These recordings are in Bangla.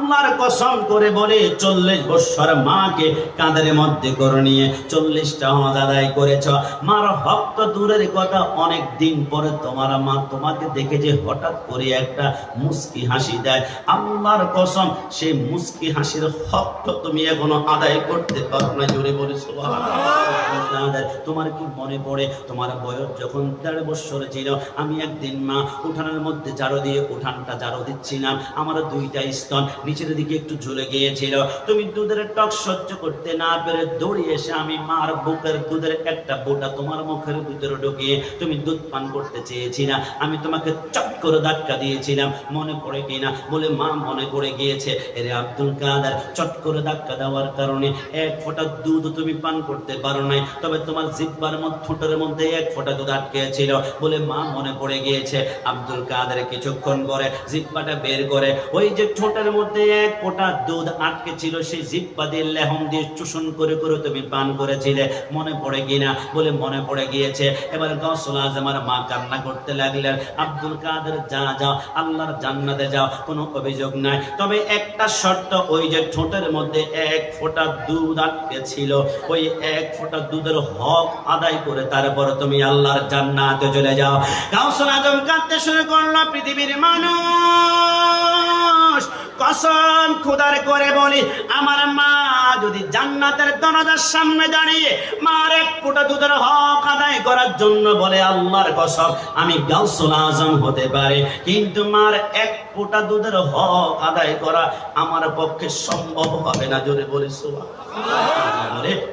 আল্লাহর কসম করে বলে 40 বছর মাকে কাঁধের মধ্যে করে নিয়ে 40টা হজ আদায় করেছ। মার হক তো দূরের কথা, অনেক দিন পরে তোমার মা তোমাকে দেখে যে হঠাৎ করে একটা মুস্কি হাসি দেয়, আল্লাহর কসম সেই মুস্কি হাসির হক তো তুমি এখনো আদায় করতে পারো না। জোরে বলে সুবহানাল্লাহ। তোমার কি মনে পড়ে তোমার বয়স যখন 13 বছর ছিল, আমি একদিন মা উঠানের মধ্যে ঝাড়ু দিয়ে উঠানটা ঝাড়ু দিচ্ছিলাম, আমার 2টা স্তন নিচের দিকে একটু ঝুলে গিয়েছিল। তুমি দুধের টক সহ্য করতে না পেরে দৌড়ে এসে আমি মার বুকের দুধের একটা বোঁটা তোমার মুখের ভিতরে ঢুকিয়ে তুমি দুধ পান করতে চেয়েছিলাম, আমি তোমাকে চট করে ধাক্কা দিয়েছিলাম, মনে পড়ে কিনা? বলে মা মনে পড়ে গিয়েছে। এরে আব্দুল কাদের, চট করে ধাক্কা দেওয়ার কারণে 1 ফোঁটা দুধ তুমি পান করতে পারো নাই, তবে তোমার জিহ্বার মধ্যে ঠোঁটের মধ্যে 1 ফোঁটা দুধ আটকে ছিল। বলে মা মনে পড়ে গিয়েছে। আব্দুল কাদের কিছুক্ষণ করে জিহ্বাটা বের করে ওই যে ঠোঁটের মধ্যে 1 ফোঁটা দুধ আটকে ছিল সেই জিহ্বা দিয়ে লেহম দিয়ে চুষণ করে করে তুমি পান করেছিলে, মনে পড়ে কিনা? বলে মনে পড়ে গিয়েছে। এবার গৌসুল আজমের মা কান্না করতে লাগলেন, আব্দুল কাদের যাও আল্লাহর জান্নাতে যাও, কোনো অভিযোগ নাই, তবে একটা শর্ত, ওই যে ঠোঁটের মধ্যে 1 ফোঁটা দুধ আটকে ছিল, ওই 1 ফোঁটা দুধের হক আদায় করে তারপর তুমি আল্লাহর জান্নাতে চলে যাও। গৌসুল আজম কাঁদতে শুরু করলো, পৃথিবীর মানুষ কসম খোদার করে বলি, আমার মা যদি জান্নাতের দরজার সামনে দাঁড়িয়ে মার 1 ফোঁটা দুধের হক আদায় করার জন্য বলে, আল্লাহর কসম আমি গাউসুল আজম হতে পারে, কিন্তু মার 1 ফোঁটা দুধের হক আদায় করা আমার পক্ষে সম্ভব হবে না। জোরে বলি সুবহানাল্লাহ।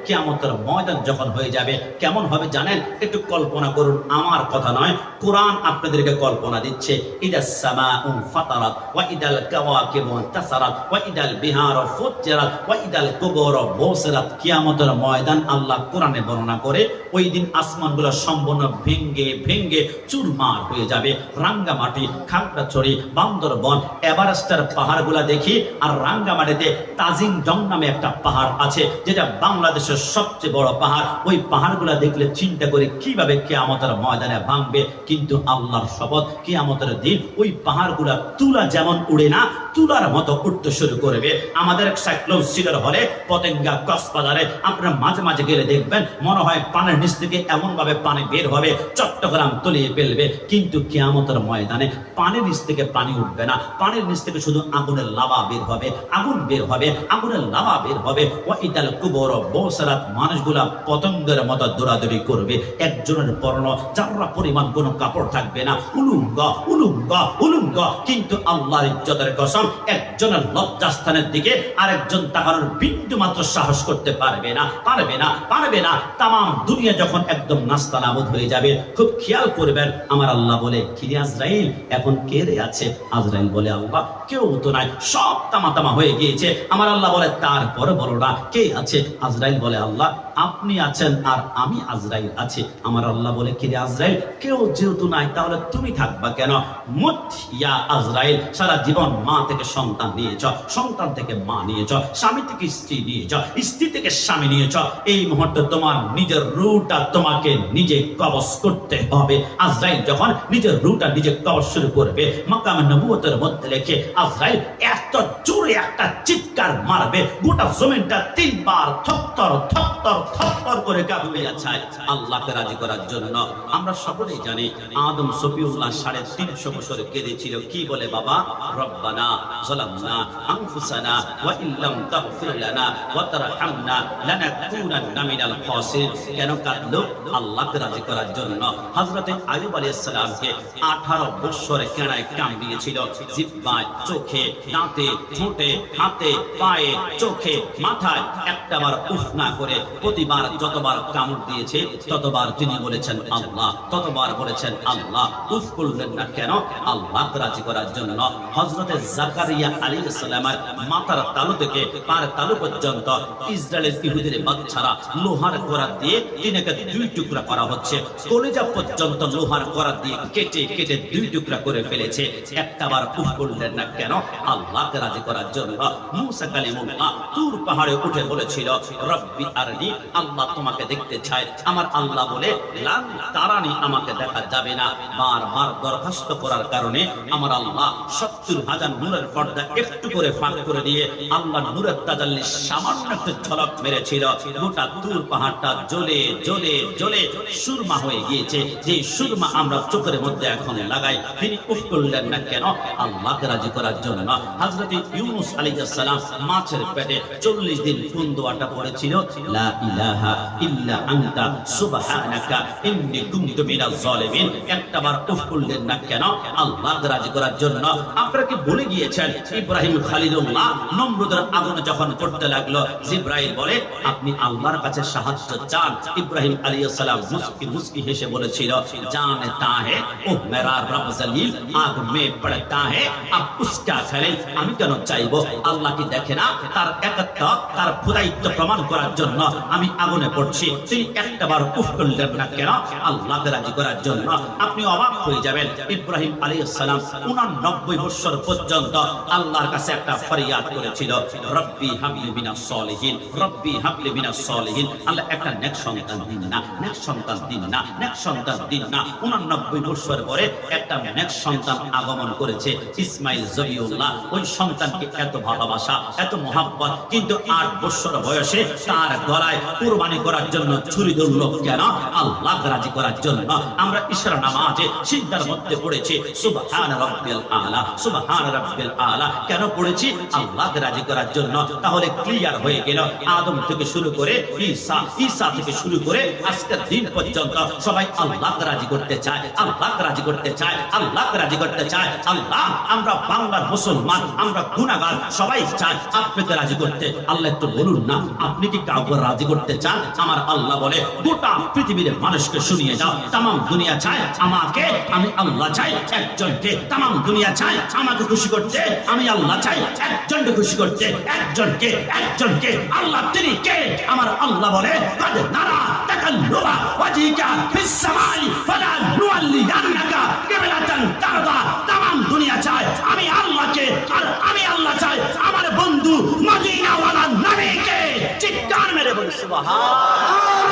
কিয়ামতের ময়দান যখন হয়ে যাবে কেমন হবে জানেন? একটু কল্পনা করুন, আমার কথা নয়, কোরআন আপনাদেরকে কল্পনা দিচ্ছে। ইদাস সামাউ ফাতারাত ওয়া ইদাল কাওয়াকিবু তাসারাত ওয়া ইদাল বিহারু ফুজ্জিরাত ওয়া ইদাল কুবুরু বুসিরাত। কিয়ামতের ময়দান আল্লাহ কোরআনে বর্ণনা করে ওই দিন আসমানগুলো সম্পূর্ণ ভেঙ্গে ভেঙ্গে চুরমার হয়ে যাবে। রাঙ্গামাটি, খাগড়াছড়ি, বান্দরবন, এভারেস্টের পাহাড়গুলা দেখি, আর রাঙ্গামাটিতে তাজিং জং নামে একটা পাহাড় আছে যেটা বাংলাদেশের সবচেয়ে বড় পাহাড়। ওই পাহাড়গুলা দেখলে চিন্তা করে কিভাবে কিয়ামতের ময়দানে ভাঙবে, কিন্তু আল্লাহর শপথ কিয়ামতের দিন ওই পাহাড়গুলা তুলা যেমন উড়ে না, তুলার মতো উঠতে শুরু করবে। আমাদের সাইক্লোন সিডার হলে পতেঙ্গা কক্সবাজারে আপনারা মাঝে মাঝে গেলে দেখবেন মনে হয় পানির নিচ থেকে এমন ভাবে পানি বের হবে চট্টগ্রাম তলিয়ে ফেলবে, কিন্তু কিয়ামতের ময়দানে পানির নিচ থেকে পানি উঠবে না, পানির নিচ থেকে শুধু আগুনের লাভা বের হবে, আগুন বের হবে, আগুনের লাভা বের হবে। ওয়া ইদাল কুবুরু বুসিরাত, মানুষগুলা পতঙ্গের মতো দৌড়াদৌড়ি করবে, একজনের পরনে যারা পরিমাণ কোনো কাপড় থাকবে না, উলুঙ্গ উলুঙ্গ উলুঙ্গ। কিন্তু আল্লাহর ইজ্জতের কসম, একজনের লজ্জাস্থানের দিকে আরেকজন তাকানোর বিন্দু মাত্র সাহস করতে পারবে না, পারবে না, পারবে না। তাম দুনিয়া যখন একদম নাস্তানাবুদ হয়ে যাবে, খুব খেয়াল করবেন। আমার আল্লাহ বলে, কিরে আজরাইল, এখন কে রে আছে? আজরাইল বলে, আল্লাহ কেউ তো নাই, সব তামা হয়ে গিয়েছে। আমার আল্লাহ বলে, তারপরে বলো না কে আছে? আজরাইল বলে, আল্লাহ আপনি আছেন আর আমি আজরাইল আছি। আমার আল্লাহ বলে, কিরে আজরাইল, কেউ যেহেতু নাই তাহলে তুমি থাকবা কেন? মুত ইয়া আজরাইল, সারা জীবন মা থেকে সন্তান নিয়েছ, সন্তান থেকে মা নিয়েছ, স্বামী থেকে স্ত্রী নিয়েছ, স্ত্রী থেকে স্বামী নিয়েছ, এই মুহূর্তে তোমার নিজের রূহটা তোমাকে নিজে কবজ করতে হবে। আজরাইল যখন নিজের রূহটা নিজে কবজ শুরু করবে, মাকামে নবুয়তের মধ্যে লেখে আজরাইল এত জোরে একটা চিৎকার মারবে, গোটা জমিনটা 3 বার থরথর থরথর থরথর করে কাঁপবে। আচ্ছা, আল্লাহকে রাজি করার জন্য আমরা সকলেই জানি আদম সফিউল্লাহ 350 বছর কেঁদেছিল। কি বলে? বাবা, রব্বানা যালামনা আনফুসানা ওয়া ইল্লাম তাগফির লানা ওয়া তারহামনা লানাকুনান্না মিনাল খাসিরিন। কেন কাঁদলো? আল্লাহকে রাজি করার জন্য। হযরতে আইয়ুব আলাইহিস সালামকে 18 বছর কেনায় কাম দিয়েছিল, জিহ্বায়, চোখে, দাঁতে, ঠোঁটে, হাতে, পায়ে, চোখে, মাথায় একটাবার উফ না করে প্রতিবার যতবার কামড় দিয়েছে ততবার তিনি বলেছেন আল্লাহ, ততবার বলেছেন আল্লাহ। উফ করলেন না কেন? আল্লাহকে রাজি করার জন্য। হযরতে জাকারিয়া আলাইহিস সালামের মাথার তালু থেকে পায়ের তালু পর্যন্ত ইসরায়েলের ইহুদির বাচ্চারা লোহার করাত দিয়ে তিনকে 2 টুকরা করা হচ্ছে, কলিজা পর্যন্ত লোহার করাত দিয়ে কেটে কেটে 2 টুকরা করে ফেলেছে। একটাবার উফ করলেন না কেন? আল্লাহকে রাজি করার করার জন্য মুসা কালিমুল্লাহ তুর পাহাড়ে উঠে বলেছিল, রব্বি আরনি, আল্লাহ তোমাকে দেখতে চাই। আমার আল্লাহ বলে, লান তারানি, আমাকে দেখা যাবে না। বারবার দরখাস্ত করার কারণে আমার আল্লাহ 70,000 নূরের পর্দা একটু করে ফাঁক করে দিয়ে আল্লাহ নূরের তাজাল্লি সামান্য একটু ঝলক মেরেছিল। গোটা তুর পাহাড়টা জ্বলে জ্বলে জ্বলে সুরমা হয়ে গিয়েছে। যে সুরমা আমরা চোখের মধ্যে এখন লাগাই, তিনি উফ করলেন না কেন? আল্লাহকে রাজি করার জন্য। হযরত ইউনূস আলাইহিস সালাম মাছের পেটে 40 দিন কোন দোয়াটা পড়েছিল? লা ইলাহা ইল্লা আনতা সুবহানাকা ইন্নী কুনতু মিনাজ জালিমিন। একটাবার উফ করলেন না কেন? আল্লাহকে রাজি করার জন্য। আপনারা কি ভুলে গিয়েছেন ইব্রাহিম খলিলুল্লাহ নমরুদের আগুনে যখন পড়তে লাগলো, জিবরাইল বলে, আপনি আল্লাহর কাছে সাহায্য চান। ইব্রাহিম আলাইহিস সালাম মুস্কি মুস্কি হেসে বলেছিল, জানতা হে ও মেরা রব জলিল আগ মে পড়তা হে আব উসকা ফেলেন। আমি কেন চাইবো? আল্লাহ কি দেখে না? তার একত্ব, তার খোদাইত্ব প্রমাণ করার জন্য আমি আগুনে পড়ছি। তিনি একটাবার উফ করলেন না কেন? আল্লাহকে রাজি করার জন্য। আপনি অবাক হয়ে যাবেন, ইব্রাহিম আলাইহিস সালাম 89 বছর পর্যন্ত আল্লাহর কাছে একটা ফরিয়াদ করেছিল, রব্বি হাবলি মিনাস সলিহিন, রব্বি হাবলি মিনাস সলিহিন। আল্লাহ একটা নেক সন্তান দিন না, নেক সন্তান দিন না, নেক সন্তান দিন না। 89 বছর পরে একটা নেক সন্তান আগমন করেছে, ইসমাইল জবিউল্লাহ। ওই সন্তানকে এত ভালোবাসা, এত মহাব্বত, কিন্তু 8 বছর বয়সে তার গলায় কুরবানি করার জন্য ছুরি ধরল কেন? আল্লাহকে রাজি করার জন্য। আমরা ইশরা নামাজে সিজদার মধ্যে পড়েছি সুবহান রাব্বিল আলা, সুবহান রাব্বিল আলা। কেন পড়েছি? আল্লাহকে রাজি করার জন্য। তাহলে ক্লিয়ার হয়ে গেল, আদম থেকে শুরু করে ঈসা, ঈসা থেকে শুরু করে আজকের দিন পর্যন্ত সবাই আল্লাহকে রাজি করতে চায়, আল্লাহকে রাজি করতে চায়, আল্লাহকে রাজি করতে চায়। আল্লাহ, আমরা বাংলার মুসলমান, আমরা গুনাহগার, সবাই চায় আপনাকে রাজি করতে। আল্লাহ একটু বলুন না, আপনি কি কাউকে রাজি করতে চান? আমার আল্লাহ বলে, গোটা পৃথিবীর মানুষকে শুনিয়ে দাও, তাম দুনিয়া চায় আমাকে, আমি আল্লাহ চাই একজনকে। তাম দুনিয়া চায় আমাকে খুশি করতে, আমি আল্লাহ চাই একজনকে খুশি করতে, একজনকে, একজনকে। আল্লাহ তিনি কে? আমার আল্লাহ বলে, কাদ নারা তাকাল্লুবা ওয়াজিকা ফিস সামাই ফালা নুওয়াল্লিয়ান্নাকা কিবলাতান তারদা। তাম দুনিয়া চায় আমি আল্লাহকে, আর আমি আল্লাহ চাই আমার বন্ধু মদিনাওয়ালা নবীকে। চিৎকার মেরে বলি সুবহান।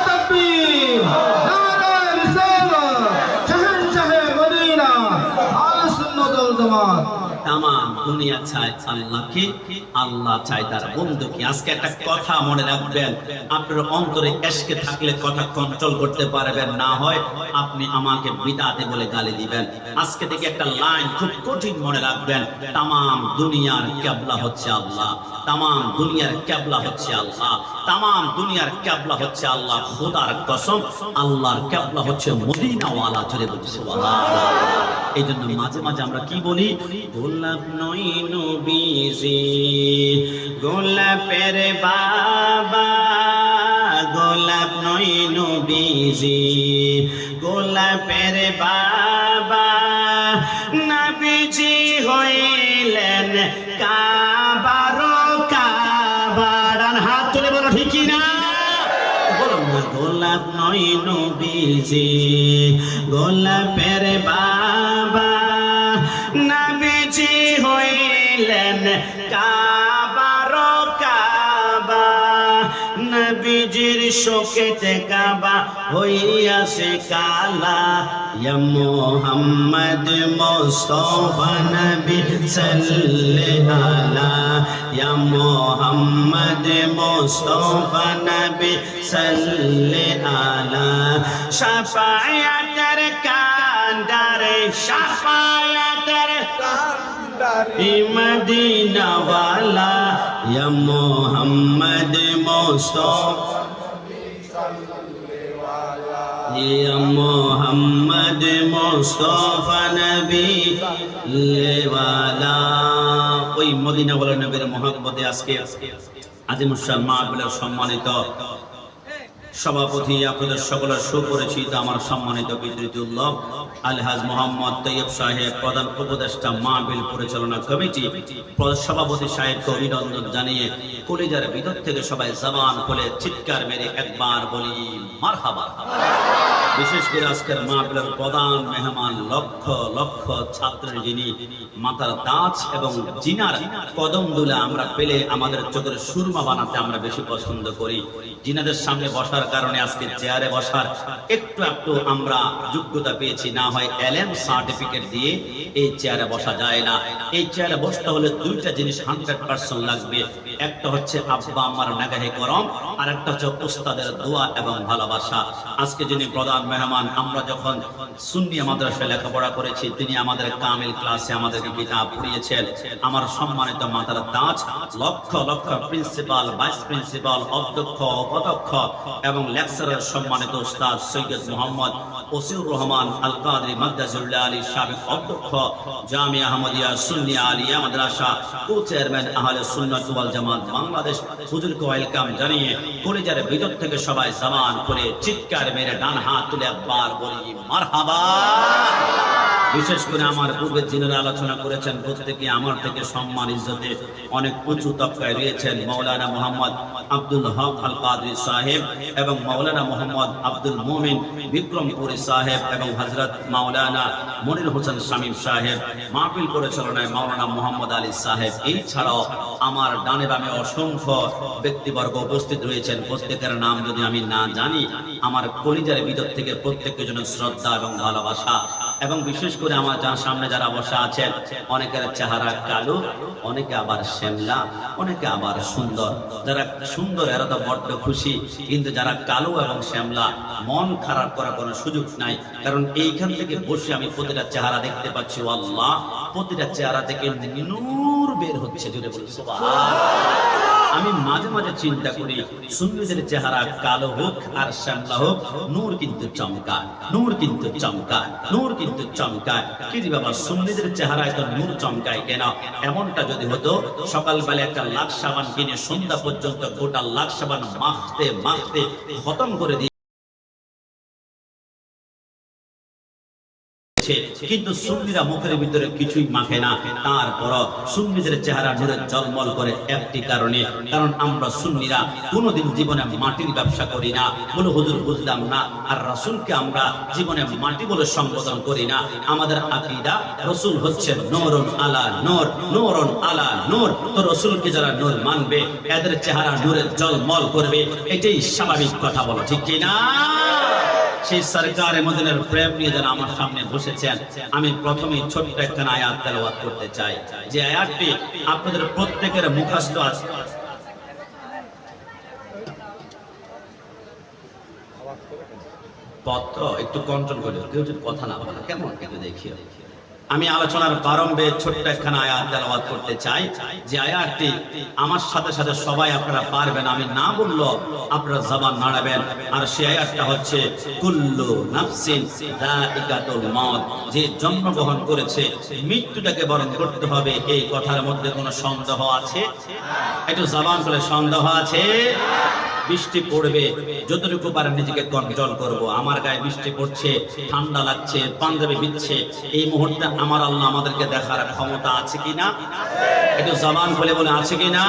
তাকবীর, নারা রিসালাত, শাহনশাহে মদিনা, আহলে সুন্নাত ওয়াল জামাত। তামাম দুনিয়া চায় আল্লাহকে, আল্লাহ চায় তার বন্ধুকে। আজকে একটা কথা মনে রাখবেন, আপনার অন্তরে এশকে থাকলে কথা কন্ট্রোল করতে পারবেন, না হয় আপনি আমাকে বিদআতি বলে গালি দিবেন। আজকে থেকে একটা লাইন খুব কঠিন মনে রাখবেন, তামাম দুনিয়ার কিবলা হচ্ছে আল্লাহ, তামাম দুনিয়ার কিবলা হচ্ছে আল্লাহ, তামাম দুনিয়ার কিবলা হচ্ছে আল্লাহ। খোদার কসম, আল্লাহর কিবলা হচ্ছে মদিনাওয়ালা। জোরে বলি সুবহানাল্লাহ। এই জন্য মাঝে মাঝে আমরা কি বলি, গোলাপ নই নবীজি, গোলাপের বাবা, গোলাপ নই নবীজি, গোলাপের বাবা, নবীজি হইলেন কাবার কাবা। ডান হাত তুলে বলো ঠিক কি না? গোলাপ নই নবীজি, গোলাপের বাবা, নবীজি হইলেন কাবার কাবা। নবীজির শোকেতে কাবা হইয়াছে কালা। ইয়া মুহাম্মদ মুস্তাফা নবী সাল্লাল্লাহু আলা, ইয়া মুহাম্মদ মুস্তাফা নবী সাল্লাল্লাহু আলা। শাফায়াতের কান্ডারে, শাফায়াতের কান্ডারে মদিনা ওয়ালা, ইয়া মুহাম্মদ মুস্তাফা ইয়া মুহাম্মদ মুস্তাফা নবী লেওয়ালা। ওই মদিনা ওয়ালা নবীর মহব্বতে আজকে আজিমুশান মাহফিলের সম্মানিত সভাপতি, আপনাদের সকলের সুপরিচিত আমার সম্মানিত পিতৃতুল্য আলহাজ মোহাম্মদ তৈয়ব সাহেব, প্রধান উপদেষ্টা মাহফিল পরিচালনা কমিটি, সভাপতি সাহেবকে অভিনন্দন জানিয়ে কলিজার ভিতর থেকে সবাই জবান খুলে চিৎকার মেরে একবার বলি মারহাবা। বিশেষ করে আজকের মাহফিলের প্রধান মেহমান লক্ষ লক্ষ ছাত্রের যিনি মাথার তাজ এবং জিনার কদম দুলে আমরা পেলে আমাদের চোখের সুরমা বানাতে আমরা বেশি পছন্দ করি। জিনাদের সামনে বসার কারণে আজকে চেয়ারে বসার একটু একটু আমরা যোগ্যতা পেয়েছি, না হয় এলএম সার্টিফিকেট দিয়ে এই চেয়ারে বসা যায় না। এই চেয়ারে বসতে হলে দুইটা জিনিস 100% লাগবে। একটা হচ্ছে আব্বা আম্মার নাগাহে করম, আর একটা হচ্ছে উস্তাদের দোয়া এবং ভালোবাসা। আজকে যিনি প্রধান মেহমান, আমরা যখন সুন্নিয়া মাদ্রাসায় লেখাপড়া করেছি, তিনি আমাদের কামিল ক্লাসে আমাদেরকে কিতাব পড়িয়েছেন। আমার সম্মানিত মাতার তাজ lakh lakh principal, vice principal, অধ্যক্ষ, উপাধ্যক্ষ এবং লেকচারার সম্মানিত উস্তাদ সৈয়দ মোহাম্মদ ওসিউর রহমান আল কাদরি মাদ্রাজুল্লাহ আলী সাবেক অধ্যক্ষ জামিয়া আহমদিয়া সুন্নিয়া আলিয়া মাদ্রাসা, কো চেয়ারম্যান আহলে সুন্নাত ওয়াল জামাত বাংলাদেশ, হুজুরকে ওয়েলকাম জানিয়ে কলেজের ভিতর থেকে সবাই জামান করে চিৎকার মেরে ডান হাত তুলে একবার বলি মারহাবা। বিশেষ করে আমার পূর্বে যিনারা আলোচনা করেছেন প্রত্যেকে আমার থেকে সম্মান ইজ্জতে অনেক উঁচু তবকায় রয়েছেন। মাওলানা মোহাম্মদ আব্দুল হক আল কাদরি সাহেব এবং মাওলানা মোহাম্মদ আব্দুল মুমিন বিক্রমপুরী সাহেব এবং হযরত মাওলানা মনির হোসেন শামীম সাহেব, মাহফিল পরিচালনায় মাওলানা মোহাম্মদ আলী সাহেব। এই ছাড়াও আমার ডানে বামে অসংখ্য ব্যক্তিবর্গ উপস্থিত রয়েছেন। প্রত্যেকের নাম যদি আমি না জানি, আমার কলিজার ভিতর থেকে প্রত্যেকের জন্য শ্রদ্ধা এবং ভালোবাসা। এবং বিশেষ করে আমার সামনে যারা বসা আছেন, অনেকের চেহারা কালো, অনেকে আবার শ্যামলা, অনেকে আবার সুন্দর। যারা সুন্দর এরা তো বড্ড খুশি, কিন্তু যারা কালো এবং শ্যামলা মন খারাপ করার কোনো সুযোগ নাই। কারণ এইখান থেকে বসে আমি প্রতিটা চেহারা দেখতে পাচ্ছি, আল্লাহ প্রতিটা চেহারা থেকে নূর বের হচ্ছে। জুড়ে বলি সুবহানাল্লাহ। আমি মাঝে মাঝে চিন্তা করি, সুন্নিদের চেহারা কালো হোক আর শ্যামলা হোক, নূর কিন্তু চমকায়, নূর কিন্তু চমকায়, নূর কিন্তু চমকায়। কি রে বাবা, সুন্নিদের চেহারায় তো নূর চমকায় কেন? এমনটা যদি হতো, সকালবেলা একটা লাখ সাবান কিনে সন্ধ্যা পর্যন্ত গোটা লাখ সাবান মাখতে মাখতে খতম করে দিয়ে, কিন্তু সুন্নিরা মুখের ভিতরে কিছুই মাখে না। তারপর সুন্নিদের চেহারা নূরে ঝলমল করে একটি কারণে, কারণ আমরা সুন্নিরা কোনোদিন জীবনে মাটির ব্যবসা করি না। বলে হুজুর বুঝলাম না। আর রাসূলকে আমরা জীবনে মাটি বলে সম্বোধন করি না। আমাদের আকীদা রাসূল হচ্ছে নূরুন আলা নূর, নূরুন আলা নূর। তো রাসূলকে যারা নূর মানবে, এদের চেহারা নূরে ঝলমল করবে, এটাই স্বাভাবিক কথা। বলো ঠিক কি না? সেই সরকারে মদিনার প্রেম নিয়ে যারা আমার সামনে বসেছেন, আমি প্রথমেই ছোট্ট একটা আয়াত তেলাওয়াত করতে চাই, যে আয়াতটি আপনাদের প্রত্যেকের মুখস্থ আছে। পত্র একটু কন্ট্রোল করে, কেউ যদি কথা না বলে কেমন কেন দেখিও। আমি আলোচনার প্রারম্ভে ছোট্ট একটা আয়াত তেলাওয়াত করতে চাই, যে আয়াতটি আমার সাথে সাথে সবাই আপনারা পারবেন, আমি না বললেও আপনারা জবান নাড়াবেন। আর সেই আয়াতটা হচ্ছে কুল্লু নাফসিন যায়িকাতুল মউত। যে জন্মগ্রহণ করেছে মৃত্যুটাকে বরণ করতে হবে, এই কথার মধ্যে কোনো সন্দেহ আছে? একটু জবান করে সন্দেহ আছে? বৃষ্টি পড়বে, যতটুকু পারেন নিজেকে কন্ট্রোল করব। আমার গায়ে বৃষ্টি পড়ছে, ঠান্ডা লাগছে, পাঞ্জাবি বিচ্ছে, এই মুহূর্তে আমার আল্লাহ আমাদেরকে দেখার ক্ষমতা আছে কিনা? একটু জবান খুলে বলে আছে কিনা?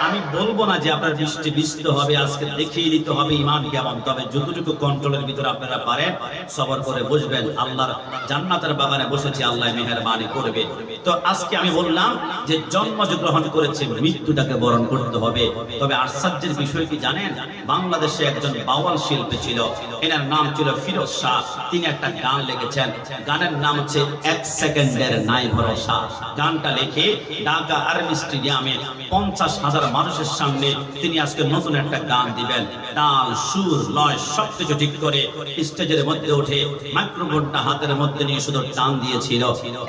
আমি বলবো না যে আপনার বৃষ্টি ভিজতে হবে, আজকে দেখিয়ে দিতে হবে ইমান কেমন। তবে যতটুকু কন্ট্রোলের ভিতরে আপনারা পারেন সবর করে বুঝবেন, আল্লাহর জান্নাতের বাগানে বসেছি, আল্লাহ মেহেরবানি করবে। তো আজকে আমি বললাম যে জন্ম যে গ্রহণ করেছে মৃত্যুটাকে বরণ করতে হবে। তবে আশ্চর্যের বিষয় কি জানেন? বাংলাদেশে একজন বাউল শিল্পী ছিল, এনার নাম ছিল ফিরোজ শাহ। তিনি একটা গান লিখেছেন, গানের নাম হচ্ছে 1 সেকেন্ডের নাই ভরসা। গানটা লিখে ঢাকা আর্মি স্টেডিয়ামে 50,000 মানুষের সামনে তিনি আজকে নতুন একটা গান দিবেন। তাল, সুর, লয় সবকিছু ঠিক করে স্টেজের মধ্যে উঠে মাইক্রোফোনটা হাতের মধ্যে নিয়ে শুধু টান দিয়েছিল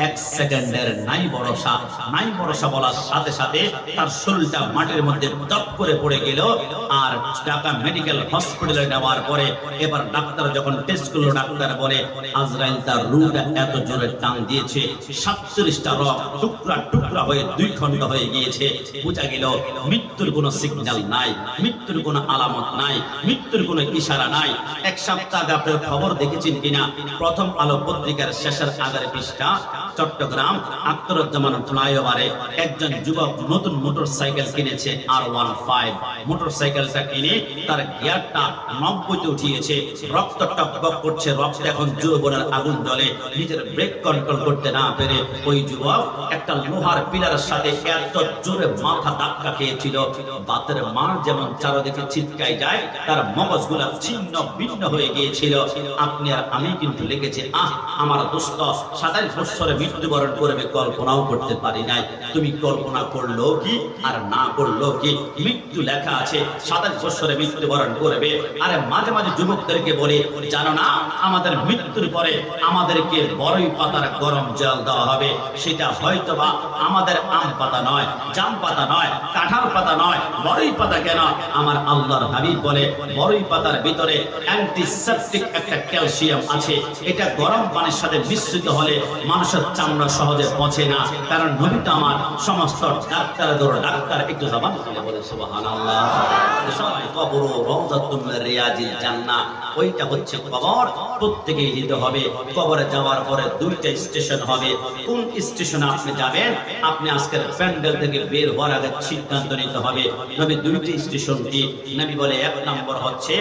1 সেকেন্ডের নাই ভরসা। নাই ভরসা বলার সাথে সাথে তার শরীরটা মাটির মধ্যে দপ করে পড়ে গেল। আর ঢাকা মেডিকেল হসপিটালে নেওয়ার পরে এবার ডাক্তার যখন টেস্ট করলো, ডাক্তার বলে আজরাইল তার রূহটা এত জোরে টান দিয়েছে 47টা রক টুকরা টুকরা হয়ে 2 খণ্ড হয়ে গিয়েছে। বোঝা গেল মৃত্যুর কোনো সিগন্যাল নাই, মৃত্যুর কোনো আলামত নাই, মৃত্যুর কোনো ইশারা নাই। এক সপ্তাহ আগে আপনার খবর দেখেছেন কিনা, প্রথম আলো পত্রিকার শেষের আগের পৃষ্ঠা, চট্টগ্রাম আখতারুজ্জামান ফ্লাইওভারে একজন যুবক নতুন মোটরসাইকেল কিনেছে R15। মোটরসাইকেলটা কিনে তার গিয়ারটা 90-তে উঠিয়েছে, রক্ত টকবক করছে, রক্ত এখন যৌবনের আগুন জ্বলে, নিজের ব্রেক কন্ট্রোল করতে না পেরে ওই যুবক একটা লোহার পিলারের সাথে এত জোরে মাথা ধাক্কা খেয়েছিল, বাতের মার যেমন চারদিকে ছিটকায় যায়, তার মগজগুলা ছিন্ন ভিন্ন হয়ে গিয়েছিল। আপনি আর আমি কিন্তু লিখেছি, আমার দোস্ত 27 বছরে মৃত্যুবরণ করবে, কল্পনাও করতে পারি নাই। তুমি কল্পনা করলো কি আর না করলো কি, মৃত্যু লেখা আছে, 27 বছরে মৃত্যুবরণ করবে। আরে মাঝে মাঝে যুবকদেরকে বলে, জানো না আমাদের মৃত্যুর পরে আমাদেরকে বড়ই পাতার গরম জল দেওয়া হবে, সেটা হয়তোবা আমাদের আম পাতা নয়, জাম পাতা নয়, কাঁঠাল পাতা নয়, বড়ই পাতা। কেন? আমার আল্লাহর হাবিব বলে বড়ই পাতার ভিতরে অ্যান্টিসেপটিক একটা ক্যালসিয়াম আছে, এটা গরম পানির সাথে মিশ্রিত হলে মানুষের চামড়া সহজে পচে না। কারণ নবীটা আমার সমস্ত ডাক্তার একটু জবান খুলে বলে সুবহানাল্লাহ। কবর রওযাতুম মির রিয়াজিল জান্নাহ, ওইটা হচ্ছে কবর, প্রত্যেকেই যেতে হবে। কবরে যাওয়ার পরে 2টা স্টেশন হবে। কোন স্টেশনে আপনি যাবেন, আপনি আজকের প্যান্ডেল থেকে বের হওয়ার আগে সিদ্ধান্ত নিতে হবে। নবী 2টি স্টেশন কি? নবী বলে 1 নম্বর হচ্ছে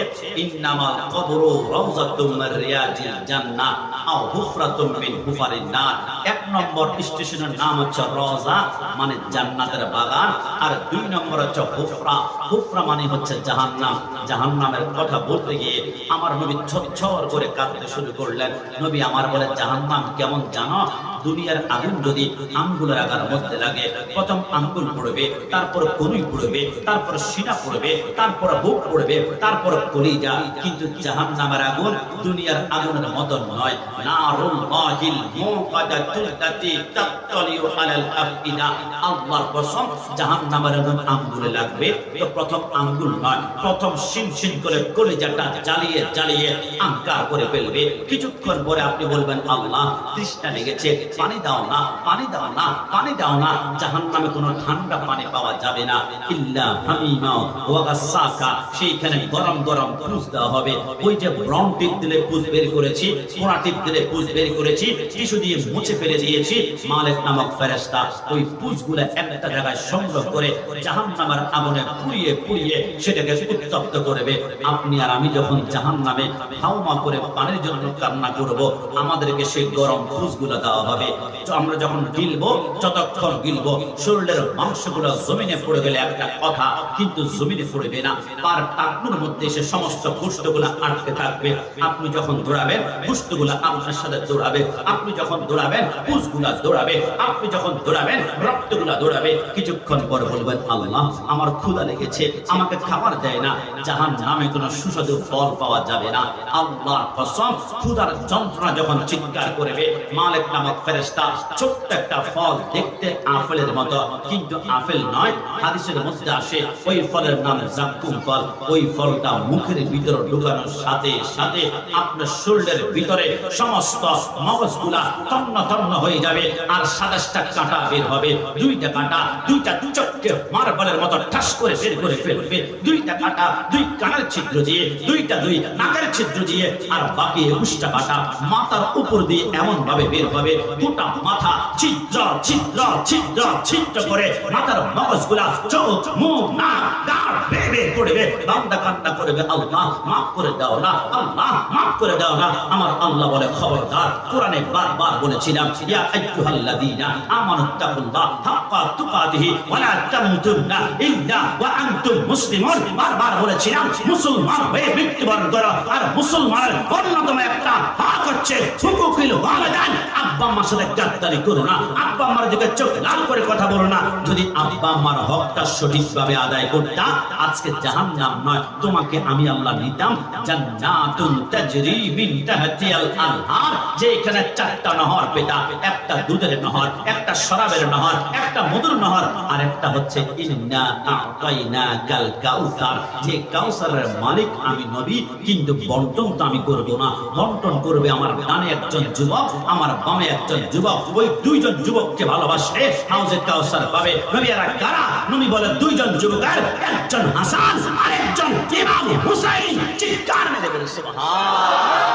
ইন্নামাল কবরু রওযাতুম মির রিয়াজিল জান্নাহ আও হুফরাতুম মিন হুফারিন নার। 1 নম্বর স্টেশনের নাম হচ্ছে রওজা, মানে জান্নাতের বাগান। আর 2 নম্বর হচ্ছে হুফরা। হুফরা মানে হচ্ছে জাহান্নাম। জাহান্নামের কথা বলতে গিয়ে আমার নবী ছটছট করে কাঁদতে শুরু করলেন। নবী আমার বলে, জাহান্নাম কেমন জানো? দুনিয়ার আগুন যদি আঙ্গুলের আগার মধ্যে লাগে, প্রথম আঙ্গুল পড়বে, তারপর কনুই পড়বে, তারপর সিনা পড়বে, তারপর বুক পড়বে, তারপর কলিজা। কিন্তু জাহান্নামের আগুন দুনিয়ার আগুনের মতো নয়। নারুল্লাহিল মুকাদ্দাতুল লাতী তাত্তালিউ আলাল আফইদা। আল্লাহর কসম, জাহান্নামের আগুন আঙ্গুলে লাগবে তো প্রথম আঙ্গুল নয়, প্রথম শিনশিন করে কলিজাটা জ্বালিয়ে জ্বালিয়ে আঙ্কার করে ফেলবে। কিছুক্ষণ পরে আপনি বলবেন, আল্লাহ তৃষ্ণা লেগেছে, পানি দাও না, পানি দাও না, পানি দাও না। জাহান্নামে কোনো ঠান্ডা পানি পাওয়া যাবে না, ইল্লা হামিমা ওয়া গাসাকা। সেইখানে গরম গরম পুষ দেওয়া হবে। ওই যে ব্রাউন টিপ দিলে পুষ বের করেছি, পোড়া টিপ দিলে পুষ বের করেছি, টিস্যু দিয়ে মুছে ফেলে দিয়েছি, মালিক নামক ফেরেশতা ওই পুষগুলো একটা জায়গায় সংগ্রহ করে জাহান্নামের আগুনে পুড়িয়ে পুড়িয়ে সেটাকে উত্তপ্ত করবে। আপনি আর আমি যখন জাহান্নামে হাওমা করে পানির জন্য কান্না করব, আমাদেরকে সেই গরম পুষগুলো দেওয়া হবে। তো আমরা যখন গিলবো, যতক্ষণ গিলবো শরীরের মাংসগুলো জমিনে পড়ে গেলে একটা কথা, কিন্তু জমিনে পড়বে না, তার টাকনুর মধ্যে এসে সমস্ত গোশতগুলো আটকে থাকবে। আপনি যখন দৌড়াবেন, গোশতগুলো আপনার সাথে দৌড়াবে। আপনি যখন দৌড়াবেন, পুষগুলা দৌড়াবে। আপনি যখন দৌড়াবেন, রক্তগুলা দৌড়াবে। কিছুক্ষণ পর বলবেন, আল্লাহ আমার ক্ষুধা লেগেছে, আমাকে খাবার দেয় না। জাহান্নামে কোনো সুস্বাদু ফল পাওয়া যাবে না। আল্লাহর কসম, ক্ষুধার যন্ত্রণা যখন চিৎকার করবে, মালিক নামক ফেরেশতা ছোট্ট একটা ফল, দেখতে আপেলের মতো কিন্তু আপেল নয়, হাদিসের মধ্যে আসে ওই ফলের নাম জাক্কুম ফল। ওই ফলটা মুখের ভিতরে ঢোকানোর সাথে সাথে আপনার শরীরের ভিতরে সমস্ত মগজগুলা তন্ন তন্ন হয়ে যাবে, আর 27টা কাঁটা বের হবে। 2টা কাঁটা 2টা চোখকে মার্বেলের মতো ঠাস করে বের করে ফেলবে। 2টা কাঁটা 2 কানের ছিদ্র দিয়ে, 2টা 2 নাকের ছিদ্র দিয়ে, আর বাকি 21টা কাঁটা মাথার উপর দিয়ে এমন ভাবে বের হবে, গোটা মাথা ছিদ্র ছিদ্র ছিদ্র ছিদ্র করে মাথার মগজগুলা, চোখ, মুখ, নাক, দাঁত বের করবে। বান্দা কান্না করবে, আল্লাহ মাফ করে দাও না, আল্লাহ মাফ করে দাও না। আমার আল্লাহ বলে, খবরদার, কোরআনে বারবার বলেছিলাম, ইয়া আইয়ুহাল্লাযীনা আমানুত্তাকুল্লাহ হাক্কা তুকাতিহি ওয়া লা তামুতুন্না ইল্লা ওয়া আনতুম মুসলিমুন। বারবার বলেছিলাম, মুসলমান হয়ে মৃত্যুবরণ করো। আর মুসলমানের অন্যতম একটা হক হচ্ছে হুকুকুল ওয়ালিদাইন। আব্বা আম্মার সাথে গাদ্দারি করো না, আব্বা আম্মার দিকে চোখ লাল করে কথা বলো না। যদি আব্বা আম্মার হকটা সঠিকভাবে আদায় করতা, আজকে জাহান্নাম নয়, তোমাকে আমি আল্লাহ নিতাম জান্নাতুন তাজরি মিন তাহতিহাল আনহার, যেখানে 4টা নহর পেতা পেটা, একটা দুধের নহর, একটা শরাবের নহর, একটা মধুর নহর, আর একটা হচ্ছে ইন্না আ'তাইনাকাল কাউসার, যে কাউসারের মালিক আমি নবী, কিন্তু বন্টন তো আমি করব না, বন্টন করবে আমার ডানে একজন যুবক, আমার বামে একজন যুবক। ওই দুইজন যুবককে ভালোবাসে হাউজে কাউসার পাবে। নবী এরা কারা? নবী বলে দুইজন যুবকের, একজন হাসান আর একজন ইমাম হুসাইন। চিৎকার মেরে বলে সুবহান।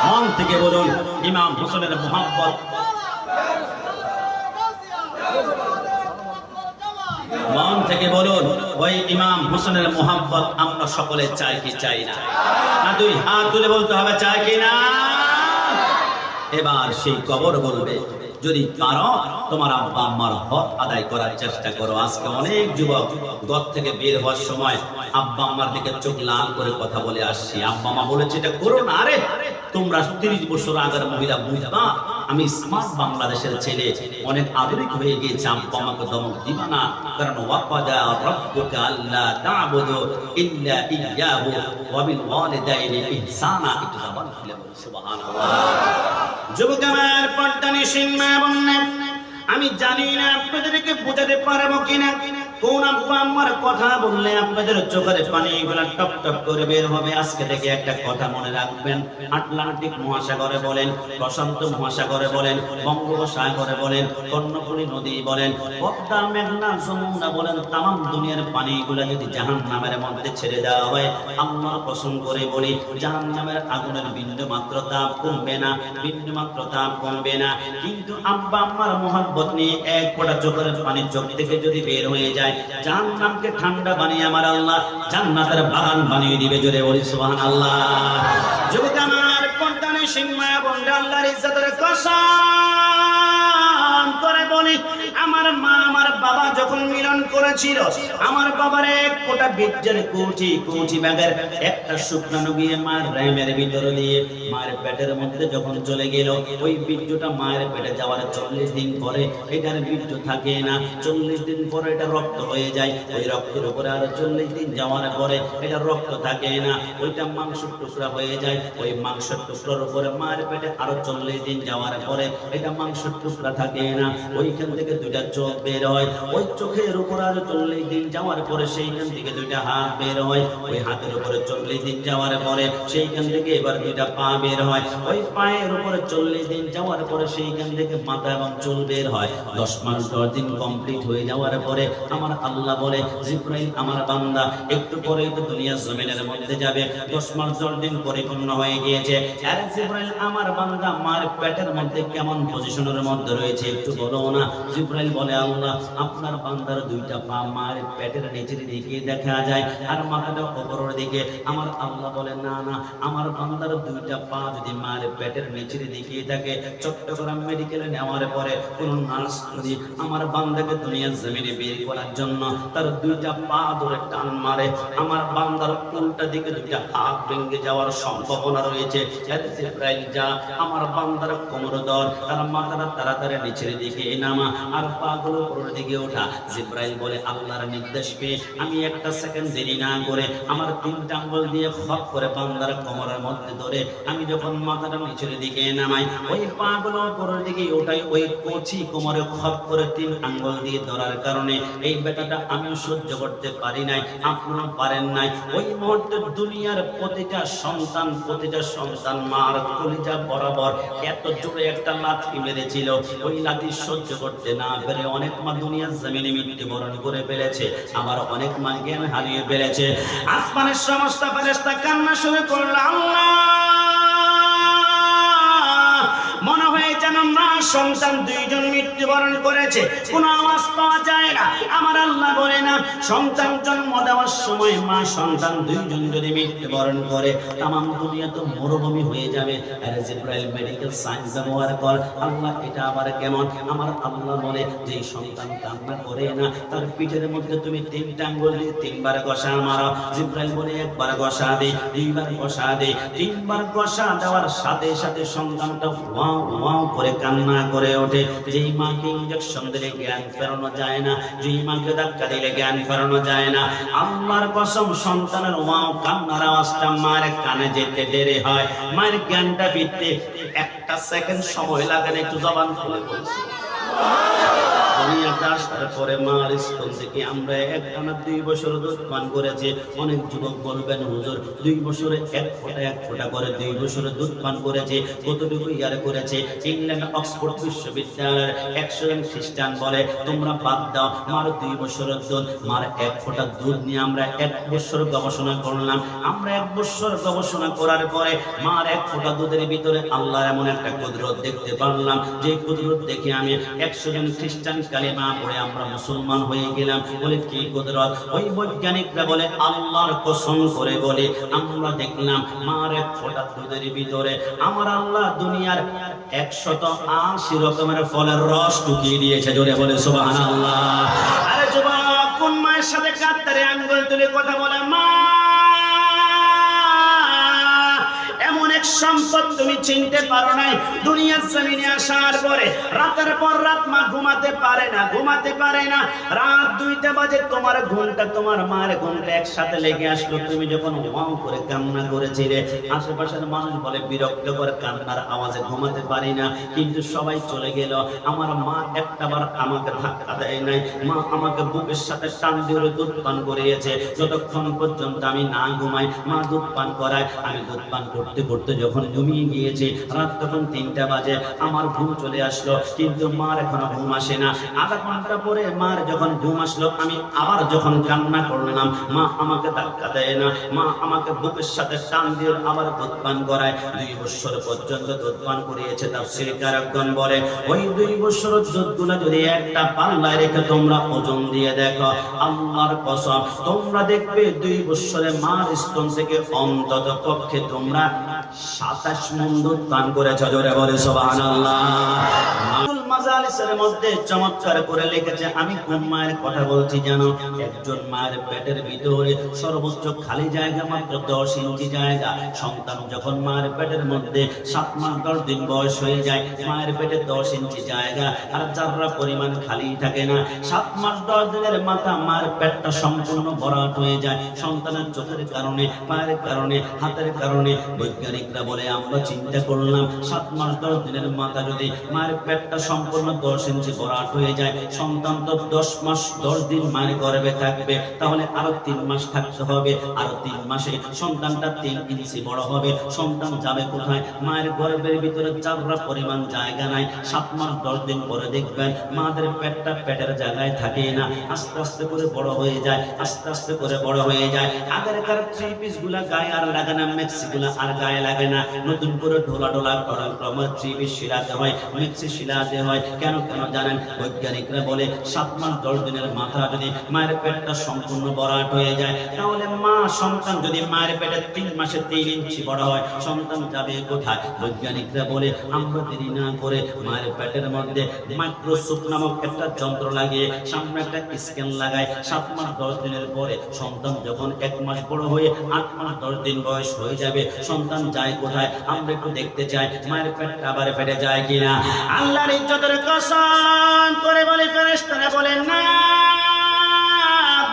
মন থেকে বলুন ইমাম হোসেনের মুহাব্বত, মন থেকে বলুন ওই ইমাম হোসেনের মুহাব্বত আমরা সকলে চাই কি চাই না? না দুই হাত তুলে বলতে হবে চাই কি না? এবার সেই কবর বলবে, যদি কারো তোমার আব্বা আম্মার হক আদায় করার চেষ্টা করো। আজকে অনেক যুবক ঘর থেকে বের হওয়ার সময় আব্বা আম্মার দিকে চোখ লাল করে কথা বলে আসছি, আব্বা মা বলেছে এটা করো না। আরে তোমরা 30 বছর আগের মহিলা বুঝবা, আমি স্মার্ট বাংলাদেশের ছেলে, অনেক আধুনিক হয়ে গিয়েছে, আব্বা আমাকে ধমক দিবা না। কারণ ওয়াকাদা রাব্বুকা আল্লা তা'বুদু ইল্লা ইয়্যাহু ওয়া বিল ওয়ালিদাইনি ইহসানা। একটু জবান খুলে বলুন সুবহানাল্লাহ। যুবক আমার, পর্দা নিশিন মা বোনেরা, আমি জানি না আপনাদেরকে বোঝাতে পারবো কিনা, কোন আব্বা আম্মার কথা বললে আপনাদের চোখের পানিগুলো টপ টপ করে বের হবে। আজকে থেকে একটা কথা মনে রাখবেন, আটলান্টিক মহাসাগরে বলেন, প্রশান্ত মহাসাগরে বলেন, বঙ্গোপসাগরে বলেন, কর্ণফুলী নদী বলেন, পদ্মা মেঘনা যমুনা বলেন, তামাম দুনিয়ার পানিগুলো যদি জাহান্নামের মধ্যে ছেড়ে দেওয়া হয়, আল্লাহর কসম করে বলি জাহান্নামের আগুনের বিন্দু মাত্র তাপ কমবে না, বিন্দু মাত্র তাপ কমবে না। কিন্তু আব্বা আম্মার মহব্বত নিয়ে এক ফোঁটা চোখের পানি চোখ থেকে যদি বের হয়ে যায়, জাহান্নামকে ঠান্ডা বানিয়ে আমার আল্লাহ জান্নাতের বাগান বানিয়ে দিবে। জোরে বলি সুবহানাল্লাহ। যুবক আমার, পর্দা নিশিন মা বোনেরা, আল্লাহর ইজ্জতের কসম করে বলি, আমার মা আমার বাবা যখন মিলন করেছিল, আমার বাবার এক ফোঁটা বীর্যের কুচি ব্যাগের একটা শুকনো গিয়ে মার র্যামের ভিতরে দিয়ে মায়ের পেটের মধ্যে যখন চলে গেল, ওই বীর্যটা মায়ের পেটে যাওয়ার 40 দিন পরে এটার বীর্য থাকে না, 40 দিন পরে এটা রক্ত হয়ে যায়, ওই রক্তের উপরে আরো 40 দিন যাওয়ার পরে এটা রক্ত থাকে না, ওইটা মাংসের টুকরা হয়ে যায়, ওই মাংসের টুকরার উপরে মায়ের পেটে আরো 40 দিন যাওয়ার পরে এটা মাংসের টুকরা থাকে না, ওইখান থেকে দুইটা চোখ বের হয়, ওই চোখের উপর আরো 40 দিন যাওয়ার পরে সেইখান থেকে দুইটা হাত বের হয়, ওই হাতের উপরে 40 দিন যাওয়ার পরে সেইখান থেকে এবার দুইটা পা বের হয়, ওই পায়ের উপরে 40 দিন যাওয়ার পরে সেইখান থেকে মাথা এবং চুল বের হয়। 10 মাস 10 দিন কমপ্লিট হয়ে যাওয়ার পরে আমার আল্লাহ বলে, জিবরাইল আমার বান্দা একটু পরেই তো দুনিয়া জমিনের মধ্যে যাবে, 10 মাস 10 দিন পরিপূর্ণ হয়ে গিয়েছে। আরে জিবরাইল আমার বান্দা মার পেটের মধ্যে কেমন পজিশনের মধ্যে রয়েছে একটু বলো না। জিবরাইল বলে, আল্লাহ আপনার বান্দার দুইটা পা মার পেটের নিচের দিকে দেখা যায় আর মাথাটা উপরের দিকে। আমার আল্লাহ বলে, না না, আমার বান্দার দুইটা পা যদি মার পেটের নিচের দিকে থাকে, চট্টগ্রাম মেডিকেলে নেওয়ার পরে কোন নার্স যদি আমার বান্দাকে দুনিয়ার জমিনে বের করার জন্য তার দুইটা পা ধরে টান মারে, আমার বান্দার উল্টা দিকে দুইটা হাত ভেঙে যাওয়ার সম্ভাবনা রয়েছে। জিবরাইল যা আমার বান্দার কোমর ধর, তার মাথাটা তাড়াতাড়ি নিচের দিকে নামা আর পাগুলো উপরের দিকে ওঠা। জিবরাইল বলে, আল্লাহর নির্দেশ পেয়ে আমি একটা সেকেন্ড দেরি না করে আমার 3টা আঙ্গুল দিয়ে খপ করে বান্দার কোমরের মধ্যে ধরে আমি যখন মাথাটা নিচের দিকে নামাই, ওই পাগুলো উপরের দিকে ওঠাই, ওই কচি কোমরে খপ করে 3 আঙ্গুল দিয়ে ধরার কারণে এই বেটাটা আমি সহ্য করতে পারি নাই, আপনারা পারেন নাই। ওই মুহূর্তে দুনিয়ার প্রতিটা সন্তান মার কলিজা বরাবর এত জোরে একটা লাথি মেরেছিল, ওই লাথি সহ্য করতে না পেরে অনেক মা দুনিয়ার জমিনে মৃত্যুবরণ করে ফেলেছে, আবার অনেক মা জ্ঞান হারিয়ে ফেলেছে। আসমানের সমস্ত ফেরেশতা কান্না শুরু করল, আল্লাহ মনে হয় যেন মা সন্তান দুইজন মৃত্যুবরণ করেছে, কোনো আওয়াজ পাওয়া যায় না। আমার আল্লাহ বলে, না, সন্তান জন্ম দেওয়ার সময় মা সন্তান দুইজন যদি মৃত্যুবরণ করে তামাম দুনিয়া তো মরুভূমি হয়ে যাবে। আরে জিবরাইল মেডিকেল সায়েন্স ব্যবহার কর, আল্লাহ এটা আবার কেমন? আমার আল্লাহ বলে, যে সন্তান কান্না করে না তার পিঠের মধ্যে তুমি 3টা আঙ্গুল দিয়ে 3বার ঘষা মারো। জিবরাইল বলে, 1বার ঘষা দে, 2বার ঘষা দে, 3বার ঘষা দেওয়ার সাথে সাথে সন্তানটা ওয়াও ওয়াও করে কান্না করে ওঠে। যেই মাকে ইনজেকশন দিলে জ্ঞান ফেরানো যায় না, যেই মাকে ধাক্কা দিলে জ্ঞান ফেরানো যায় না, আল্লাহর কসম সন্তানের ওয়াও কান্নার আওয়াজটা মায়ের কানে যেতে দেরি হয়, মায়ের জ্ঞানটা ফিরতে 1 একটা সেকেন্ড সময় লাগে না, একটু জবান খুলে বলছি। দুনিয়াতে আসার পরে মার স্তন থেকে আমরা একটানা 2 বছর দুধ পান করেছি। অনেক যুবক বলবেন হুজুর 2 বছরে এক ফোঁটা করে 2 বছরে দুধ পান করেছে, কতটুকু ইয়ার করেছে? ইংল্যান্ড অক্সফোর্ড বিশ্ববিদ্যালয়ের 100 জন খ্রিস্টান বলে তোমরা বাদ দাও, মার 2 বছরের দুধ, মার 1 ফোঁটা দুধ নিয়ে আমরা 1 বছর গবেষণা করলাম। আমরা 1 বছর গবেষণা করার পরে মার 1 ফোঁটা দুধের ভিতরে আল্লাহর এমন একটা কুদরত দেখতে পারলাম, যে কুদরত দেখে আমি 100 জন খ্রিস্টান কালেমা পড়ে আমরা মুসলমান হয়ে গেলাম। বলে কি কুদরত? ওই বৈজ্ঞানিকরা বলে আল্লাহর কসম করে বলে আমরা দেখলাম মার 1 ফোঁটা দুধের ভিতরে আমার আল্লাহ দুনিয়ার 180 রকমের ফলের রস ঢুকিয়ে দিয়েছে। জোরে বলে সুবহানাল্লাহ। আরে যুবক, কোন মায়ের সাথে কাঁদতারে আঙ্গুল তুলে কথা বলে মা এমন এক সম্পদ তুমি চিনতে পারো নাই। দুনিয়ার জমিনে আসার পরে রাতের পর রাত মা ঘুমাতে পারে না। রাত 2টা বাজে তোমার ঘুমটা তোমার মায়ের ঘুমটা একসাথে লেগে আসলো। তুমি যখন ওয়াও করে কান্না করেছিলে, আশেপাশের মানুষ বলে বিরক্তকর কান্নার আওয়াজে ঘুমাতে পারি না, কিন্তু সবাই চলে গেল। আমার মা একটাবার আমাকে ধাক্কা দেয় নাই, মা আমাকে বুকের সাথে টান দিয়ে দুধ পান করিয়েছে। যতক্ষণ পর্যন্ত আমি না ঘুমাই মা দুধ পান করায়। আমি দুধ পান করতে করতে যখন ঘুমিয়ে গিয়েছি, রাত তখন 3টা বাজে, আমার ঘুম চলে আসলো, কিন্তু মার এখনো ঘুম আসে না। আধা ঘন্টা পরে মার যখন ঘুম আসলো, আমি আবার যখন কান্না করলাম, মা আমাকে ধাক্কা দেয় না, মা আমাকে বুকের সাথে টান দিয়ে আবার দুধ পান করায়। 2 বছর পর্যন্ত দুধ পান করিয়েছে। তাফসীরকারগণ বলে ওই 2 বছরের দুধগুলো যদি একটা পাল্লায় রেখে তোমরা ওজন দিয়ে দেখো, আল্লাহর কসম তোমরা দেখবে 2 বছরে মার স্তন থেকে অন্তত পক্ষে তোমরা 27 মণ দুধ পান করেছো। জোরে বলে সুবহানাল্লাহ। মাজালিসের মধ্যে চমৎকার করে লিখেছে, আমি কোন মায়ের কথা বলছি জানো? একজন মায়ের পেটের ভিতরে সর্বোচ্চ খালি জায়গা মাত্র 10 ইঞ্চি জায়গা। সন্তান যখন মায়ের পেটের মধ্যে 7 মাস 10 দিন বয়স হয়ে যায়, মায়ের পেটে 10 ইঞ্চি জায়গা আর যারা পরিমাণ খালি থাকে না। 7 মাস 10 দিনের মাথা মায়ের পেটটা সম্পূর্ণ ভরাট হয়ে যায়। সন্তানের চোখের কারণে, পায়ের কারণে, হাতের কারণে। বৈজ্ঞানিকরা বলে আমরা চিন্তা করলাম 7 মাস 10 দিনের মাথা যদি মায়ের পেটটা সম্পূর্ণ 10 ইঞ্চি ভরাট হয়ে যায়, সন্তান তো 10 মাস 10 দিন মায়ের গর্ভে থাকবে, তাহলে আরো 3 মাস থাকতে হবে। আরো 3 মাসে সন্তানটা 3 ইঞ্চি বড় হবে। সন্তান যাবে কোথায়? মায়ের গর্ভের ভিতরে চাররা পরিমাণ জায়গা নাই। 7 মাস 10 দিন পরে দেখবেন মাদের পেটটা পেটের জায়গায় থাকে না, আস্তে আস্তে করে বড় হয়ে যায়, আস্তে আস্তে করে বড় হয়ে যায়। আগেরকার 3 পিস গুলা গায়ে আর লাগে না, মেক্সি গুলা আর গায়ে লাগে না, নতুন করে ঢোলা ঢোলা ক্রমে 3 পিস শিলাতে হয়, মেক্সি শিলাতে হয়। কেন জানেন? বৈজ্ঞানিকরা বলে 7 মাস 10 দিনের মাথা যদি মায়ের পেটটা সম্পূর্ণ ভরাট হয়ে যায়, তাহলে মা সন্তান যদি মায়ের পেটে 3 মাসে 3 ইঞ্চি বড় হয়, সন্তান যাবে কোথায়? বৈজ্ঞানিকরা বলে আমরা দেরি না করে মায়ের পেটের মধ্যে মাইক্রোস্কোপ নামক একটা যন্ত্র লাগিয়ে সামনে একটা স্ক্যান লাগায়। 7 মাস 10 দিনের পরে সন্তান যখন 1 মাস বড় হয়ে 8 মাস 10 দিন বয়স হয়ে যাবে, সন্তান যায় কোথায়? আমরা একটু দেখতে চাই মায়ের পেটটা আবার ফেটে যায় কিনা। আল্লাহর ইজ্জতের কসম করে বলে ফেরেশতারা বলেন না,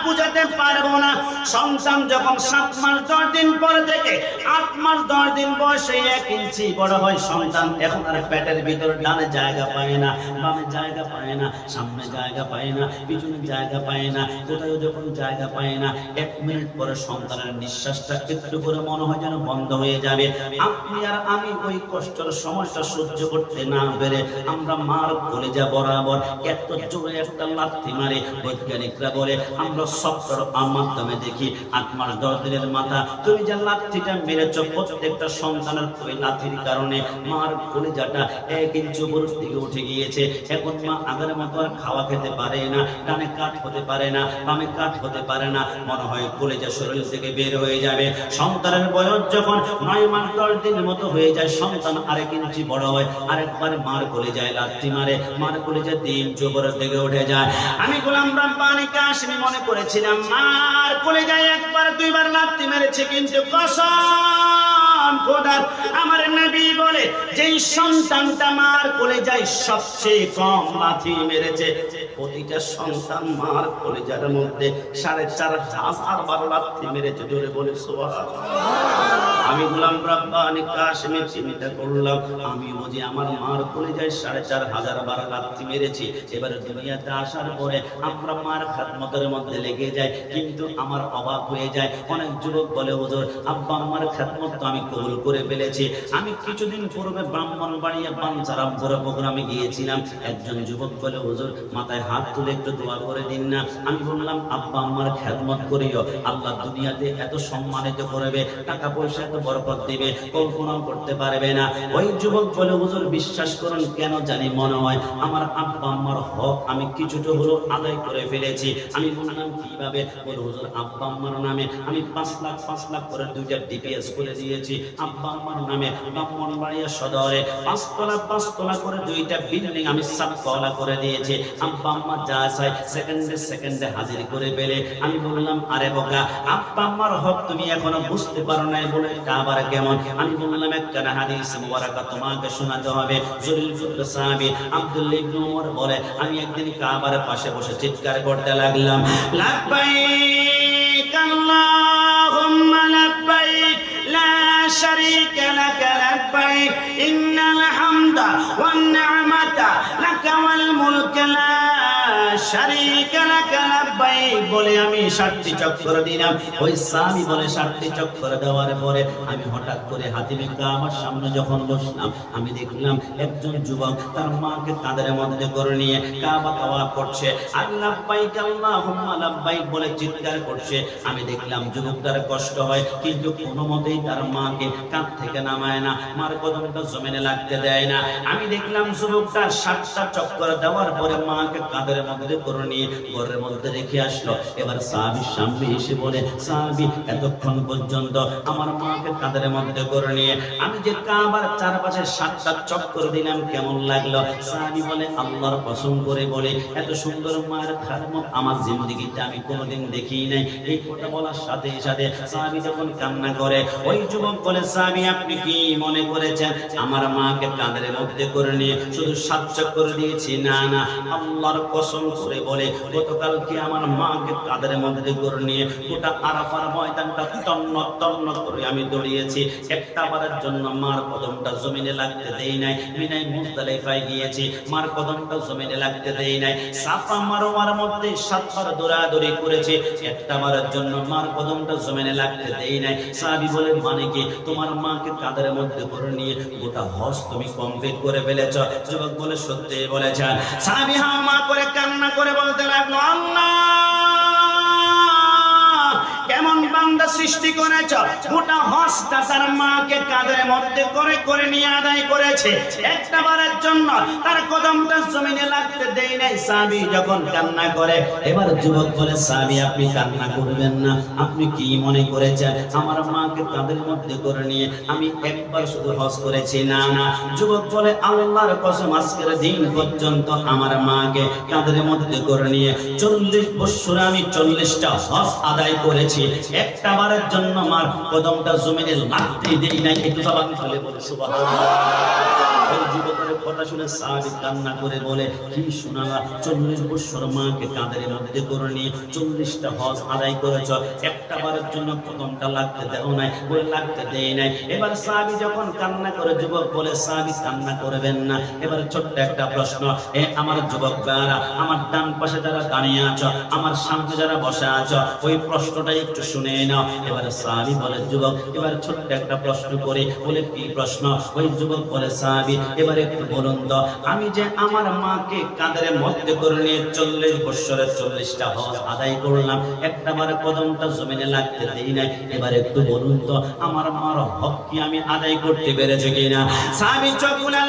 বুঝাতে পারবো না। সন্তান যখন 7 মাস 10 দিন পর থেকে 8 মাস 10 দিন বয়সে 1 ইঞ্চি বড় হয়, সন্তান এখন আর পেটের ভিতরে ডানে জায়গা পায় না, বামে জায়গা পায় না, সামনে জায়গা পায় না, পিছনে জায়গা পায় না, কোথাও যখন জায়গা পায় না, 1 মিনিট পরে সন্তানের নিঃশ্বাসটা একটু করে মনে হয় যেন বন্ধ হয়ে যাবে। আপনি আর আমি ওই কষ্টের সমস্যা সহ্য করতে না পেরে আমরা মার কলিজা বরাবর এত জোরে একটা লাথি মারে। বৈজ্ঞানিকরা বলে আমরা সফটওয়্যার মাধ্যমে দেখি 8 মাস 10 দিনের মাথা তুমি যে লাথিটা মেরেছ, প্রত্যেকটা সন্তানের ওই লাথির কারণে মার কলিজাটা 1 ইঞ্চি উপর দিকে উঠে গিয়েছে। এখন মা আগের মতো আর খাওয়া খেতে পারে না, ডানে কাট হতে পারে না, বামে কাট হতে পারে না, মনে হয় কলিজা শরীর থেকে বের হয়ে যাবে। সন্তানের বয়স যখন 9 মাস 10 দিনের মতো হয়ে যায়, সন্তান 1 ইঞ্চি বড় হয়, আরেকবার মার কলিজায় লাথি মারে, মার কলিজা 3 ইঞ্চি উপরের দিকে উঠে যায়। আমি গোলাম রাব্বানী কাশিমি মনে করেছিলাম মার কলিজায় 1 বার 2 বার লাথি মেরেছে, কিন্তু কসম কসম খোদার, আমার নবী বলে যেই সন্তানটা মার কোলে যায় সবচেয়ে কম লাথি মেরেছে, প্রতিটা সন্তান মার কলেজার মধ্যে 4,500 বার লাথি মেরেছে। জোরে বলে সুবহানাল্লাহ। আমি গোলাম রাব্বানি কাশিমের চিন্তা করলাম, আমি বুঝি আমার মার কলেজায় 4,500 বার লাথি মেরেছি। এবারে দুনিয়াতে আসার পরে আমরা মার খেদমতের মধ্যে লেগে যাই, কিন্তু আমার অবাক হয়ে যায় অনেক যুবক বলে হুজুর আব্বা আম্মার খেদমত তো আমি কবুল করে ফেলেছি। আমি কিছুদিন পূর্বে ব্রাহ্মণবাড়িয়া বাঞ্ছারামপুর প্রোগ্রামে গিয়েছিলাম, একজন যুবক বলে হুজুর মাথায় হাত তুলে একটু দোয়া করে দিন না। আমি বললাম আব্বা আম্মার খেদমত করিও, আল্লাহ দুনিয়াতে এত সম্মানিত করবে, টাকা পয়সা এত বরকত দিবে, কল্পনাও করতে পারবে না। ওই যুবক বলে হুজুর বিশ্বাস করুন কেন জানি মনে হয় আমার আব্বা আম্মার হক আমি কিছুটা হলেও আদায় করে ফেলেছি। আমি বললাম কিভাবে? বলে হুজুর আব্বা আম্মার নামে আমি 5 লাখ করে 2টা ডিপিএস করে দিয়েছি। আব্বা আম্মার নামে ব্রাহ্মণবাড়িয়া সদরে 5 তলা করে 2টা বিল্ডিং আমি সাবকলা করে দিয়েছি। আব্বা আম্মা যা চাই সেকেন্ডে হাজির করে ফেলে। আমি বললাম আরে বোকা, আব্বা আম্মার হক তুমি এখনো বুঝতে পারো নাই বলে আবার কেমন? আমি বললাম একটা হাদিস মুবারক তোমাকে শোনাতে হবে। জলিল সাহাবী আব্দুল্লাহ ইবনে ওমর বলে আমি একদিন কাবার পাশে বসে চিৎকার করতে লাগলাম, লাব্বাইক আল্লাহুম্মা লাব্বাইক লা শারীকা লাক লাব্বাইক ইন্নাল হামদা ওয়ান নি'মাতা লাকা ওয়াল মুলক লা শারীকা লাক লাব্বাইক বলে আমি 60টি চক্কর দিলাম। ওই সাহাবী বলে 60টি চক্কর দেওয়ার পরে আমি হঠাৎ করে হাতিমে কাবার সামনে যখন বসলাম, আমি দেখলাম একজন যুবক তার মাকে কাঁধের মধ্যে করে নিয়ে কাবা তাওয়াফ করছে আর লাব্বাইক আল্লাহুম্মা লাব্বাইক বলে চিৎকার করছে। আমি দেখলাম যুবকটার কষ্ট হয়, কিন্তু কোনো মতেই তার মাকে কাঁধ থেকে নামায় না, মার কদমটা জমিনে লাগতে দেয় না। আমি দেখলাম যুবকটা 60টা চক্কর দেওয়ার পরে মাকে কাঁধের মধ্যে করে নিয়ে ঘরের মধ্যে রেখে আসলো। এবার সাহাবীর সামনে এসে বলে, সাহাবী এতক্ষণ পর্যন্ত আমার মাকে কাঁধের মধ্যে করে নিয়ে আমি যে কাবার চারপাশে 7টা চক্কর দিলাম কেমন লাগলো? সাহাবী বলে আল্লাহর কসম করে বলে এত সুন্দর মায়ের খেদমত আমার জিন্দেগিতে আমি কোনোদিন দেখি নাই। এই কথা বলার সাথে সাথে সাহাবী যখন কান্না করে, ওই যুবক বলে সাহাবী আপনি কি মনে করেছেন আমার মাকে কাঁধের মধ্যে করে নিয়ে শুধু 7 চক্কর দিয়েছি? না না, আল্লাহর কসম করে বলে গতকালকে আমার মাকে কাঁধের মধ্যে করে নিয়ে গোটা আরাফার ময়দানটা তন্ন করে আমি দৌড়িয়েছি। একটা বারের জন্য মার কদমটা জমিনে লাগতে দেই নাই। মিনায় মুজদালিফায় গিয়েছি, মার কদমটা জমিনে লাগতে দেই নাই। সাফা মারওয়ার মধ্যে 7 বার দৌড়াদৌড়ি করেছি, একটা বারের জন্য মার কদমটা জমিনে লাগতে দেই নাই। সাহাবী বলে মানে কি? তোমার মাকে কাঁধের মধ্যে করে নিয়ে গোটা হজ তুমি কমপ্লিট করে ফেলেছ? যুবক বলে সত্যি বলেছেন। সাহাবী হাওমা করে কান্না করে বলতে লাগলো, আল্লাহ কেমন বান্দা সৃষ্টি করেছ, গোটা হজটা তার মাকে কাঁধের মধ্যে করে নিয়ে আদায় করেছে, একটা বারের জন্য তার কদমটা জমিনে লাগতে দেয় নাই। সাহাবী যখন কান্না করে, এবার যুবক বলে সাহাবী আপনি কান্না করবেন না, আপনি কি মনে করেছেন আমার মাকে কাঁধের মধ্যে করে নিয়ে আমি একবার শুধু হজ করেছি? না না। যুবক বলে আল্লাহর কসম আজকের দিন পর্যন্ত আমার মাকে কাঁধের মধ্যে করে নিয়ে 40 বছর আমি 40টা হজ আদায় করেছি, একটা বারের জন্য আমার কদমটা জমিনে লাগতে দেই নাই। একটু জবান খুলে বলে সুবহানাল্লাহ। ওই যুবকের কথা শুনে সাহাবী কান্না করে বলে কি শোনালা, 40 বছর মাকে কাঁধের মধ্যে করে নিয়ে 40টা হজ আদায় করেছ, একটা বারের জন্য কদমটা লাগতে দেও নাই? বলে লাগতে দেই নাই। এবার সাহাবী যখন কান্না করে, যুবক বলে সাহাবী কান্না করবেন না। এবার ছোট্ট একটা প্রশ্ন, আমার যুবক ভাইরা, আমার ডান পাশে যারা দাঁড়িয়ে আছো, আমার সামনে যারা বসে আছো, ওই প্রশ্নটা একটু শুনে নাও। এবার সাহাবী বলে যুবক এবার ছোট্ট একটা প্রশ্ন করি। বলে কি প্রশ্ন? ওই যুবক বলে সাহাবী এবার একটু বলুন তো, আমি যে আমার মাকে কাঁধের মধ্যে করে নিয়ে 40 বছরের 40টা হজ আদায় করলাম, একটা বার কদমটা জমিনে লাগতে দেই নাই, এবার একটু বলুন তো আমার মার হক কি আমি আদায় করতে পেরেছি কিনা? সাহাবী চোখগুলো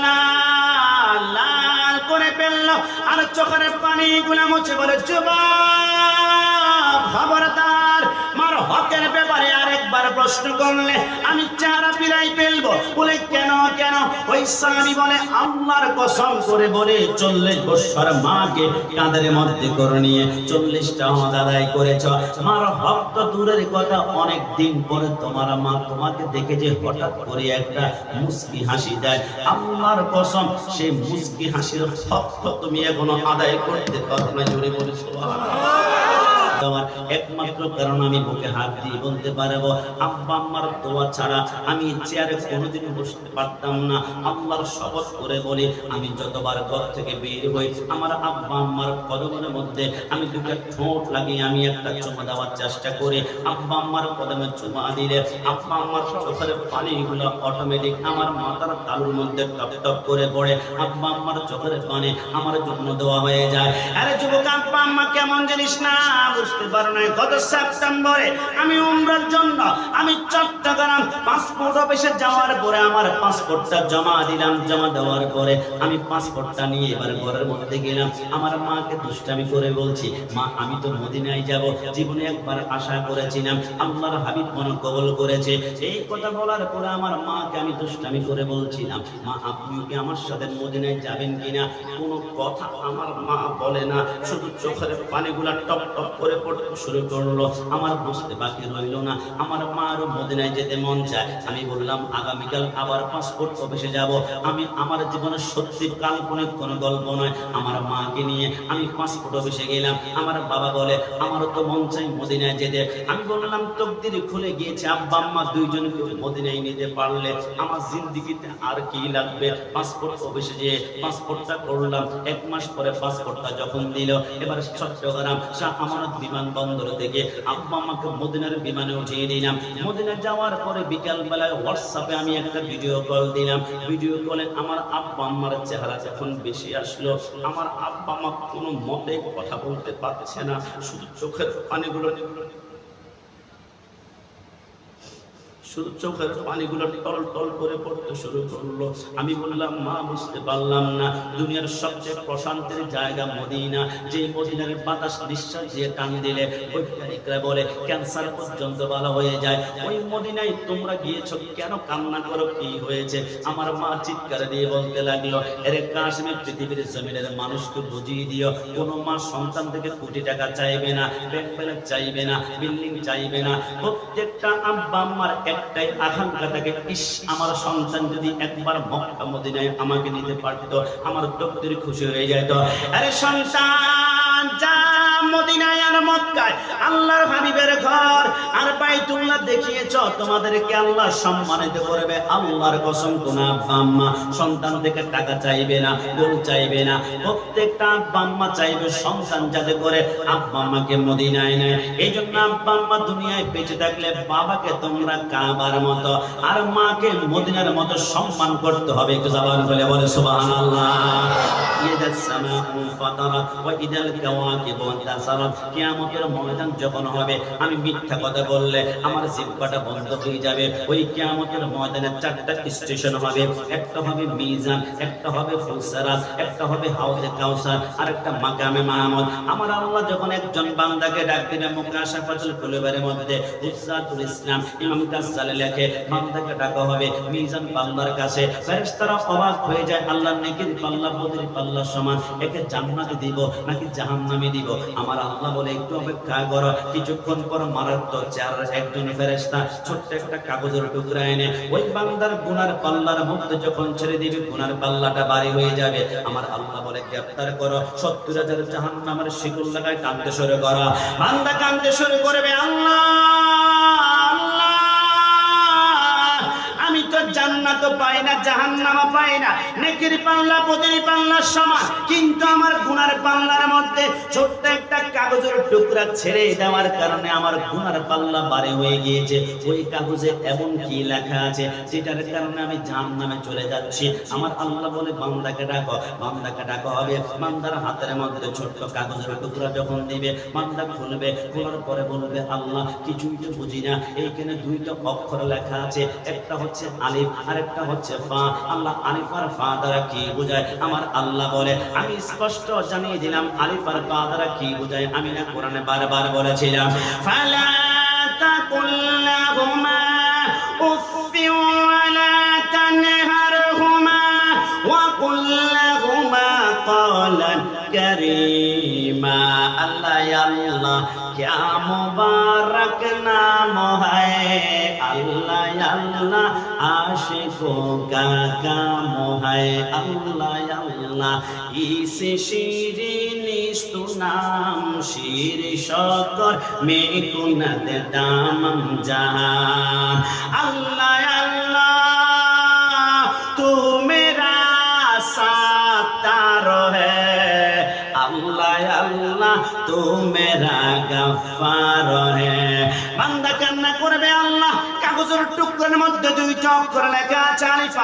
লাল করে ফেলল আর চোখের পানিগুলো মুছে বলে যুবক খবরদার, মার হকের ব্যাপারে আরেকবার প্রশ্ন করলে আমি চেহারা ফিরাই ফেলবো। বলে কেন কেন? ওই সাহাবী বলে আল্লাহর কসম করে বলে 40 বছর মাকে কাঁধের মধ্যে করে নিয়ে 40টা হজ আদায় করেছ। মার হক তো দূরের কথা, অনেক দিন পরে তোমার মা তোমাকে দেখে যে হঠাৎ করে একটা মুস্কি হাসি দেয়, আল্লাহর কসম সেই মুস্কি হাসির হক তো তুমি এখনো আদায় করতে পারো না। জোরে বলে সুবহানাল্লাহ। আমার একমাত্র কারণ আমি বুকে হাত দিয়ে বলতে পারবো, আব্বা আম্মার দোয়া ছাড়া আমি চেয়ারে কোনোদিন বসতে পারতাম না। আল্লাহর শপথ করে বলি, আমি যতবার ঘর থেকে বের হই আমার আব্বা আম্মার কদমের মধ্যে আমি দুটো ঠোঁট লাগিয়ে আমি একটা চুমা দেওয়ার চেষ্টা করি। আব্বা আম্মার কদমে চুমা দিলে আব্বা আম্মার চোখের পানিগুলো অটোমেটিক আমার মাথার তালুর মধ্যে টপ টপ করে পড়ে। আব্বা আম্মার চোখের পানি আমার জন্য দোয়া হয়ে যায়। আরে যুবক, আব্বা আম্মা কেমন জিনিস না বুঝতে পারো না। গত সেপ্টেম্বরে আমি উমরার জন্য আমি চট্টগ্রাম পাসপোর্ট অফিসে যাওয়ার পরে আমার পাসপোর্টটা জমা দিলাম। জমা দেওয়ার পরে আমি পাসপোর্টটা নিয়ে এবার ঘরের মধ্যে গেলাম। আমার মাকে দুষ্টামি করে বলছি, মা আমি তো মদিনায় যাব, জীবনে একবার আশা করেছিলাম, আল্লাহর হাবিব মনে কবুল করেছে। এই কথা বলার পরে আমার মাকে আমি দুষ্টামি করে বলছিলাম, মা আপনি কি আমার সাথে মদিনায় যাবেন কিনা? কোনো কথা আমার মা বলে না, শুধু চোখের পানিগুলা টপ টপ করে পড়তে শুরু করলো। আমার বুঝতে বাকি রইল না, আমার মারও মদিনায় যেতে মন চায়। আমি বললাম আগামীকাল আবার পাসপোর্ট অফিসে যাব। আমি আমার জীবনের সত্যি কাল্পনিক কোনো গল্প নয়, আমার মাকে নিয়ে আমি পাসপোর্ট অফিসে গেলাম। আমার বাবা বলে আমারও তো মন চাই মদিনায় যেতে। আমি বললাম তকদির খুলে গিয়েছে, আব্বা আম্মা দুইজনকে মদিনায় নিতে পারলে আমার জিন্দেগিতে আর কি লাগবে। পাসপোর্ট অফিসে যেয়ে পাসপোর্টটা করলাম। 1 মাস পরে পাসপোর্টটা যখন দিল, এবার চট্টগ্রাম শাহ আমানত বিমানবন্দর থেকে আব্বা আম্মাকে মদিনার বিমানে উঠিয়ে দিলাম। মদিনা যাওয়ার পরে বিকাল বেলায় হোয়াটসঅ্যাপে আমি একটা ভিডিও কল দিলাম। ভিডিও কলে আমার আব্বা আম্মার চেহারা যখন বেশি আসলো, আমার আব্বা আম্মা কোনো মতে কথা বলতে পারছে না, শুধু চোখের পানিগুলো টল টল করে পড়তে শুরু করলো। আমি বললাম মা বুঝতে পারলাম না, দুনিয়ার সবচেয়ে প্রশান্তির জায়গা মদিনা, যে মদিনার বাতাস নিঃশ্বাস দিয়ে টান দিলে বৈজ্ঞানিকরা বলে ক্যান্সার পর্যন্ত ভালো হয়ে যায়। ওই মদিনায় তোমরা গিয়েছো কেন, কান্না করো, কি হয়েছে? আমার মা চিৎকার দিয়ে বলতে লাগলো, এরে কাশ্মীর পৃথিবীর জমিনের মানুষকে বুঝিয়ে দিও, কোনো মা সন্তান থেকে কোটি টাকা চাইবে না, ব্যাংক ব্যালেন্স চাইবে না, বিল্ডিং চাইবে না। প্রত্যেকটা আব্বা আম্মার একটাই আকাঙ্ক্ষা থাকে, ইস আমার সন্তান যদি একবার মক্কা মদিনায় আমাকে নিতে পারতো, আমার তকদির খুশি হয়ে যেত। আরে সন্তান যা মদিনায় আর মক্কায় আল্লাহর হাবিবের ঘর আর বাইতুল্লাহ দেখিয়েছ, তোমাদেরকে আল্লাহ সম্মানিত করবে। আল্লাহর কসম কোন আব্বা আম্মা সন্তান থেকে টাকা চাইবে না, গরু চাইবে না। প্রত্যেকটা আব্বা আম্মা চাইবে সন্তান যাতে করে আব্বা আম্মাকে মদিনায় নেয়। এই জন্য আব্বা আম্মা দুনিয়ায় বেঁচে থাকলে বাবাকে তোমরা কাবার মতো আর মাকে মদিনার মতো সম্মান করতে হবে। একটু জবান খুলে বলে সুবহানাল্লাহ। ইদাস সামাউ ফাতারাত ওয়া ইদাল কাওয়াকিবু ইনতাসারাত। কিয়ামতের ময়দান যখন হবে, আমি মিথ্যা কথা বললে আমার জিহ্বাটা বন্ধ হয়ে যাবে। ওই কিয়ামতের ময়দানে 4টা স্টেশন হবে, একটা হবে মিজান, একটা হবে ফুলসারাত, একটা হবে হাউজে কাউসার, আর একটা মাকামে মাহমুদ। আমার আল্লাহ যখন একজন বান্দাকে ডাক দিবে, মুকাশাফাতুল কুলুবের মধ্যে উজ্জাতুল ইসলাম ইমাম গাজ্জালি লেখে, বান্দাকে ডাকা হবে মিজান বান্দার কাছে। ফেরেশতারা অবাক হয়ে যায়, আল্লাহর নেকির পাল্লা বদরি পাল্লা সমান, একে জান্নাতে দিব নাকি জাহান্নামে দিব? আমার আল্লাহ বলে একটু অপেক্ষা করো। কিছুক্ষণ পর মারাত্মক চেহারার একজন ফেরেশতা ছোট্ট একটা কাগজের টুকরা এনে ওই বান্দার গুনার পাল্লার মধ্যে যখন ছেড়ে দিবে, গুনার পাল্লাটা ভারী হয়ে যাবে। আমার আল্লাহ বলে গ্রেফতার করো, 70,000 জাহান্নামের শিকল লাগায় কাঁদতে শুরু করো। বান্দা কাঁদতে শুরু করবে, আল্লাহ আমি তো জান্নাতও পাই না, জাহান্নামও পাই না, নেকির পাল্লা বদরি পাল্লার সমান, কিন্তু আমার গুনার পাল্লার মধ্যে ছোট্ট একটা কাগজের টুকরা ছেড়ে দেওয়ার কারণে আমার গুনার পাল্লা ভারী হয়ে গিয়েছে। ওই কাগজে এমন কি লেখা আছে যেটার কারণে আমি জাহান্নামে চলে যাচ্ছি? আমার আল্লাহ বলে বান্দাকে ডাকো। বান্দাকে ডাকা হবে, বান্দার হাতের মধ্যে ছোট্ট কাগজের টুকরা যখন দিবে, বান্দা খুলবে, খোলার পরে বলবে আল্লাহ কিছুই তো বুঝি না, এইখানে 2টা অক্ষর লেখা আছে, একটা হচ্ছে আলিফ আর একটা হচ্ছে ফা। আল্লাহ আলিফ আর ফা দ্বারা কি বোঝায়? আমার আল্লাহ বলে আমি স্পষ্ট জানিয়ে দিলাম আলিফ আর ফা দ্বারা কি বোঝায়। আমি না কোরআনে বারবার বলেছিলাম, ফালা তাকুল লাহুমা উফফি ওয়া লা তানহার करीमा अल्लाह या अल्लाह क्या मुबारक नाम है अल्लाह या अल्लाह आशिकों का काम है अल्लाह या अल्लाह इस शीरीन स्तु नाम शीर शकर में कुनत दामम जहां अल्लाह या अल्लाह तू मेरा सातार है अल्लाह या अल्लाह तू मेरा गफ्फार है বান্দা কান্না করবে আল্লাহ কাগজের টুকরোর মধ্যে দুইটা অক্ষর লেখা আছে আলিফ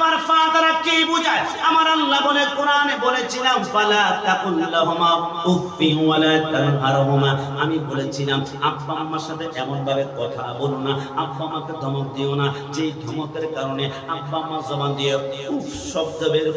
আর ফা দ্বারা কি বোঝায় আমার আল্লাহ বলে কোরআনে বলেছিলাম ফালা তাকুল লাহুমা উফি ওয়ালা তানহারহুমা আমি বলেছিলাম আব্বা আম্মার সাথে এমন ভাবে কথা বলো না আব্বা আম্মাকে ধমক দিও না যে ধমকের কারণে আব্বা আম্মা জবান দিয়ে উফ শব্দ বের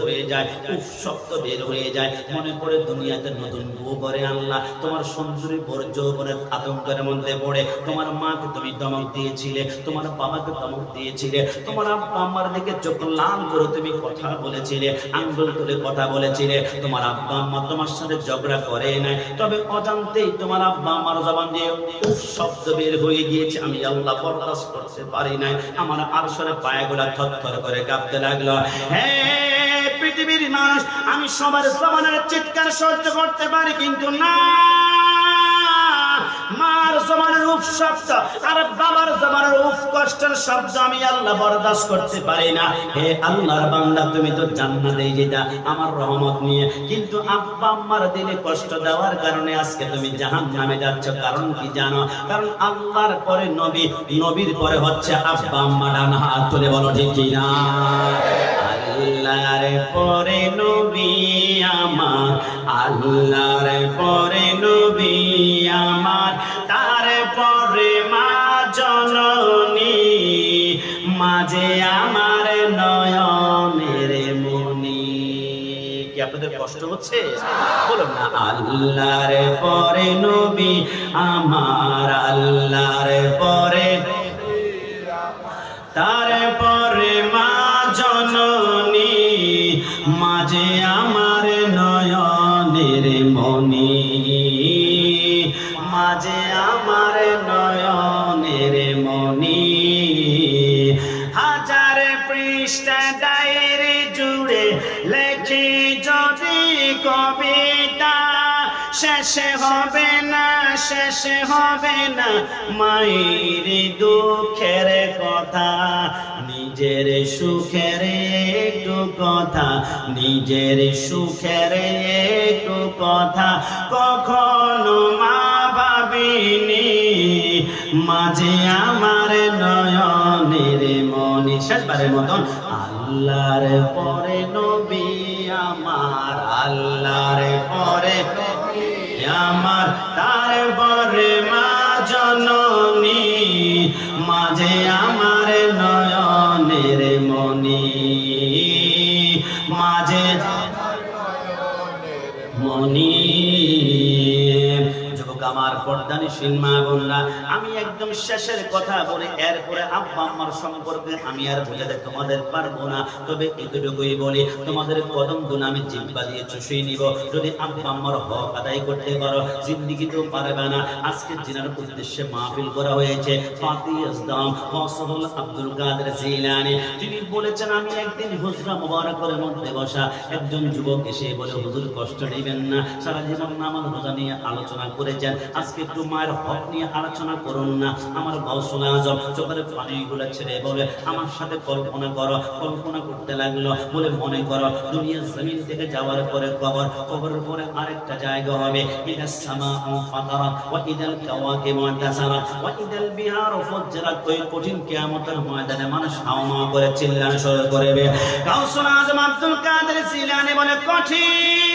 হয়ে যায় মনে পড়ে দুনিয়াতে নতুন বউ করে আল্লাহ তোমার সুন্দরী বর্জ্য উপরে আতঙ্কের মধ্যে পড়ে তোমার মাকে তুমি ধমক দিয়েছিলে তোমার বাবাকে ধমক দিয়েছিলে তোমার আব্বা আম্মার দিকে চোখ লাল করে তুমি কথা বলেছিলে আঙ্গুল তুলে কথা বলেছিলে তোমার আব্বা আম্মা তোমার সাথে ঝগড়া করে নাই তবে অজান্তেই তোমার আব্বা আম্মার জবান দিয়ে উফ শব্দ বের হয়ে গিয়েছে আমি আল্লাহ বরদাস্ত করতে পারি নাই আমার আরশের পায়গুলা থরথর করে কাঁপতে লাগলো হে পৃথিবীর মানুষ আমি সবার জবানের চিৎকার সহ্য করতে পারি কিন্তু না মার জবানের উফ শব্দ আর বাবার জবানের উফ কষ্টের শব্দ আমি আল্লাহ বরদাস্ত করতে পারি না হে আল্লাহর বান্দা তুমি তো জান্নাতে যেটা আমার রহমত নিয়ে কিন্তু আব্বা আম্মার দিলে কষ্ট দেওয়ার কারণে আজকে তুমি জাহান্নামে যাচ্ছ কারণ কি জানো কারণ আল্লাহর পরে নবী নবীর পরে হচ্ছে আব্বা আম্মা ডান হাত তুলে বলো ঠিক কি না আল্লাহর পরে নবী আমার আল্লাহর পরে নবী আমার তারপরে মা জননী মাঝে আমার নয়নের মনি কি আপনাদের কষ্ট হচ্ছে বলুন না আল্লাহর পরে নবী আমার আল্লাহর পরে তারপরে মা জননী মাঝে আমার নয়নের মনি মাঝে আমার নয়নের মনি হাজার পৃষ্ঠা ডায়েরি জুড়ে লেখি যদি কবিতা শেষে হবে না মায়ের দুঃখের কথা নিজের সুখের একটু কথা নিজের সুখের একটু কথা কখনো মা ভাবিনি মাঝে আমার নয়নের মনি শেষবারের মতন আল্লাহর পরে নবী আমার আল্লাহর পরে আমার তারপরে মা জননী মাঝে আমার নয়নের মনি মাঝে মনি আমার পর্দানিশীল মা বোনরা আমি একদম শেষের কথা বলে এরপরে আব্বা আম্মার সম্পর্কে আমি আর বোঝাতে তোমাদের পারবো না তবে এতটুকুই বলি তোমাদের কদম গুলো আমি জিহ্বা দিয়ে চুষিয়ে নিব যদি আব্বা আম্মার হক আদায় করতে পারো জিন্দেগিতেও পারবে না আজকে জিনার উদ্দেশ্যে মাহফিল করা হয়েছে ফাতি আজদাম ওয়াসফুল আব্দুল কাদের জিলানী তিনি বলেছেন আমি একদিন হুজরা মুবারকের মধ্যে বসা একজন যুবক এসে বলে হুজুর কষ্ট নেবেন না সারা জীবন নামাজ রোজা নিয়ে আলোচনা করেছেন আজকে একটু মায়ের হক নিয়ে আলোচনা করুন না আমার গাউসুল আজম চোখের পানিগুলো ছেড়ে বলে আমার সাথে কল্পনা করো কল্পনা করতে লাগলো বলে মনে করো দুনিয়ার জমিন থেকে যাওয়ার পরে কবরের পরে আরেকটা জায়গা হবে ইদাস সামাউ ফাতারাত ওয়া ইদাল কাওয়াকিব ইনতাসারাত ওয়া ইদাল বিহারু ফুজ্জিরাত ওই কঠিন কিয়ামতের ময়দানে মানুষ হাওমা করে চিল্লানো শুরু করবে গাউসুল আজম আব্দুল কাদের জিলানী বলে কঠিন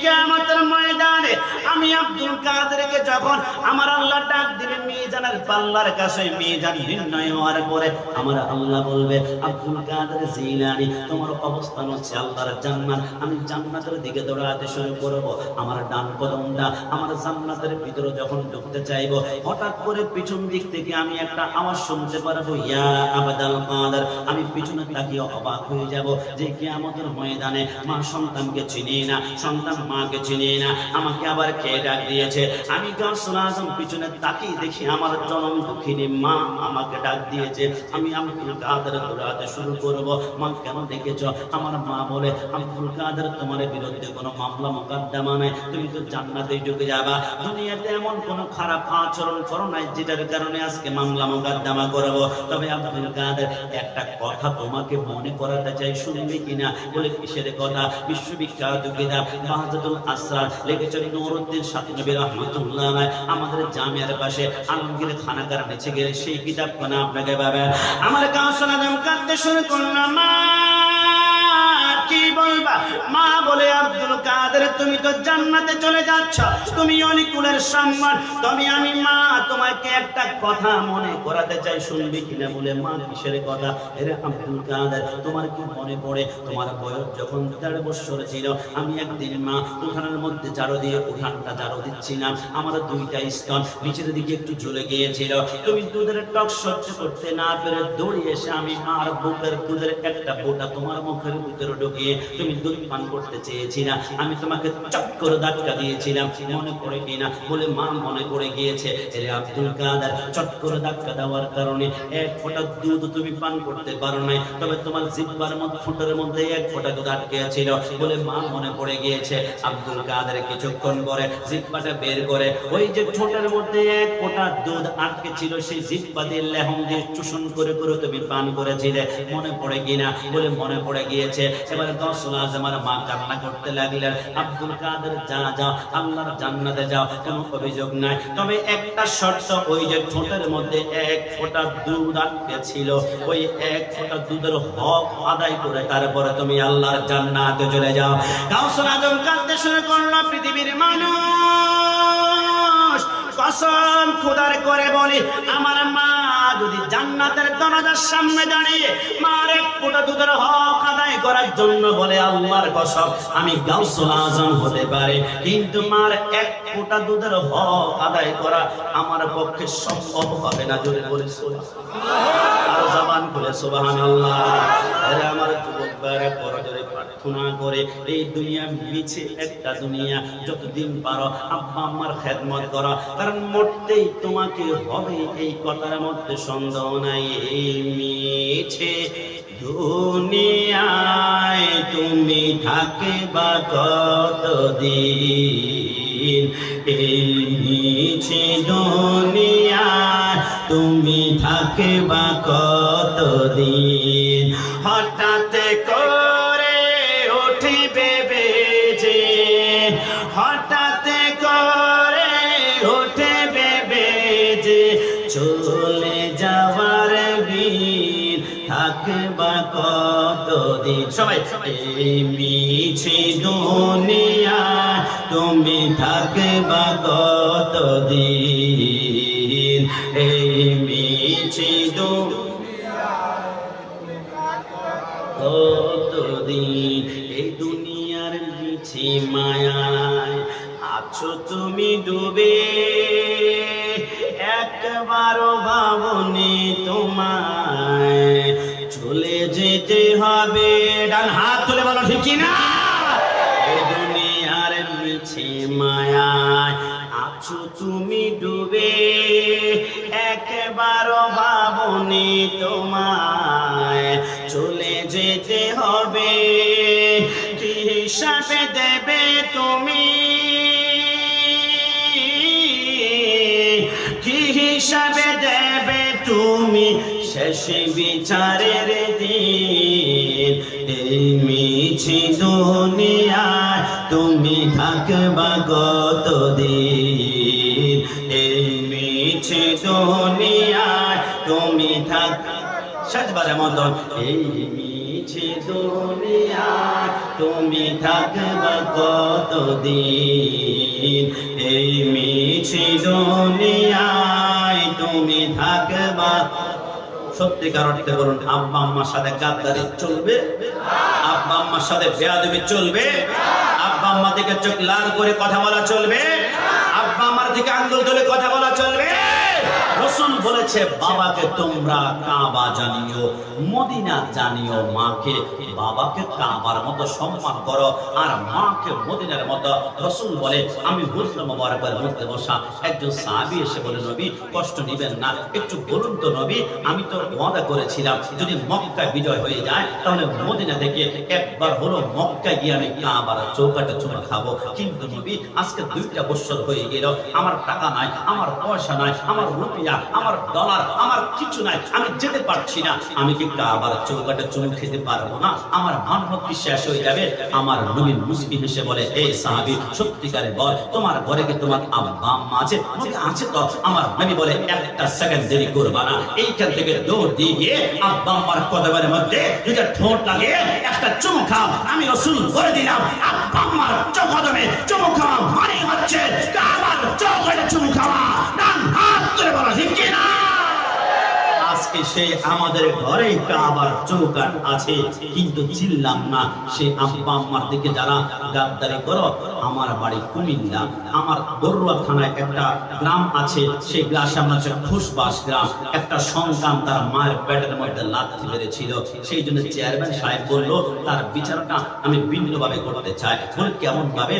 কিয়ামতের ময়দানে আমি আব্দুল কাদেরকে যখন আমার আল্লাহ ডাক দিবে মিজানের পাল্লার কাছে, মিজান নির্ণয় হওয়ার পরে আমার আল্লাহ বলবে আব্দুল কাদের জিলানী তোমার অবস্থান হচ্ছে আল্লাহর জান্নাত। আমি জান্নাতের দিকে দৌড়াতে শুরু করব। আমার ডান কদমটা আমার জান্নাতের ভিতরে যখন ঢুকতে চাইবো, হঠাৎ করে পিছন দিক থেকে আমি একটা আওয়াজ শুনতে পারবো, ইয়া আবদাল কাদের। আমি পিছনে তাকিয়ে অবাক হয়ে যাব যে কিয়ামতের ময়দানে মা সন্তানকে চিনি না, সন্তান মাকে চিনি না, আমাকে আবার কে ডাক দিয়েছে। আমি গাউসুল আজম পিছনে তাকিয়ে দেখি আমার জনম দুঃখিনী মা আমাকে ডাক দিয়েছে। আমি আব্দুল কাদের দৌড়াতে শুরু করব। মা কেন ডেকেছ? আমার মা বলে আব্দুল কাদের তোমার বিরুদ্ধে কোনো মামলা মোকদ্দমা নাই, তুমি তো জান্নাতে ঢুকে যাবা। দুনিয়াতে এমন কোনো খারাপ আচরণ করো নাই যেটার কারণে আজকে মামলা মোকদ্দমা করব। তবে আব্দুল কাদের একটা কথা তোমাকে মনে করাতে চাই, শুনবে কিনা? বলে কিসের কথা? বিশ্ববিখ্যাত কিতাব বাহজাতুল আসরার লিখেছেন নুরউদ্দিন শাহ নবী রাহমাতুল্লাহ আলাইহি, আমাদের জামিয়ার পাশে আলমগীর খানাকার নিচে গেলে সেই কিতাব কোন আপনাকে পাবেন। আমার গাউসুল আজম কাঁদতে শুরু করলাম, মা কি বলবা? মা বলে আব্দুল কাদের তুমি তো জান্নাতে চলে যাচ্ছ, তুমি অলিকুলের সম্মান, তবে আমি মা তোমাকে একটা কথা মনে করাতে চাই, শুনবে কিনা? বলে মা কিসের কথা? এরে আব্দুল কাদের তোমার কি মনে পড়ে তোমার বয়স যখন 13 বছর ছিল, আমি একদিন মা উঠানের মধ্যে ঝাড়ু দিয়ে উঠানটা ঝাড়ু দিচ্ছিলাম, আমার দুইটা স্তন নিচের দিকে একটু ঝুলে গিয়েছিল, তুমি দুধের টক সহ্য করতে না পেরে দৌড়ে এসে আমি মার বুকের দুধের একটা বোঁটা তোমার মুখের ভিতরে ঢুকিয়ে তুমি দুধ পান করতে চেয়েছিলাম, আমি তোমাকে চট করে ধাক্কা দিয়েছিলাম, মনে পড়ে কিনা? বলে মা মনে পড়ে গিয়েছে। এরে আব্দুল কাদের চট করে ধাক্কা দেওয়ার কারণে এক ফোঁটা দুধ তুমি পান করতে পারো নাই, তবে তোমার জিহ্বার মধ্যে ঠোঁটের মধ্যে এক ফোঁটা দুধ আটকে ছিল। বলে মা মনে পড়ে গিয়েছে। আব্দুল কাদের কিছুক্ষণ পরে জিহ্বাটা বের করে ওই যে ঠোঁটের মধ্যে এক ফোঁটা দুধ আটকে ছিল সেই জিহ্বা দিয়ে লেহম দিয়ে চুষণ করে করে তুমি পান করেছিলে, মনে পড়ে কিনা? বলে মনে পড়ে গিয়েছে। এবারে গাউসুল আজমের মা কান্না করতে লাগলেন, আব্দুল কাদের যাও আল্লাহর জান্নাতে যাও, কোনো অভিযোগ নাই, তবে একটা শর্ত, ওই যে ঠোঁটের মধ্যে এক ফোঁটা দুধ আটকে ছিল, ওই এক ফোঁটা দুধের হক আদায় করে তারপরে তুমি আল্লাহর জান্নাতে চলে যাও। গাউসুল আজম কাঁদতে শুরু করলো, পৃথিবীর মানুষ কসম খোদার করে বলি, আমার মা যদি জান্নাতের দরজার সামনে দাঁড়িয়ে মার এক ফোঁটা দুধের হক আদায় করার জন্য বলে আল্লাহর কসম আমি গাউসুল আজম হতে পারে, কিন্তু মার এক ফোঁটা দুধের হক আদায় করা আমার পক্ষে সম্ভব হবে না। জোরে বলে সুবহানাল্লাহ, আর জবান খুলে সুবহানাল্লাহ। আরে আমার যুবক ভাইরা করজোরে প্রার্থনা করে এই দুনিয়া মিছে একটা দুনিয়া, যতদিন পারো আব্বা আম্মার খেদমত করো, কারণ মরতেই তোমাকে হবে, এই কথার মধ্যে সন্দেহ নাই। এই মিছে দুনিয়ায় তুমি থাকবা কতদিন, এই মিছে দুনিয়ায় তুমি থাকবা কতদিন, হঠাৎ করে উঠিবে বেজে, হঠাৎ করে উঠিবে বেজে, চলে যাওয়ার দিন থাকবা কতদিন। সবাই এই মিছে দুনিয়া তুমি থাকবা কতদিন, এই মিছে কতদিন, এই দুনিয়ার মিছে মায়ায় আছো তুমি ডুবে, একবারও ভাবনি তোমায় চলে যেতে হবে। ডান হাত তুলে বলো ঠিক কিনা? এই দুনিয়ার মিছে মায়ায় আছো তুমি ডুবে, একবারও ভাবনি তোমায় চলে যেতে হবে। কি হিসাবে দেবে তুমি, কি হিসাবে দেবে তুমি শেষ বিচারের দিন, এই মিছে দুনিয়ায় তুমি থাকবা কতদিন, এই মিছে দুনিয়ায় তুমি থাক শেষবারের মতন, এই মিছে দুনিয়ায় তুমি থাকবা কতদিন। দিন এই মিছি দুনিয়ায় তুমি থাকবা। সত্যিকার অর্থে বলুন, আব্বা আম্মার সাথে গাদ্দারি চলবে? আব্বা আম্মার সাথে বেয়াদবি চলবে? আব্বা আম্মা দিকে চোখ লাল করে কথা বলা চলবে? আব্বা আম্মার দিকে আঙ্গুল তুলে কথা বলা চলবে? রাসূল বলেছে, বাবাকে তোমরা কাবা জানিও, মদিনা জানিও, মাকে বাবাকে কাবার মতো সম্মান করো আর মাকে মদিনার মতো। রাসূল বলে, আমি হুজরা মুবারকের মধ্যে বসা একজন সাহাবী এসে বলে, নবী কষ্ট নেবেন না, একটু বলুন তো নবী, আমি তো ওয়াদা করেছিলাম যদি মক্কা বিজয় হয়ে যায় তাহলে মদিনা থেকে একবার হলো মক্কা গিয়ে আমি কাবার চৌকাঠে চুমা খাবো, কিন্তু নবী আজকে 2টা বছর হয়ে গেল, আমার টাকা নাই, আমার পয়সা নাই, আমার রুপিয়া, আমার ডলার, আমার কিছু নাই, আমি যেতে পারছি না, আমি কি কাবার চৌকাঠে চুমু খেতে পারবো না? আমার মানবত কি শেষ হয়ে যাবে? আমার নবী মুসকি হেসে বলে, এই সাহাবী সত্যিকারে বল, তোমার ঘরে কি তোমার আব্বা আম্মা আছে? নবী আছে তো। আমার নবী বলে, একটা সেকেন্ড দেরি করবা না, এইখান থেকে দৌড় দিয়ে গিয়ে আব্বা আম্মার কদমের মধ্যে 2টা ঠোঁট লাগিয়ে একটা চুমু খাও। আমি রাসূল বলে দিলাম, আব্বা আম্মার কদমে চুমু খাওয়া মানে হচ্ছে কাবার চৌকাঠে চুমু খাওয়া। ডান হাত তুলে বলো ঠিক কি না? আজকে সে আমাদের ঘরেই কাবার চৌকাঠ আছে, কিন্তু চিনলাম না। সে আব্বা আম্মার দিকে যারা গাদ্দারি করো, আমার বাড়ি কুমিল্লা, আমার বড়ুয়া থানায় একটা গ্রাম আছে, সেই গ্রাম সামনে হচ্ছে খুশবাস গ্রাম। একটা সন্তান তার মায়ের পেটের মধ্যে লাথি মেরেছিল, সেই জন্য চেয়ারম্যান সাহেব বলল তার বিচারটা আমি ভিন্নভাবে করতে চাই। বলে কেমন ভাবে?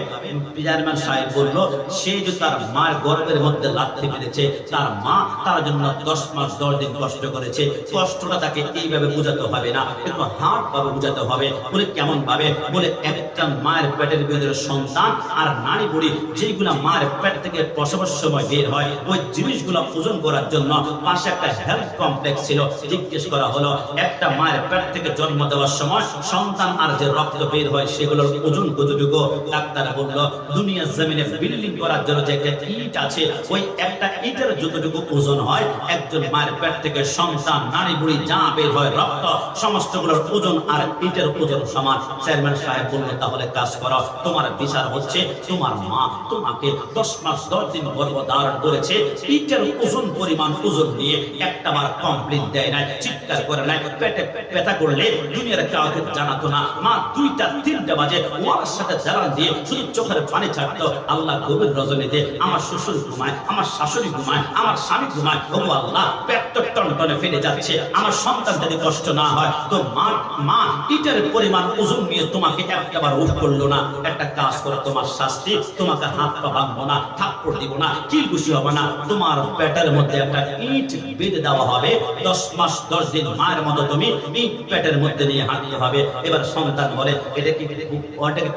চেয়ারম্যান সাহেব বলল, সে যে তার মায়ের গর্ভের মধ্যে লাথি মেরেছে, তার মা তার জন্য 10 মাস 10 দিন কষ্ট করেছে, কষ্টটা তাকে এইভাবে বোঝাতে হবে না, একটু হার্ড ভাবে বোঝাতে হবে। বলে কেমন ভাবে? বলে একটা মায়ের পেটের ভিতরে সন্তান আর নারী বুড়ি যেগুলা মায়ের পেট থেকে প্রসবের সময় বের হয়, ওই জিনিসগুলো ওজন করার জন্য পাশে একটা হেলথ কমপ্লেক্স ছিল। জিজ্ঞেস করা হলো, একটা মায়ের পেট থেকে জন্ম দেওয়ার সময় সন্তান আর যে রক্ত বের হয় সেগুলোর ওজন কতটুকু? ডাক্তার বলল, দুনিয়ার জমিনে বিল্ডিং করার জন্য যে একটা ইট আছে, ওই একটা ইটের যতটুকু ওজন হয়, একজন মায়ের পেট থেকে সন্তান নারী বুড়ি যা বের হয় রক্ত সমস্তগুলোর ওজন আর ইটের ওজন সমান। চেয়ারম্যান সাহেব বলল, তাহলে কাজ করো, তোমার বিচার হচ্ছে তোমার মা তোমাকে 10 মাস 10 দিন গর্ভধারণ করেছে, ইটের ওজন পরিমাণ ওজন নিয়ে একটা বার কমপ্লিট দেয় নাই, চিৎকার করে নাই, পেটে ব্যথা করলে দুনিয়ার কাউকে জানাতো না। মা 2টা 3টা বাজে ওর সাথে জ্বালান দিয়ে শুধু চোখের পানি ছাড়তো। আল্লাহ গভীর রজনীতে আমার শ্বশুর ঘুমায়, আমার শাশুড়ি ঘুমায়, আমার স্বামী ঘুমায়, ও আল্লাহ পেট টনটনে ফেলে যাচ্ছে, আমার সন্তান যদি কষ্ট না হয় তো মা ইটের পরিমাণ ওজন নিয়ে তোমাকে একবার উঠ করলো না। একটা কাজ করো, তোমার শাস্তি, তোমাকে হাত পা ভাঙবো না, থাপ্পড় দিব না, কিল ঘুষি হবে না, তোমার পেটের মধ্যে একটা ইট বেঁধে দেওয়া হবে, 10 মাস 10 দিন মায়ের মতো তুমি ইট পেটের মধ্যে নিয়ে হাঁটতে হবে। এবার সন্তান বলে, এটা কি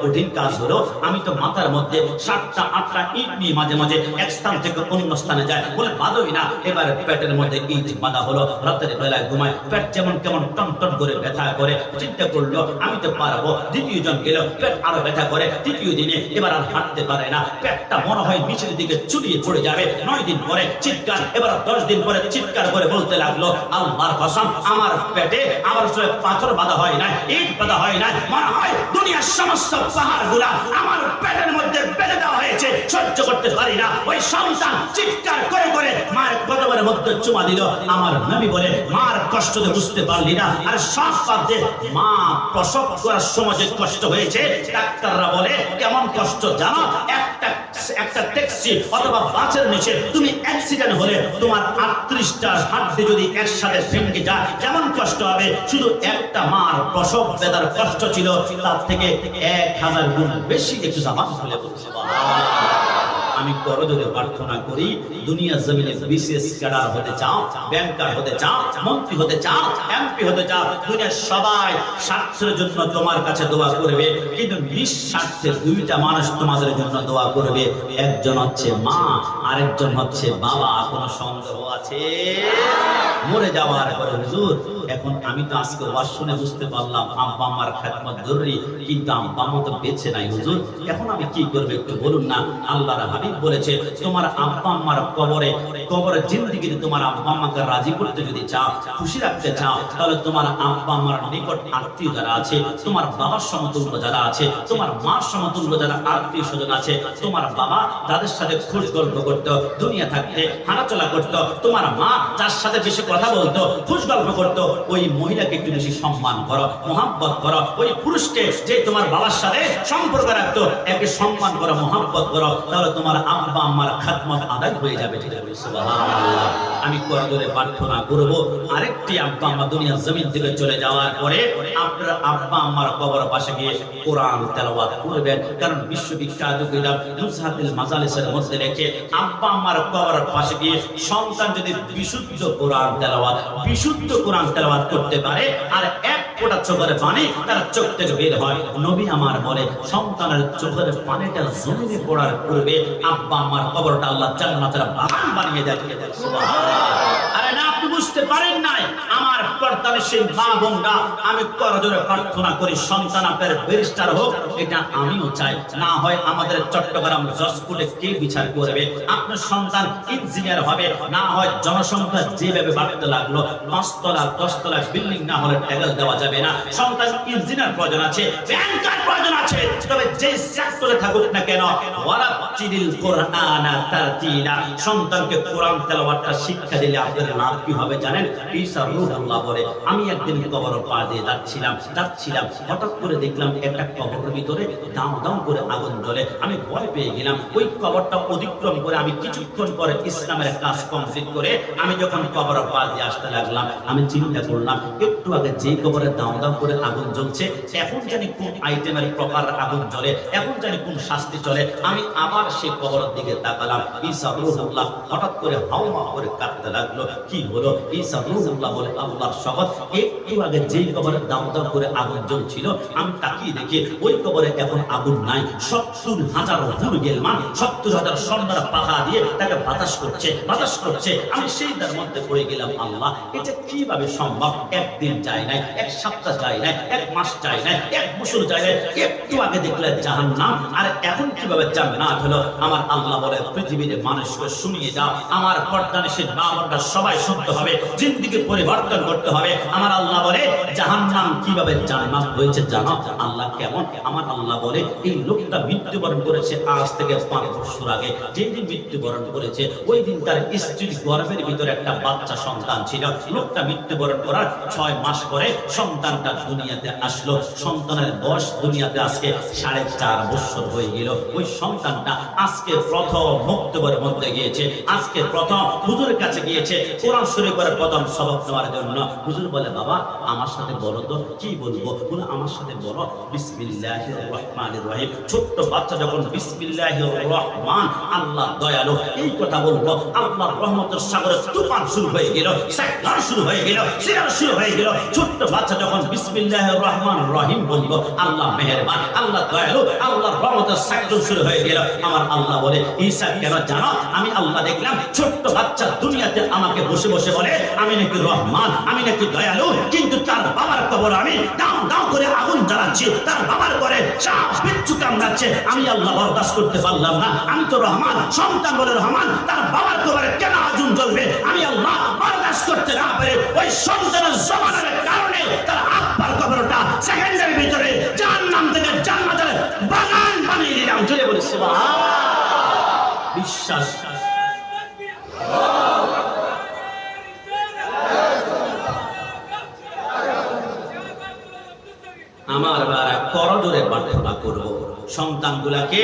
কঠিন কাজ হলো? আমি তো মাথার মধ্যে 7টা 8টা ইট নিয়ে মাঝে মাঝে এক স্থান থেকে অন্য স্থানে যায়। বলে বাঁধোই না। এবার পেটের মধ্যে ইট বাঁধা হলো, রাতের বেলায় ঘুমায়, পেট যেমন কেমন টন টন করে ব্যথা করে, চিন্তা করলো আমি তো পারবো। দ্বিতীয় জন গেল, পেট আরো ব্যথা করে, তৃতীয় দিনে এবার আর হাঁটতে পারে না, পেটটা মনে হয় নিচের দিকে চুলিয়ে পড়ে যাবে। 9 দিন পরে চিৎকার, এবার 10 দিন পরে চিৎকার করে বলতে লাগলো, আল্লাহর কসম আমার পেটে আমার পাথর বাঁধা হয় না, ইট বাঁধা হয় না, মনে হয় দুনিয়ার সমস্ত পাহাড় গুলা আমার পেটের মধ্যে বেঁধে দেওয়া হয়েছে, সহ্য করতে পারি না। ওই সন্তান চিৎকার করে করে মায়ের কদমের মধ্যে চুমা দিল। আমার নবী বলে, মার কষ্ট তো বুঝতে পারলি না, আর সব বাদে মা প্রসব করার সময় যে কষ্ট হয়েছে, ডাক্তাররা বলে কেমন কষ্ট জানো? একটা ট্যাক্সি অথবা বাসের নিচে তুমি অ্যাক্সিডেন্ট হলে তোমার 38টা হাড্ডি যদি একসাথে ভেঙে যায় যেমন কষ্ট হবে, শুধু একটা মার প্রসব বেদনার কষ্ট ছিল তার থেকে 1000 গুণ বেশি। একটু জামাত খুলে বলছে, আমি করজোরে প্রার্থনা করি, দুনিয়ার জমিনে বিসিএস ক্যাডার হতে চাও, ব্যাংকার হতে চাও, মন্ত্রী হতে চাও, এমপি হতে চাও, দুনিয়ার সবাই স্বার্থের জন্য তোমার কাছে দোয়া করবে, কিন্তু নিঃস্বার্থে 2টা মানুষ তোমাদের জন্য দোয়া করবে, একজন হচ্ছে মা, আরেকজন হচ্ছে বাবা। কোনো সন্দেহ আছে? মরে যাওয়ার পরে হুজুর, এখন আমি তো আজকে ওয়াজ শুনে বুঝতে পারলাম আব্বা আম্মার খেদমত জরুরি, কিন্তু আব্বা আম্মা তো বেঁচে নাই হুজুর, এখন আমি কি করব একটু বলুন না। আল্লাহর হাবিব বলেছে তোমার আব্বা আম্মার কবরে জিন্দেগিতে তোমার আব্বা আম্মাকে রাজি করতে যদি চাও, খুশি রাখতে চাও, তাহলে তোমার আব্বা আম্মার নিকট আত্মীয় যারা আছে, তোমার বাবার সমতুল্য যারা আছে, তোমার মার সমতুল্য যারা আত্মীয় স্বজন আছে, তোমার বাবা যাদের সাথে খোঁজ গল্প করতো, দুনিয়া থাকতে হাঁটাচলা করতো, তোমার মা যার সাথে বেশি কথা বলতো, খোঁজ গল্প করতো, ওই মহিলাকে একটু বেশি সম্মান করো, মহাব্বত করো। ওই পুরুষকে যে তোমার বাবার সাথে সম্পর্ক রাখতো, একে সম্মান করো, মহাব্বত করো, তাহলে তোমার আব্বা আম্মার খাদমত আদায় হয়ে যাবে। সুবহানাল্লাহ। আমি করজোরে প্রার্থনা করব, আরেকটি আব্বা আম্মা দুনিয়ার জমিন থেকে চলে যাওয়ার পরে আপনার আব্বা আম্মার কবরের পাশে গিয়ে কোরআন তেলাওয়াত করবেন। কারণ বিশ্ববিখ্যাত কিতাব নুসহাতুল মাজালিসের মধ্যে লেখে আব্বা আম্মার কবরের পাশে গিয়ে সন্তান যদি বিশুদ্ধ কোরআন তেলাওয়াত করতে পারে আর এক ফোঁটা চোখের পানি তার চোখ থেকে বের হয়, নবী আমার বলে সন্তানের চোখের পানিটা জমিনে পড়ার পূর্বে আব্বা আম্মার কবরটা আল্লাহ জান্নাতের বাগান বানিয়ে দেয়। সুবহানাল্লাহ। আরে না, আপনি বুঝতে পারেন নাই আমার পর্দার সেই মা বোনরা, আমি করজোরে প্রার্থনা করি সন্তান আপনার ব্যারিস্টার হোক, এটা আমিও চাই। না হয় আমাদের চট্টগ্রাম জজকোর্টে কে বিচার করবে? আপনার সন্তান ইঞ্জিনিয়ার হবে, না হয় জনসংখ্যা যেভাবে বাড়তে লাগলো 5 তলা 10 তলা বিল্ডিং না হলে ট্যাগল দেওয়া যাবে না। সন্তান ইঞ্জিনিয়ার প্রয়োজন আছে, ব্যাংকার প্রয়োজন আছে, তবে যে সেক্টরে থাকুক না কেন ওয়ারাতিলিল কুরআনা তারতিলা, সন্তানকে কোরআন তেলাওয়াতটা শিক্ষা দিলে আপনার লাভ কি হবে জানেন? ঈসা রূহুল্লাহ বলে আমি একদিন কবর পা দিয়ে যাচ্ছিলাম, হঠাৎ করে দেখলাম একটা কবরের ভিতরে দাও দাও করে আগুন জ্বলে। আমি ভয় পেয়ে গেলাম। ওই কবরটা অতিক্রম করে আমি কিছুক্ষণ পরে ইসলামের কাজ কমপ্লিট করে আমি যখন কবর পা দিয়ে আসতে লাগলাম, আমি চিন্তা করলাম একটু আগে যে কবরে দাও দাও করে আগুন জ্বলছে, এখন জানি কোন আইটেমের প্রকার আগুন জ্বলে, এখন জানি কোন শাস্তি চলে। আমি আবার সেই কবরের দিকে তাকালাম। ঈসা রূহুল্লাহ হঠাৎ করে হাওয়া করে কাঁদতে লাগলো। কি হলো? ঈসা রূহুল্লাহ বলে আল্লাহর শপথ, একটু আগে যেই কবরে দাও দাও করে আগুন জ্বলছিল আমি তাকিয়ে দেখি ওই কবরে এখন আগুন নাই। 70,000 মুরগিলমান 70,000 স্বর্ণের পাখা দিয়ে তাকে বাতাস করছে। আমি সেই তার মধ্যে পড়ে গেলাম, আল্লাহ এটা কিভাবে সম্ভব? একদিন যায় নাই, এক সপ্তাহ যায় নাই, এক মাস যায় নাই, এক বছর যায় নাই, একটু আগে দেখলে জাহান্নাম, আর এখন কিভাবে জান্নাত হলো? আমার আল্লাহ বলে পৃথিবীর মানুষকে শুনিয়ে দাও, আমার পর্দানিসের বাবাটা সবাই শুনতে হবে, জিন্দেগি পরিবর্তন করতে হবে। আমার আল্লাহ বলে জাহান্নাম কিভাবে জান্নাত হয়েছে জানো? আল্লাহ কেমন? আমার আল্লাহ বলে এই লোকটা মৃত্যুবরণ করেছে আজ থেকে 5 বছর আগে। যেদিন মৃত্যুবরণ করেছে ওই দিন তার স্ত্রীর গর্ভের ভিতরে একটা বাচ্চা সন্তান ছিল। লোকটা মৃত্যুবরণ করার 6 মাস পরে সন্তানটা দুনিয়াতে আসলো। সন্তানের বয়স দুনিয়াতে আজকে 4.5 বছর হয়ে গেল। ওই সন্তানটা আজকে প্রথম মক্তবের মধ্যে গিয়েছে, আজকে প্রথম হুজুরের কাছে গিয়েছে কোরআন শরীফ করে প্রথম সবক নেওয়ার জন্য। হুজুর বলে বাবা আমার সাথে বলো তো। কি বলবো? বলে আমার সাথে বলো বিসমিল্লাহির রহমানির রহিম। ছোট্ট বাচ্চা যখন বিসমিল্লাহির রহমান আল্লাহ দয়ালু এই কথা বলবো, আল্লাহর রহমতের সাগরে তুফান শুরু হয়ে গেল, সাইক্লোন শুরু হয়ে গেল, সিরাজ শুরু হয়ে গেল। ছোট্ট বাচ্চা যখন বিসমিল্লাহির রহমানির রহিম বলবো, আল্লাহ মেহেরবান, আল্লাহ দয়ালু, আল্লাহর রহমতের সাইক্লোন শুরু হয়ে গেল। আমার আল্লাহ বলে ঈসা কেন জানো? আমি আল্লাহ দেখলাম ছোট্ট বাচ্চা দুনিয়াতে আমাকে বসে বসে বলে আমি নাকি রহমান, আমি নাকি দয়ালু, কিন্তু তার বাবার কবর আমি দাও দাও করে আগুন জ্বালাচ্ছি, তার বাবার করে সাপ বিচ্ছু কামড়াচ্ছে। আমি আল্লাহ বরদাস্ত করতে পারলাম না। আমি তো রহমান, সন্তান বলে রহমান, তার বাবার কবরে কেন আগুন জ্বলবে? আমি আল্লাহ বরদাস্ত করতে না পারে ওই সন্তানের জমানের কারণে তার আব্বার কবরটা সেকেন্ডের ভিতরে জাহান্নাম থেকে জান্নাতের বাগান বানিয়ে দিলাম। জোরে বলি সুবহানাল্লাহ। বিশ্বাস আমার বারা করজোরে প্রার্থনা করবো সন্তানগুলাকে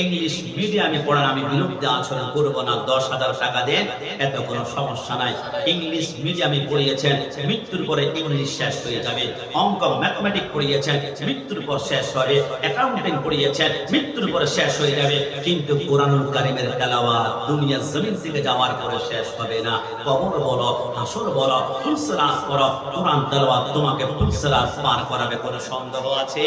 ইংলিশ মিডিয়ামে পড়ান আমি বিরুদ্ধে আচরণ করবো না। 10,000 টাকা দেন, এত কোনো সমস্যা নাই। ইংলিশ মিডিয়ামে পড়িয়েছেন, মৃত্যুর পরে ইংলিশ শেষ হয়ে যাবে। অঙ্ক ম্যাথমেটিক্স পড়িয়েছেন, মৃত্যুর পর শেষ হবে। অ্যাকাউন্টিং পড়িয়েছেন, মৃত্যুর পরে শেষ হয়ে যাবে। কিন্তু কোরআনুল কারীমের তেলাওয়াত দুনিয়ার জমিন থেকে যাওয়ার পরে শেষ হবে না। কবর বলো, হাসর বলো, ফুলসিরাত করো, কোরআন তেলাওয়াত তোমাকে ফুলসিরাত পার করাবে, কোনো সন্দেহ আছে?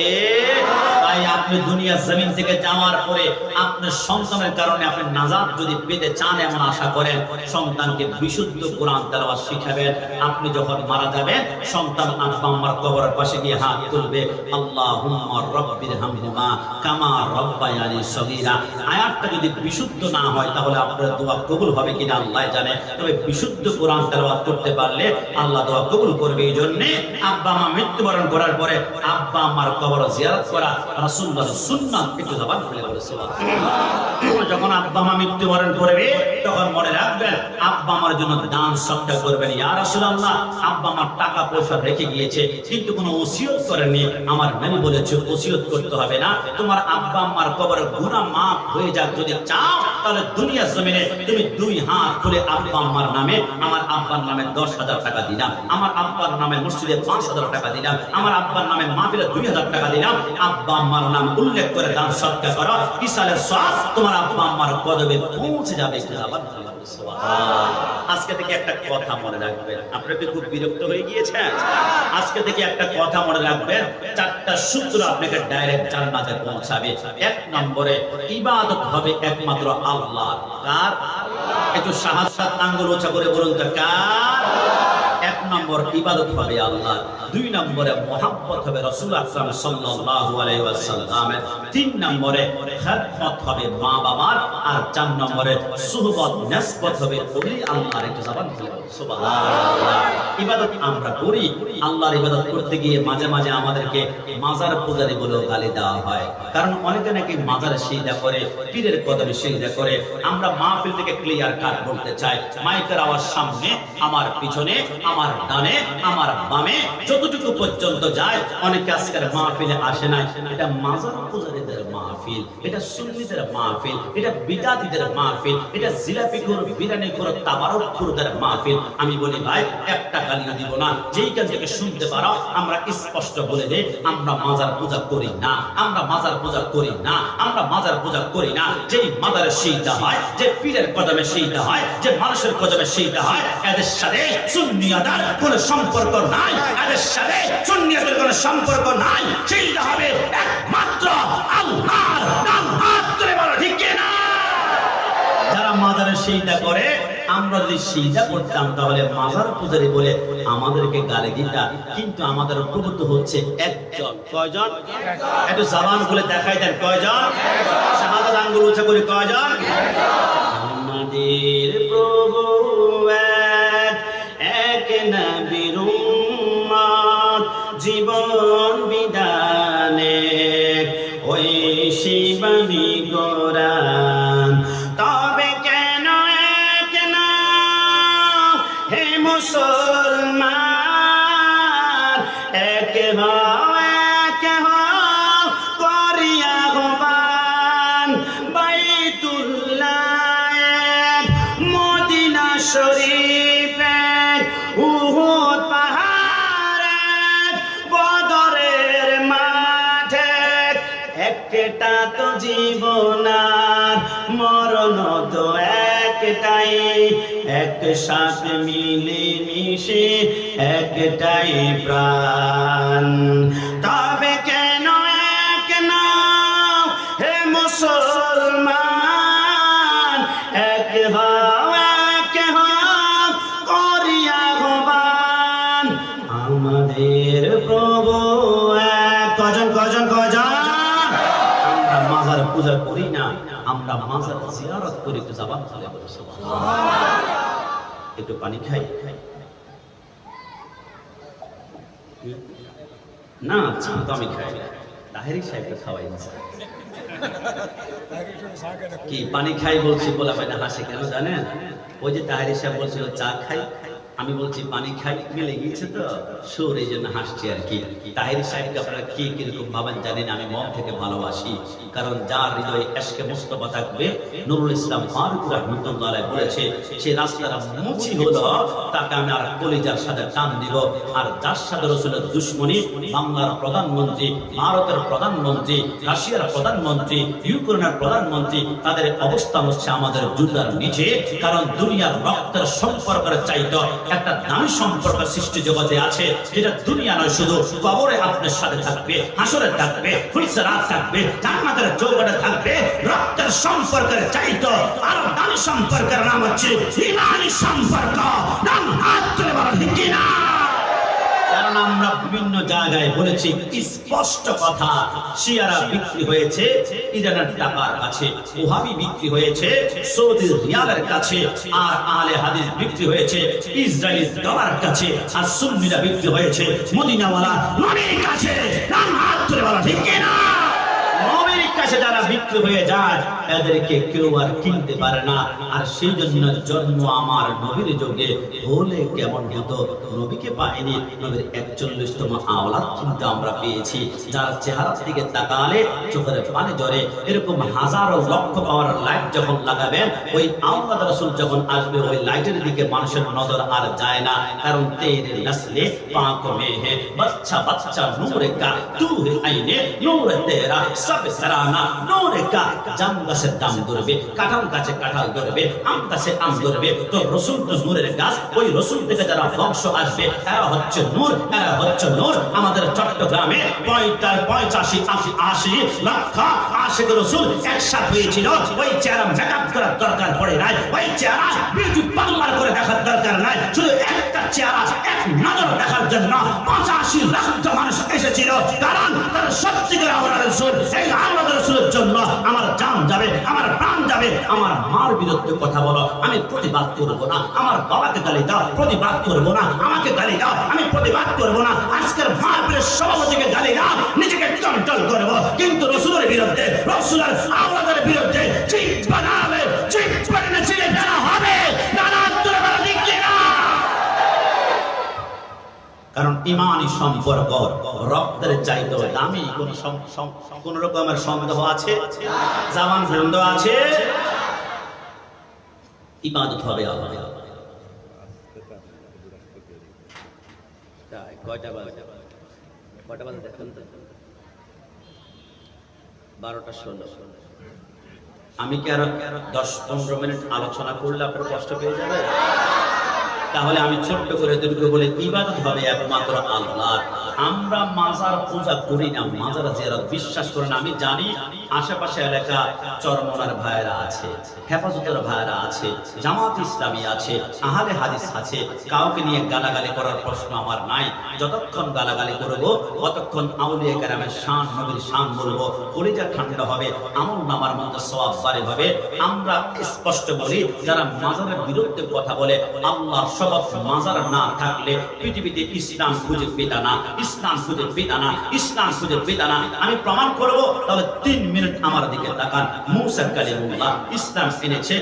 তাই আপনি দুনিয়া দুনিয়ার জমিন থেকে যাওয়ার পরে আপনার সন্তানের কারণে আপনি নাজাত যদি পেতে চান এমন আশা করেন, সন্তানকে বিশুদ্ধ কোরআন তেলাওয়াত শিখাবেন। আপনি যখন মারা যাবেন সন্তান আব্বা আম্মার কবরের পাশে গিয়ে হাত তুলবে, আল্লাহুম্মা রাব্বিরহামহুমা কামা রাব্বায়ানি সগীরা। আয়াতটা যদি বিশুদ্ধ না হয় তাহলে আপনার দোয়া কবুল হবে কিনা আল্লাহ জানে, তবে বিশুদ্ধ কোরআন তেলাওয়াত করতে পারলে আল্লাহ দোয়া কবুল করবে। এই জন্য আব্বা আম্মা মৃত্যুবরণ করার পরে আব্বা আম্মার কবর জিয়ারত করা রাসূলুল্লাহর সুন্নাত। একটু জবান খুলে বলে সুবহানাল্লাহ। যখন আব্বা আম্মা মৃত্যুবরণ করবে তখন মনে রাখবেন আব্বা আমার জন্য দান সদকা করবেন। ইয়া রাসূলুল্লাহ, আব্বা আমার টাকা পয়সা রেখে গিয়েছে কিন্তু কোনো ওসিয়ত করেনি। আমার নবী বলেছে ওসিয়ত করতে হবে না, তোমার আব্বা আম্মার কবরের গুনাহ maaf হয়ে যাক যদি চাও তাহলে দুনিয়ার জমিনে তুমি দুই হাত খুলে আব্বা আম্মার নামে, আমার আব্বার নামে 10,000 টাকা দিলাম, আমার আব্বার নামে মসজিদে 5,000 টাকা দিলাম, আমার আব্বার নামে মাহফিলে 2,000 টাকা দিলাম, আব্বা আম্মার নাম উল্লেখ করে দান সদকা করো, বিশালের সওয়াব তোমার আব্বা আম্মার কদমে পৌঁছে যাবে। আজকে থেকে একটা কথা মনে রাখবেন, আপনারা কি খুব বিরক্ত হয়ে গিয়েছেন? আজকে থেকে একটা কথা মনে রাখবেন, 4টা সূত্র আপনাকে ডাইরেক্ট জান্নাতে পৌঁছাবে। 1 নম্বরে ইবাদত হবে একমাত্র আল্লাহ। কার? একটু শাহাদাত আঙ্গুল উঁচা করে বলুন তো কার? 1 নম্বর ইবাদত হবে আল্লাহ। 2 নম্বরে মুহাব্বত হবে রাসূল আকরাম সাল্লাল্লাহু আলাইহি ওয়াসাল্লামের। 3 নম্বরে খিদমত হবে মা বাবার। আর 4 নম্বরে সুহবত নিসবত হবে ওলি আল্লাহর। একটু জবান খুলে সুবহানাল্লাহ। ইবাদত আমরা করি, আল্লাহর ইবাদত করতে গিয়ে মাঝে মাঝে আমাদেরকে মাজার পূজারী বলে গালি দেওয়া হয়, কারণ অনেকে নাকি মাজারে সিজদা করে, পীরের কদমে সিজদা করে। আমরা মাহফিল থেকে ক্লিয়ার কাট বলতে চাই, মাইকের আওয়াজ সামনে, আমার পিছনে, আমার ডানে, আমার বামে, যতটুকু পর্যন্ত যায়। অনেকে আজকের মাহফিলে আসে না, এটা মাজার পূজারীদের মাহফিল, এটা সুন্নিদের মাহফিল, এটা বিদাতীদের মাহফিল, এটা জিলাপিখোর, বিরিয়ানিখোর, তাবারকখোরদের মাহফিল। আমি বলি ভাই, একটা গালিও দিব না, যেইখান থেকে শুনতে পারো আমরা স্পষ্ট বলে দেই, আমরা মাজার পূজা করি না, আমরা মাজার পূজা করি না, আমরা মাজার পূজা করি না। যেই মাজারে সিজদা হয়, যে পীরের কদমে সিজদা হয়, যে মানুষের কদমে সিজদা হয়, এদের সাথে সুন্নিয়াদের কোনো সম্পর্ক নাই, এদের সাথে সুন্নিয়াদের কোনো সম্পর্ক নাই। সিজদা হবে একমাত্র আল্লাহর। নাম হাত তুলে বলো ঠিক কি না? যারা মাজারে সিজদা করে, আমরা যদি সিজদা করতাম তাহলে মাজার পূজারী বলে আমাদেরকে গালি দিতা, কিন্তু আমাদের প্রভু তো হচ্ছে একজন। কয়জন? একটু জবান খুলে দেখাই দেন, কয়জন? শাহাদাত আঙ্গুল উঁচা করে কয়জন? আমাদের প্রভু এক নবীর উম্মত, জীবন বিধানে ওই শিবানী কোরআন। তবে কেন এক না হে মুসলমান, এক হও এক হও করিয়া আহ্বান। বাইতুল্লাহ এক, মদিনা শরীফ এক, উহুদ পাহাড় এক, বদরের মাঠ এক। একটা তো জীবন আর মরণ তো একটাই, একসাথে মিলে মিশে একটাই প্রাণ। তবে কেন এক না হে মুসলমান, এক হও এক হও করিয়া আহ্বান। আমাদের প্রভু এক। কজন কজন কজন? আমরা মাজার পূজা করি না, আমরা মাজার জিয়ারত করি। একটু জবান খুলে বলো সুবহানাল্লাহ। একটু পানি খাই না? আচ্ছা, তো আমি খাই। তাহেরি সাহেবকে খাওয়াই কি পানি খাই বলছি বলে ভাই না হাসে কেন জানেন? ওই যে তাহেরি সাহেব বলছিল চা খাই, আমি বলছি পানি খাই, মিলে গিয়েছে তো সুর, এই জন্য হাসছি আর কি। তাহেরি সাহেবকে আপনারা কি কিরকম ভাবেন জানেন? আমি মন থেকে ভালোবাসি, কারণ যার হৃদয়ে এশকে মুস্তাফা থাকবে, নুরুল ইসলাম ফারুক রাহমাতুল্লাহ আলাইহি বলেছে, সে রাস্তার মুচি হলো তাকে আমি আর কলিজার সাথে টান দিব। আর যার সাথে রাসূলের দুশমনী, বাংলার প্রধানমন্ত্রী, ভারতের প্রধানমন্ত্রী, রাশিয়ার প্রধানমন্ত্রী, ইউক্রেনের প্রধানমন্ত্রী, তাদের অবস্থান হচ্ছে আমাদের জুতার নিচে। কারণ দুনিয়ার রক্তের সম্পর্কের চাইতে একটা দামি সম্পর্ক সৃষ্টি জগতে আছে, যেটা দুনিয়া নয়, শুধু কবরে আপনার সাথে থাকবে, হাসরে থাকবে, ফুলসিরাত থাকবে, জান্নাতের চৌকাঠে থাকবে। রক্তের সম্পর্কের চাইতো আরো দামি সম্পর্কের নাম হচ্ছে ইমানি সম্পর্ক। নাম হাত তুলে বলা ঠিক কিনা? কারণ আমরা বিভিন্ন জায়গায় বলেছি স্পষ্ট কথা, শিয়ারা বিক্রি হয়েছে ইরানের টাকার কাছে, ওহাবি বিক্রি হয়েছে সৌদি রিয়ালের কাছে, আর আহলে হাদিস বিক্রি হয়েছে ইসরায়েলি ডলার কাছে, আর সুন্নিরা বিক্রি হয়েছে মদিনাওয়ালা নবীর কাছে। নাম হাত তুলে বলা ঠিক কিনা? নবীর কাছে যারা বিক্রি হয়ে যায় এদেরকে কেউ আর কিনতে পারে না। আর সেই জন্য জন্ম আমার নবীর যুগে হলে কেমন হতো, নবীকে পাইনি, নবীর 41তম আওলাদ কিন্তু আমরা পেয়েছি, যার চেহারার দিকে তাকালে চোখের পানি ঝরে। এরকম হাজারো লক্ষ পাওয়ার লাইট যখন লাগাবেন, ওই আওলাদ রাসূল যখন আসবে, ওই লাইটের দিকে মানুষের নজর আর যায় না। কারণ তেরে নসলে পাক মে হে বাচ্চা বাচ্চা নূরে কা তু হে আইনে নূর তেরা সব সরানা নূরে কা। জাম গাছের দাম ধরবে, কাঁঠাল গাছে কাঁঠাল ধরবে, আম গাছে আম ধরবে, তো রসুল তো নূরের গাছ। ওই রসুল থেকে যারা বংশ আসবে এরা হচ্ছে নূর, এরা হচ্ছে নূর। আমাদের চট্টগ্রামে 85-80 লক্ষ আশিক রসুল একসাথে হয়েছিল। ওই চেহারা মেকআপ করার দরকার পড়ে নাই, ওই চেহারা বিউটি পার্লার করে দেখার দরকার নাই। শুধু একটা চেহারা এক নজর দেখার জন্য 85 লক্ষ মানুষ এসেছিল। কারণ তারা সত্যিকার আওলাদ রাসূল, এই আওলাদ রাসূলের জন্য আমার জান যাবে, আমার প্রাণ যাবে। আমার মার বিরুদ্ধে কথা বলো, আমি প্রতিবাদ করবো না। আমার বাবাকে গালি দাও, প্রতিবাদ করবো না। আমাকে গালি দাও, আমি প্রতিবাদ করবো না। আজকের মাহফিলের সভাপতিকে গালি দাও, নিজেকে কন্ট্রোল করবো, কিন্তু রসুলের বিরুদ্ধে, রসুলের আওলাদের বিরুদ্ধে চিপ বানাবে, চিপ বানিয়ে ছিঁড়ে ফেলা হবে। কারণ ইমানি সম্পর্ক রক্তের চাইতে দামি। কোন রকমের সন্দেহ আছে? জামান সন্দেহ আছে? ইবাদত হবে আল্লাহ। কয়টা বাজে দেখুন তো, 12:16। আমি কি আরো 10-15 মিনিট আলোচনা করলে আপনার কষ্ট পেয়ে যাবে? তাহলে আমি ছোট্ট করে দীর্ঘ বলে, ইবাদত হবে একমাত্র আল্লাহ। আমরা মাজার পূজা করি না, মাজার জিয়ারত বিশ্বাস করি না। আমি জানি আশেপাশে এলাকা চরমনার ভাইরা আছে, হেফাজতের ভাইরা আছে, জামাত ইসলামী আছে, আহলে হাদিস আছে। কাউকে নিয়ে গালাগালি করার প্রশ্ন আমার নাই। যতক্ষণ গালাগালি করবো ততক্ষণ আউলিয়া কেরামের শান, নবীর শান বলবো, কলিজা ঠান্ডা হবে, আমল নামার মধ্যে সওয়াব বাড়ি হবে। আমরা স্পষ্ট বলি, যারা মাজারের বিরুদ্ধে কথা বলে, আল্লাহ সবব মাজার না থাকলে পৃথিবীতে ইসলাম খুঁজে পেতা না, ইসলাম খুঁজে পেতা না, ইসলাম খুঁজে পেতা না। আমি প্রমাণ করবো, তাহলে 3 মিনিট আমার দিকে তাকান। মুসা কালিমুল্লাহ ইসলাম এনেছে,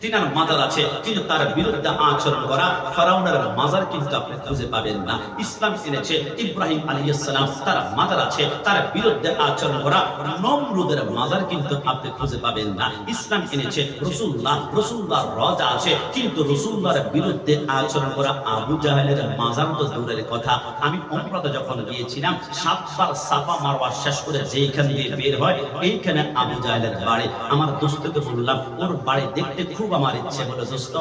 তিনার মাজার আছে, কিন্তু তার বিরুদ্ধে আচরণ করা ফেরাউনের মাজার কিন্তু আপনি খুঁজে পাবেন না। ইসলাম এনেছে ইব্রাহিম আলাইহিস সালাম, তার মাজার আছে, তার বিরুদ্ধে আচরণ করা নমরুদের মাজার কিন্তু আপনি খুঁজে পাবেন না। ইসলাম এনেছে রাসূলুল্লাহ রওজা আছে, কিন্তু রাসূলুল্লাহর বিরুদ্ধে আচরণ করা আবু জাহেলের মাজার তো দূরের কথা। আমি উমরাতে যখন গিয়েছিলাম, 7 বার সাফা মারওয়া শেষ করে যেখান দিয়ে বের হয়, এইখানে আবু জাহেলের বাড়ি। আমার দোস্তকে বললাম, ওর বাড়ি দেখতে খুব আমার ইচ্ছে হলো। দোস্ত,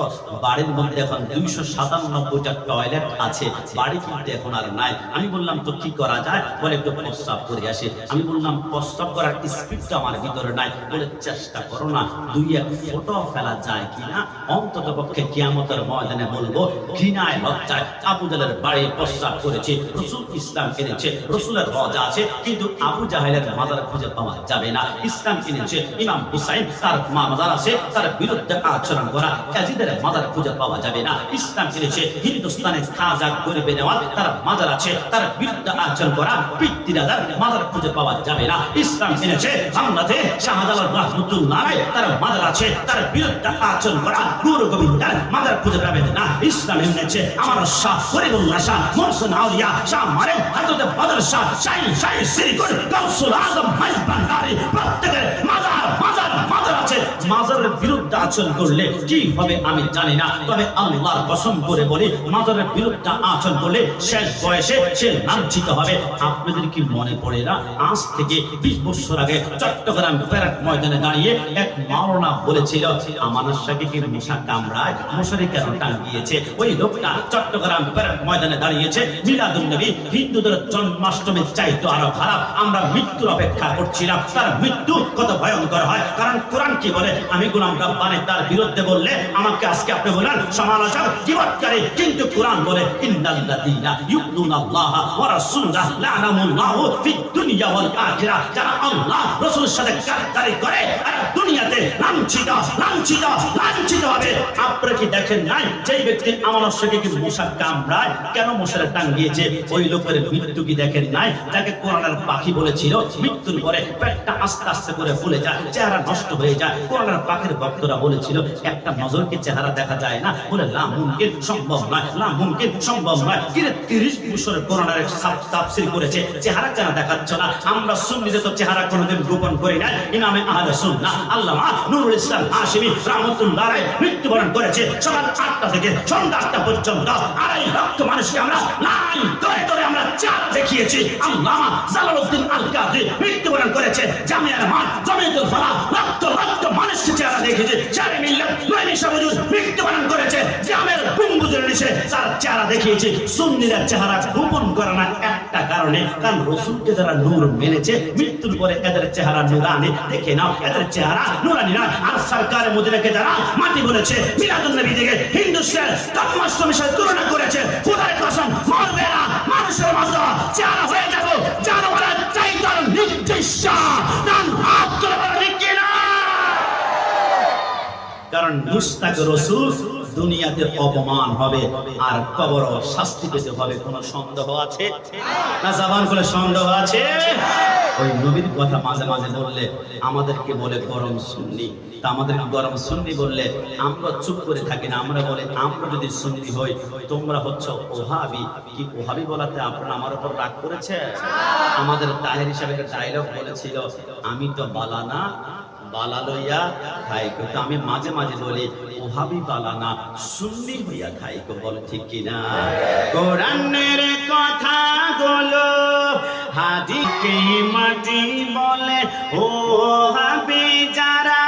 বাড়ির মধ্যে এখন 297টা টয়লেট আছে, বাড়ি কিন্তু এখন আর নাই। আমি বললাম, তো কি করা যায়? বলে, একটু প্রস্রাব করে আসি। আমি বললাম, প্রস্রাব করার স্পিডটা আমার ভিতরে নাই। বলে, চেষ্টা করো না, 2-1 ফটো ফেলা যায় কিনা, অন্তত পক্ষে কিয়ামতের ময়দানে বলবো ঘৃণায় লজ্জায় আবু জাহেলের বাড়ি প্রস্রাব করেছে। রাসূল ইসলাম এনেছে, রাসূলের রওজা আছে, কিন্তু আবু জাহেলের মাজার খুঁজে পাওয়া যাবে না। ইসলাম এনেছে ইমাম হুসাইন, তার মাজার আছে, তার বিরুদ্ধে আচরণ করা ইয়াজিদের মাজার খুঁজে পাওয়া যাবে না। ইসলাম এনেছে হিন্দুস্তানের খাজা গরিবে নেওয়াজ, তার মাজার আছে, তার বিরুদ্ধে আচরণ করা পিতৃরাজার মাজার খুঁজে পাওয়া যাবে না। ইসলাম এনেছে বাংলাদেশ শাহজালাল রাহমাতুল্লাহ আলাইহি, তার মাজার আছে, তার বিরুদ্ধে আচরণ করা গুরু গোবিন্দের মাজার খুঁজে পাবেন না। ইসলাম এনেছে আমার শাহ ফরিদুল্লাহ শাহ, মুহসিন আউলিয়া শাহ মারে, হযরত বদর শাহ, শাইখ শ্রীকুল গাউসুল আজম মাইজ ভান্ডারী, প্রত্যেকের মাজার মাজার মাজার আছে মাজারের বিরুদ্ধে আচরণ করলে কি হবে আমি জানি না, তবে আল্লাহর কসম করে বলি মাজারের বিরুদ্ধে আচরণ করলে শেষ বয়সে সে লাঞ্ছিত হবে। আপনাদের কি মনে পড়ে না, আজ থেকে 20 বছর আগে চট্টগ্রাম প্যারেড ময়দানে দাঁড়িয়ে এক মাওলানা বলেছিল আমাদের সাথে কি মশা কামড়ায়, মশারি কেন টাঙিয়েছে? ওই লোকটা চট্টগ্রাম প্যারেড ময়দানে দাঁড়িয়েছে মিলাদুন নবী হিন্দুদের জন্মাষ্টমীর চাইতে আরো খারাপ। আমরা মৃত্যুর অপেক্ষা করছিলাম, তার মৃত্যু কত ভয়ঙ্কর হয়। কারণ কোরআন কি বলে, আমি গোলাম রাব্বানি তার বিরুদ্ধে বললে আমাকে আজকে আপনি বলেন সমালোচক জীবৎকারী, কিন্তু কোরআন বলে ইন্নাল্লাযীনা ইউযুনাল্লাহা ওয়া রাসূলাহু লা'নাহুল্লাহু ফিদ দুনিয়া ওয়াল আখিরাহ। যারা আল্লাহ রাসূলের সাথে গাদ্দারি করে আর দুনিয়াতে লাঞ্ছিত লাঞ্ছিত লাঞ্ছিত হবে। আপনারা কি দেখেন নাই যেই ব্যক্তি আমার সাথে কি মশা কামড়ায় কেন মশারে টাঙিয়েছে? ওই লোকের মৃত্যু কি দেখেন নাই? যাকে কোরআনের পাখি বলেছিল মৃত্যুর পরে পেটটা আস্তে আস্তে করে ফুলে যায়, চেহারা নষ্ট হয়ে যায়। কোরআনের পাখির ভক্তরা বলেছিল একটা নজরকে চেহারা দেখা যায় না, বলে লা মুমকিন সম্ভব নয়, লা মুমকিন সম্ভব নয়। কিরে 30 বছরের কোরআনের তাফসীর করেছে, চেহারা কেন দেখাচ্ছ না? আমরা সুন্নিতে তো চেহারা কোনোদিন গোপন করি না। ইমামে আহলে সুন্নাহ আল্লামা নুরুল ইসলাম হাশিমি রাহমাতুল্লাহ আলাইহি মৃত্যুবরণ করেছে সকাল 8টা থেকে সন্ধ্যা 8টা পর্যন্ত। 2.5 লক্ষ মানুষকে আমরা লাইন ধরে ধরে আমরা চাপ দেখিয়েছি। আল্লামা জালালউদ্দিন আল কাদরি মৃত্যুবরণ করেছে জামিয়ার মাঠ জমিয়তুল ফালাহ, লক্ষ লক্ষ মানুষকে চেহারা দেখিয়েছে। শারে মিল্লাত নবী শাহবুজ মৃত্যুবরণ করেছে জামের গম্বুজের নিচে তার চেহারা দেখিয়েছে। সুন্নিরা চেহারা গোপন করে না একটা কারণে, কারণ রাসূলকে যারা নূর মেনেছে মৃত্যুর পরে এদের চেহারা নূরানি। দেখে নাও এদের চেহারা নূরানি না। আর সরকারে মদিনাকে যারা মাটি বলেছে মিলাদুন নবী থেকে হিন্দুস্তান জন্মাষ্টমীর সাথে তুলনা করেছে, খোদার কসম মরবে না, মানুষের মতো চেহারা হয়ে যাবো জানোয়ারের চাইতে নির্দিষ্ট। ডান হাত তুলে বলো ঠিক কিনা? কারণ মুস্তাক রাসূল দুনিয়াতে অপমান হবে আর কবর শাস্তি পেতে হবে। কোনো সন্দেহ আছে না? জবান খুলে সন্দেহ আছে? ওই নবীর কথা মাঝে মাঝে বললে আমাদেরকে বলে গরম সুন্নি, তা আমাদেরকে গরম সুন্নি বললে আমরা চুপ করে থাকি না। আমরা বলে আমরা যদি সুন্নি হই তোমরা হচ্ছ ওহাবি। কি ওহাবি বলাতে আপনারা আমার উপর রাগ করেছে? আমাদের তাহের হিসাবে একটা ডায়লগ বলেছিল আমি তো বালানা বালা লইয়া খাইকো। তো আমি মাঝে মাঝে বলি ওহাবি বালানা সুন্নি হইয়া খাইকো। বলে ঠিক কিনা? কোরআনের কথা বলো হাদিকে মাটি বলে ওহাবি যারা,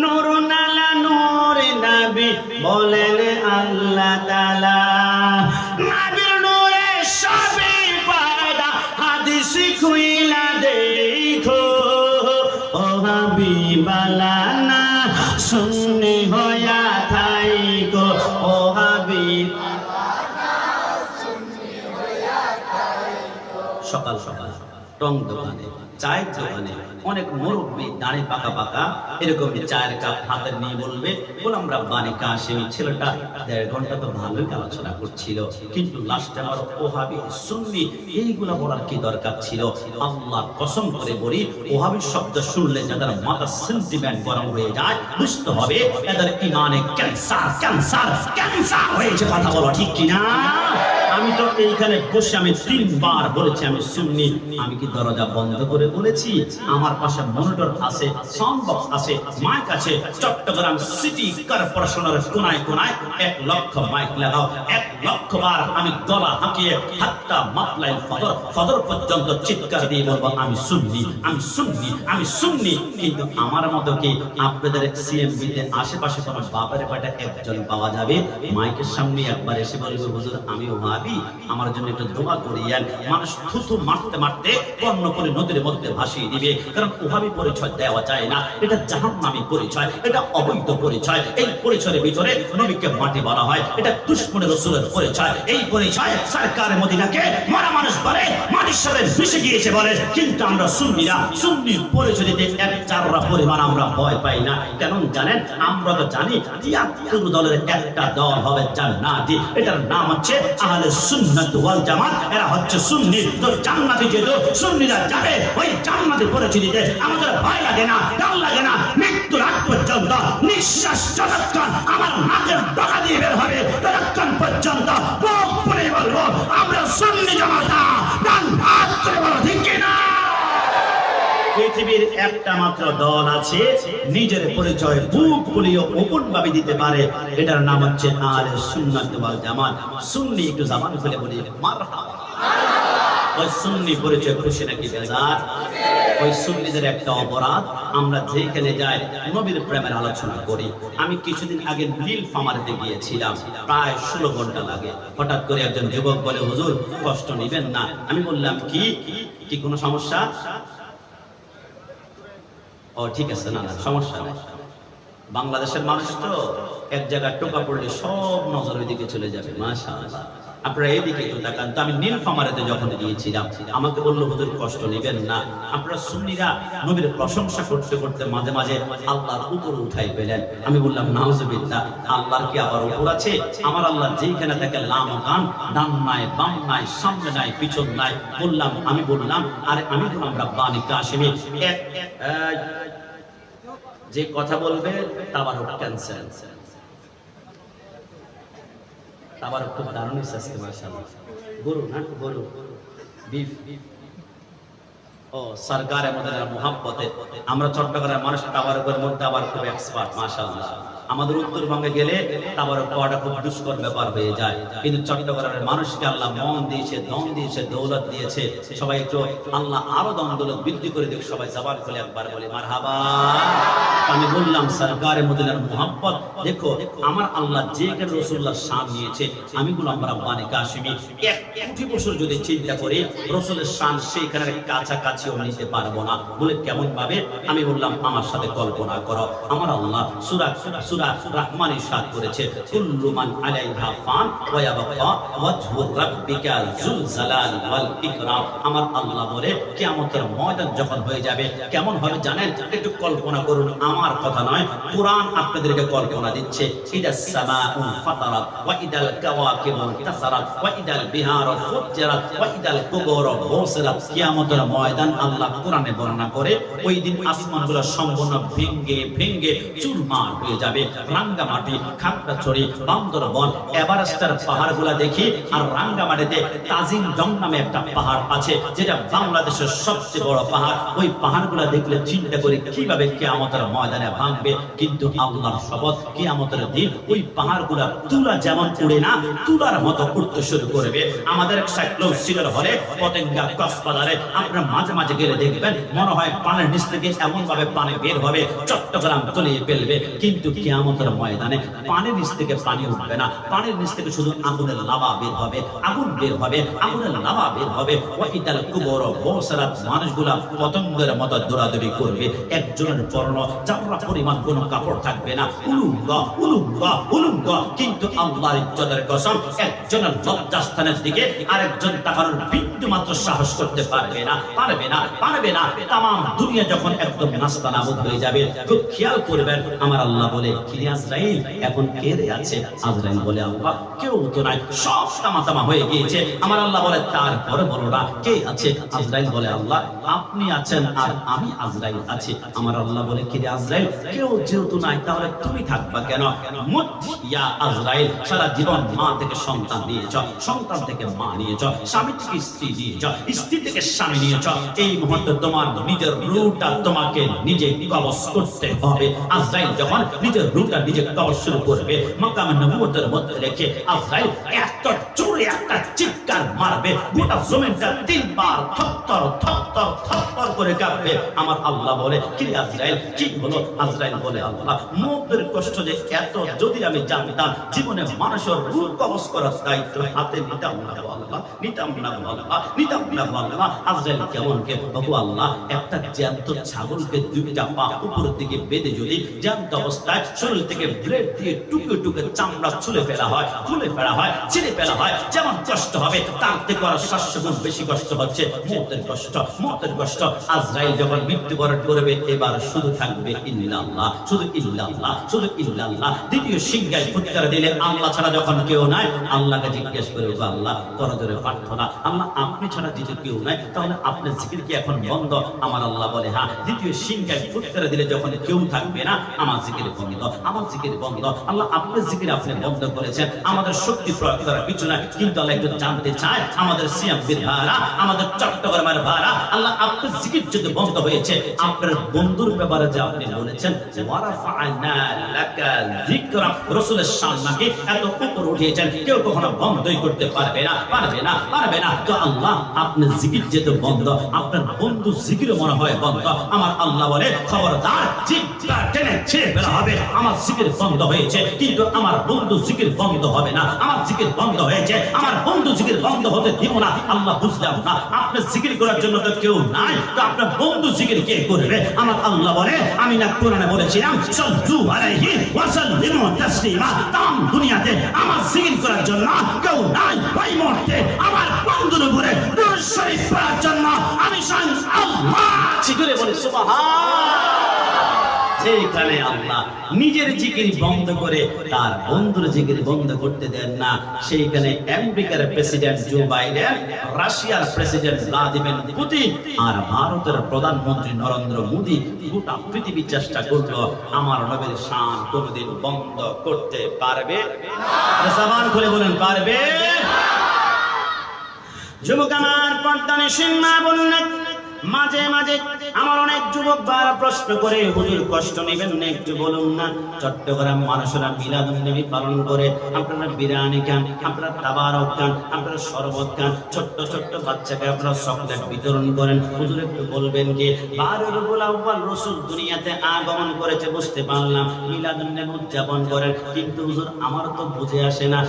নূরুন আলা নূর নবী বলেন আল্লাহ তাআলা। নবীর নূরে সবে পয়দা হাদিস খুইলা দেখো ওহাবি বালানা সুন্নি হইয়া থাইকো ওহাবি। সকাল সকাল টং দোকানে চায়ের দোকানে অনেক মুরব্বী দাঁড়িয়ে পাকা পাকা এরকম চায়ের কাপ হাতে নিয়ে বলবে গোলাম রাব্বানি কাশেমি ছেলেটা 1.5 ঘন্টা তো ভালোই আলোচনা করছিল, কিন্তু লাস্টে আমার ওহাবি সুন্নি এইগুলা বলার কি দরকার ছিল? আল্লাহ কসম করে বলি ওহাবি শব্দ শুনলে যাদের মাথা সেন্টিমেন্ট গরম হয়ে যায় বুঝতে হবে এদের ইমানে ক্যান্সার ক্যান্সার ক্যান্সার হয়েছে। কথা বলো ঠিক কিনা? আমি তো এইখানে বসে আমি 3 বার বলেছি আমি সুন্নি। আমি কি দরজা বন্ধ করে বলেছি? আমার পাশে মনিটর আছে, সাউন্ড বক্স আছে, মাইক আছে। চট্টগ্রাম সিটি কর্পোরেশনের কোনায় কোনায় 1 লক্ষ মাইক লাগাও। 1 লক্ষ বার আমি গলা হাঁকিয়ে হাত্তা মাতলাই ফজর পর্যন্ত চিৎকার দিয়ে বলবো আমি সুন্নি আমি সুন্নি আমি সুন্নি। কিন্তু আমার মতো কি আপনাদের সিএমবিতে আশেপাশে কোনো বাপের বেটা একজন পাওয়া যাবে মাইকের সামনে একবার এসে বলবে হুজুর আমি ওহাবি, আমার জন্য একটু দোয়া করিয়েন? মানুষ থুথু মারতে মারতে পণ্য করে নদীর মধ্যে ভাসিয়ে দিবে। কারণ ওহাবি পরিচয় দেওয়া যায় না, এটা জাহান্নামী পরিচয়, এটা অবৈধ পরিচয়। এই পরিচয়ের ভিতরে নবীকে মাটি বলা হয়, এটা দুশমনে রাসূলের পরিচয়। এই পরিচয় সরকার মদিনাকে মরা মানুষ বলে মাটির সাথে মিশে গিয়েছে বলে। কিন্তু আমরা সুন্নিরা সুন্নির পরিচয় দিতে 1-4 পরিমাণ আমরা ভয় পাই না। কেন জানেন? আমরা তো জানি 73 দলের একটা দল হবে জান্নাতি, এটার নাম হচ্ছে আহলে সুন্নাত ওয়াল জামাত। এরা হচ্ছে সুন্নি। তো জান্নাতে যেতে সুন্নিরা যাবে ওই জান্নাতে পরিচয় দিতে আমাদের ভয় লাগে না, ডর লাগে না। মৃত্যুর আগ পর্যন্ত নিঃশ্বাস যতক্ষণ আমার নাকের ডগা দিয়ে বের হবে ততক্ষণ পর্যন্ত বুক ফুলে বলবো আমরা সুন্নি জামাতা। ডান হাত তুলে বলো ঠিক কিনা? পৃথিবীর একটা মাত্র দল আছে নিজের পরিচয় বুক ফুলিয়ে ওপেন ভাবে দিতে পারে, এটার নাম হচ্ছে আহলে সুন্নাত ওয়াল জামাত। সুন্নি একটু জবান খুলে বলি মারহাবা। ওই সুন্নি পরিচয় খুশি নাকি বেজার? ওই সুন্নিদের একটা অপরাধ, আমরা যেখানে যাই নবীর প্রেমের আলোচনা করি। আমি কিছুদিন আগে নীলফামারীতে গিয়েছিলাম, প্রায় 16 ঘন্টা লাগে। হঠাৎ করে একজন যুবক বলে, হুজুর কষ্ট নিবেন না। আমি বললাম কি কি কোনো সমস্যা? ও ঠিক আছে, না না সমস্যা নেই। বাংলাদেশের মানুষ তো এক জায়গায় টোকা পড়লে সব নজর ওইদিকে চলে যাবে। মাশাআল্লাহ, আপনারা এইদিকে একটু তাকান। তো আমি নীলফামারীতে যখন গিয়েছিলাম, আমাকে বললো হুজুর কষ্ট নেবেন না। আপনারা সুন্নিরা নবীর প্রশংসা করতে করতে মাঝে মাঝে আল্লাহর উপর উঠাই পেলেন। আমি বললাম নাউজুবিল্লাহ, আল্লাহর কি আবার উপর আছে? আমার আল্লাহ যেখানে থাকে লামকান, ডান নাই বাম নাই সামনে নাই পিছন নাই। আমি বললাম আরে আমি বললাম রাব্বানি কাশিমি যে কথা বলবে তাবারক ক্যান্সেল। তাবারক খুব দারুণ হয়েছে আজকে মাশাআল্লাহ। গরু না গরু বিফ। ও সরকারে মদিনার মুহাব্বতে আমরা চট্টগ্রামের মানুষ তাবারকের মধ্যে আবার খুব এক্সপার্ট মাশাআল্লাহ। আমাদের উত্তরবঙ্গে গেলে তাবারক পাওয়াটা খুব দুষ্কর ব্যাপার হয়ে যায়, কিন্তু চট্টগ্রামের মানুষকে আল্লাহ মন দিয়েছে, দম দিয়েছে, দৌলত দিয়েছে। সবাই একটু আল্লাহ আরো দম দৌলত বৃদ্ধি করে দিক। সবাই জবান খুলে একবার বলি মারহাবা। আমি বললাম সরকারে মদিনার মুহাব্বত দেখো, আমার আল্লাহ যেখানে রাসূলুল্লাহর শান নিয়েছে, আমি বললাম রাব্বানি কাশিমি 1 কোটি বছর যদি চিন্তা করি রাসূলের শান সেইখানে কাছাকাছিও নিতে পারবো না। বলে কেমন ভাবে? আমি বললাম আমার সাথে কল্পনা করো, আমার আল্লাহ সূরা রহমান ইরশাদ করেছে, কুল্লু মান আলাইহা ফান ওয়া ইয়াবকা ওয়াজহু রাব্বিকা যুল জালাল ওয়াল ইকরাম। আমার আল্লাহ বলে কিয়ামতের ময়দান যখন হয়ে যাবে কেমন হবে জানেন? একটু কল্পনা করুন, আমার কথা নয়, কুরআন আপনাদেরকে কল্পনা দিচ্ছে। ইদাস সামাউ ফাতারাত ওয়া ইদাল কাওয়াকিবু তাসারাত ওয়া ইদাল বিহারু ফুজ্জিরাত ওয়া ইদাল কুবুরু বুসিরাত। কিয়ামতের ময়দান আল্লাহ কোরআনে বর্ণনা করে ওই দিন আসমানগুলো সম্পূর্ণ ভেঙে ভেঙে চুরমার হয়ে যাবে। রাঙ্গামাটি, খাগড়াছড়ি, বান্দরবন, এভারেস্টের পাহাড়গুলো দেখি, আর রাঙ্গামাটিতে তাজিংডং নামে একটা পাহাড় আছে যেটা বাংলাদেশের সবচেয়ে বড় পাহাড়। ওই পাহাড়গুলো দেখলে চিন্তা করি কিভাবে কিয়ামতের ময়দানে ভাঙবে। কিন্তু আল্লাহর শপথ, কিয়ামতের দিন ওই পাহাড়গুলো তুলা যেমন উড়ে না, তুলার মতো উড়তে শুরু করবে। আমাদের সাইক্লোন সিলের হলে পতেঙ্গা কক্সবাজারে আপনারা মাঝে মাঝে গেলে দেখবেন মনে হয় পানির নিচ থেকে এমন ভাবে পানি বের হবে চট্টগ্রাম তলিয়ে ফেলবে। কিন্তু কিয়ামতের ময়দানে পানির নিচ থেকে পানি উঠবে না, পানির নিচ থেকে শুধু আগুনের লাভা বের হবে, আগুন বের হবে, আগুনের লাভা বের হবে। ওয়াইদাল কুবুর বুসিরাত, মানুষগুলা পতঙ্গের মতো দৌড়াদৌড়ি করবে, একজনের পরন জাররা পরিমাণ কোনো কাপড় থাকবে না, উলুঙ্গা উলুঙ্গা উলুঙ্গা। কিন্তু আল্লাহর ইজ্জতের কসম, একজনের লজ্জাস্থানের দিকে আরেকজন তাকানোর বিন্দু মাত্র সাহস করতে পারবে না, পারবে না, পারবে না। তামাম দুনিয়া যখন একদম নাস্তানাবুদ হয়ে যাবে, খুব খেয়াল করবেন। আমার আল্লাহ বলে কি আজরাইল এখন কে রে আছে? আজরাইল বলে আল্লাহ কেউ তো নাই, সব তামা হয়ে গিয়েছে। আমার আল্লাহ বলে তারপরে বলো না কে আছে? আজরাইল বলে আল্লাহ আপনি আছেন আর আমি আজরাইল আছি। আমার আল্লাহ বলে কি রে আজরাইল কেউ যেহেতু নাই তাহলে তুমি থাকবা কেন? মুত ইয়া আজরাইল, সারা জীবন মা থেকে সন্তান নিয়েছ, সন্তান থেকে মা নিয়েছ, স্বামী থেকে স্ত্রী নিয়েছ, স্ত্রী থেকে স্বামী নিয়েছ। এই মুহূর্তে তোমার নিজের রূহটা তোমাকে নিজে কবজ করতে হবে। আজরাইল যখন নিজের রূহটা নিজে কবজ শুরু করবে, মাকামে নবুয়তের মধ্যে রেখে আজরাইল এত জোরে একটা চিৎকার মারবে, গোটা জমিনটা 3 বার থরথর থরথর থরথর করে কাঁপবে। আমার আল্লাহ বলে কি আজরাইল কি হলো? আজরাইল বলে আল্লাহ মুখের কষ্ট যে এত যদি আমি জানতাম জীবনে মানুষের রূহ কবজ করার দায়িত্ব হাতে নিতাম না আল্লাহ, নিতাম না আল্লাহ, নিতাম না আল্লাহ। আজরাইল কেমন কে? ওগো আল্লাহ, একটা জ্যান্ত ছাগলকে 2টা পা উপরের দিকে বেঁধে যদি জ্যান্ত অবস্থায় শরীর থেকে ব্লেড দিয়ে টুকে টুকে চামড়া ছুলে ফেলা হয়, খুলে ফেলা হয়, ছিঁড়ে ফেলা হয়, যেমন কষ্ট হবে তার থেকে আরো 700 গুণ বেশি কষ্ট হচ্ছে মওতের কষ্ট, মওতের কষ্ট। আজরাইল যখন মৃত্যুবরণ করবে এবার শুধু থাকবে ইল্লাল্লাহ, শুধু ইল্লাল্লাহ, শুধু ইল্লাল্লাহ। দ্বিতীয় সিংহায় ফুৎকার দিলে আল্লাহ ছাড়া যখন কেউ নাই, আল্লাহকে জিজ্ঞেস করে আল্লাহ করজোরে প্রার্থনা, আল্লাহ আপনি ছাড়া দ্বিতীয় কেউ নাই, তাহলে আপনার জিকির কি এখন বন্ধ? আমার আল্লাহ বলে হ্যাঁ। দ্বিতীয় সিংহায় ফুৎকার দিলে যখন কেউ থাকবে না, আমার জিকির বন্ধ। আমার জিকির বন্ধ। আল্লাহ আপনার জিকির আপনি বন্ধ করেছেন, আমাদের শক্তি প্রয়োগ করার কিছু না, কিন্তু আল্লাহ একটু জানতে চায় আমাদের সিয়ামের ভাড়া, আমাদের চট্টগ্রামের ভাড়া, আল্লাহ আপনার জিকির যদি বন্ধ হয়েছে, আপনার বন্ধুর ব্যাপারে যে আপনি বলেছেন ওয়ারাফা'না লাকা যিকরা, রাসূলের শান নাকি এত উপর উঠিয়েছেন, কেউ কখনো বন্ধই করতে পারবে না, পারবে না, পারবে না। তো আল্লাহ আপনার জিকির যেহেতু বন্ধ, আপনার বন্ধু জিকিরও মনে হয় বন্ধ। আমার আল্লাহ বলে খবরদার, জিকিরটা টেনে ছেড়ে ফেলা হবে। আমার জিকির বন্ধ হয়েছে, কিন্তু আমার বন্ধু জিকির বন্ধ হবে না। আমার জিকির বন্ধ হয়েছে, আমার বন্ধু জিকির বন্ধ হতে দিব না। আল্লাহ বুঝলাম না, আপনার জিকির করার জন্য তো কেউ নাই, তো আপনার বন্ধু জিকির কে করবে? আমার আল্লাহ বলে, আমি না কোরআনে বলেছিলাম সাল্লু আলাইহি ওয়া সাল্লিমু তাসলিমা, তাম দুনিয়াতে আমার জিকির করার জন্য কেউ নাই। ওই মুহূর্তে আমার বন্ধুর উপরে দুরূদ শরীফ পড়ার জন্য আমি স্বয়ং আল্লাহ জিকিরে বলি সুবহান। যেখানে আল্লাহ নিজের জিকির বন্ধ করে তার বন্ধুর জিকির বন্ধ করতে দেন না, সেইখানে আমেরিকার প্রেসিডেন্ট জো বাইডেন, রাশিয়ার প্রেসিডেন্ট ভ্লাদিমির পুতিন আর ভারতের প্রধানমন্ত্রী নরেন্দ্র মোদী গোটা পৃথিবী চেষ্টা করলো আমার নবীর শান কোনদিন বন্ধ করতে পারবে না। জবান খুলে বলেন পারবে? যুবক আমার, পর্দানিশীন মা বললেন, মাঝে মাঝে আমার অনেক যুবক ভাইরা প্রশ্ন করে, হুজুর কষ্ট নেবেন না, একটু বলুন না, চট্টগ্রাম মানুষেরা মিলাদুন নবী পালন করে, আপনারা বিরিয়ানি খান, আপনারা তাবারক খান, আপনারা শরবত খান, ছোট্ট ছোট্ট বাচ্চাকে আপনারা চকলেট বিতরণ করেন, হুজুর একটু বলবেন কি 12 রবিউল আউয়াল রাসূল দুনিয়াতে আগমন করেছে, বুঝতে পারলাম, মিলাদুন নবী উদযাপন করেন, কিন্তু হুজুর আমার তো বুঝে আসে না,